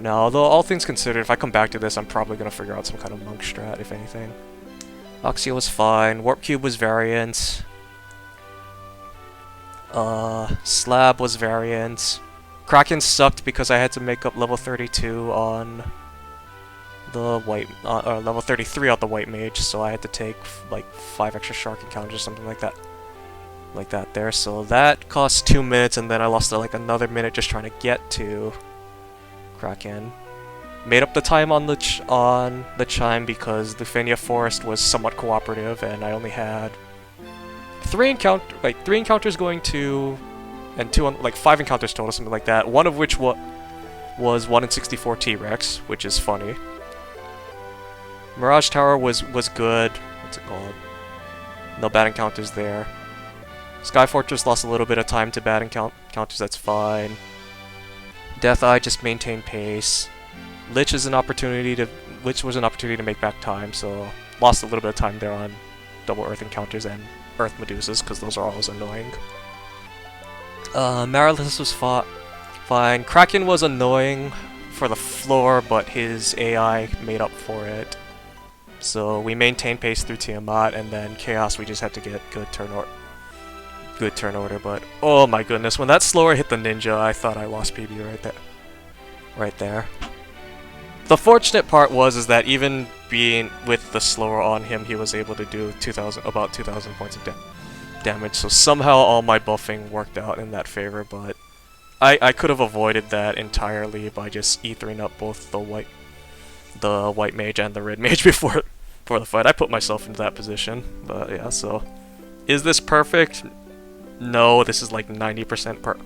now. Although all things considered, if I come back to this, I'm probably gonna figure out some kind of monk strat, if anything. Oxio was fine. Warp Cube was variant. Slab was variant. Kraken sucked because I had to make up level 32 on the white, level 33 on the white mage, so I had to take like 5 extra shark encounters or something like that. Like that there, so that cost 2 minutes, and then I lost like another minute just trying to get to Kraken. Made up the time on the chime because the Fenia Forest was somewhat cooperative, and I only had 3 encounters going to, and 5 encounters total, something like that. One of which was 1 in 64 T-Rex, which is funny. Mirage Tower was good. What's it called? No bad encounters there. Sky Fortress lost a little bit of time to bad encounters, that's fine. Death Eye just maintained pace. Lich was an opportunity to make back time, so lost a little bit of time there on double Earth encounters and Earth Medusas, because those are always annoying. Marilith was fine. Kraken was annoying for the floor, but his AI made up for it. So we maintained pace through Tiamat, and then Chaos we just had to get good turn order, but oh my goodness, when that slower hit the ninja, I thought I lost PB right there. The fortunate part is that even being with the slower on him, he was able to do about 2,000 points of damage, so somehow all my buffing worked out in that favor, but I could have avoided that entirely by just ethering up both the white mage and the red mage before the fight. I put myself into that position, but yeah, so is this perfect? No, this is like 90%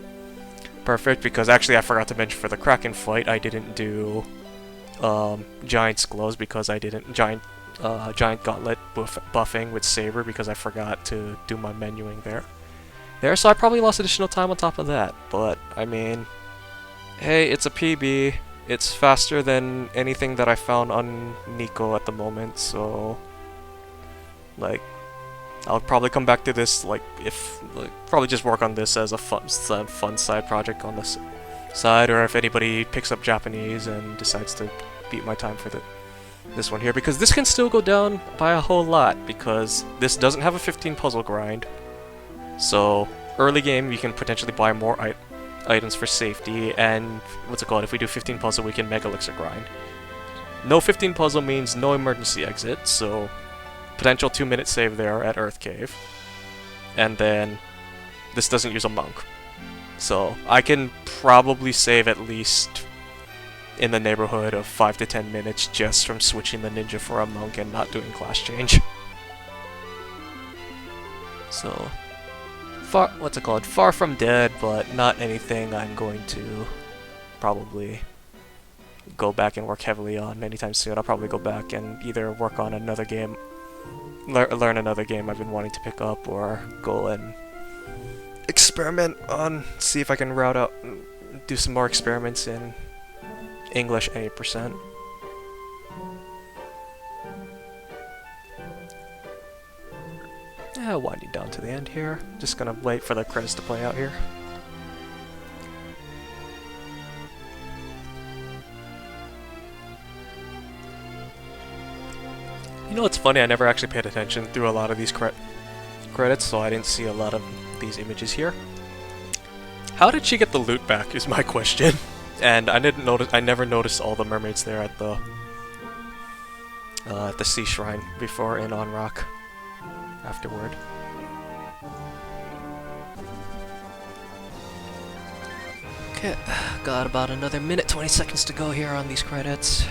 perfect, because actually I forgot to mention for the Kraken fight, I didn't do Giant's Gloves because I didn't Giant Gauntlet buffing with Saber because I forgot to do my menuing there, so I probably lost additional time on top of that, but I mean, hey, it's a PB, it's faster than anything that I found on Nico at the moment, so like, I'll probably come back to this, probably just work on this as a fun side project on this side, or if anybody picks up Japanese and decides to beat my time for this one here, because this can still go down by a whole lot, because this doesn't have a 15 puzzle grind, so early game you can potentially buy more items for safety, and if we do 15 puzzle we can Mega Elixir grind. No 15 puzzle means no emergency exit, so potential 2-minute save there at Earth Cave, and then this doesn't use a monk, so I can probably save at least in the neighborhood of 5 to 10 minutes just from switching the ninja for a monk and not doing class change. So far from dead, but not anything I'm going to probably go back and work heavily on anytime soon. I'll probably go back and either work on another game, learn another game I've been wanting to pick up, or go and experiment on, see if I can route out, do some more experiments in English 80%. Yeah, winding down to the end here. Just gonna wait for the credits to play out here. You know what's funny? I never actually paid attention through a lot of these credits, so I didn't see a lot of these images here. How did she get the loot back is my question. And I never noticed all the mermaids there at the sea shrine before in On Rock afterward. Okay, got about another minute 20 seconds to go here on these credits.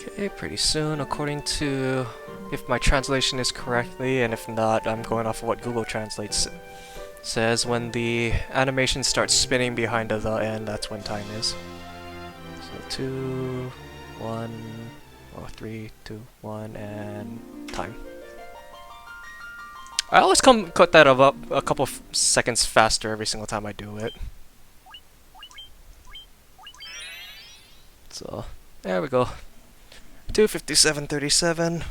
Okay, pretty soon, according to, if my translation is correctly, and if not, I'm going off of what Google Translate says, when the animation starts spinning behind the end, that's when time is. So 2, 1, or 3, 2, 1, and time. I always cut that up a couple seconds faster every single time I do it. So, there we go. 2:57:37.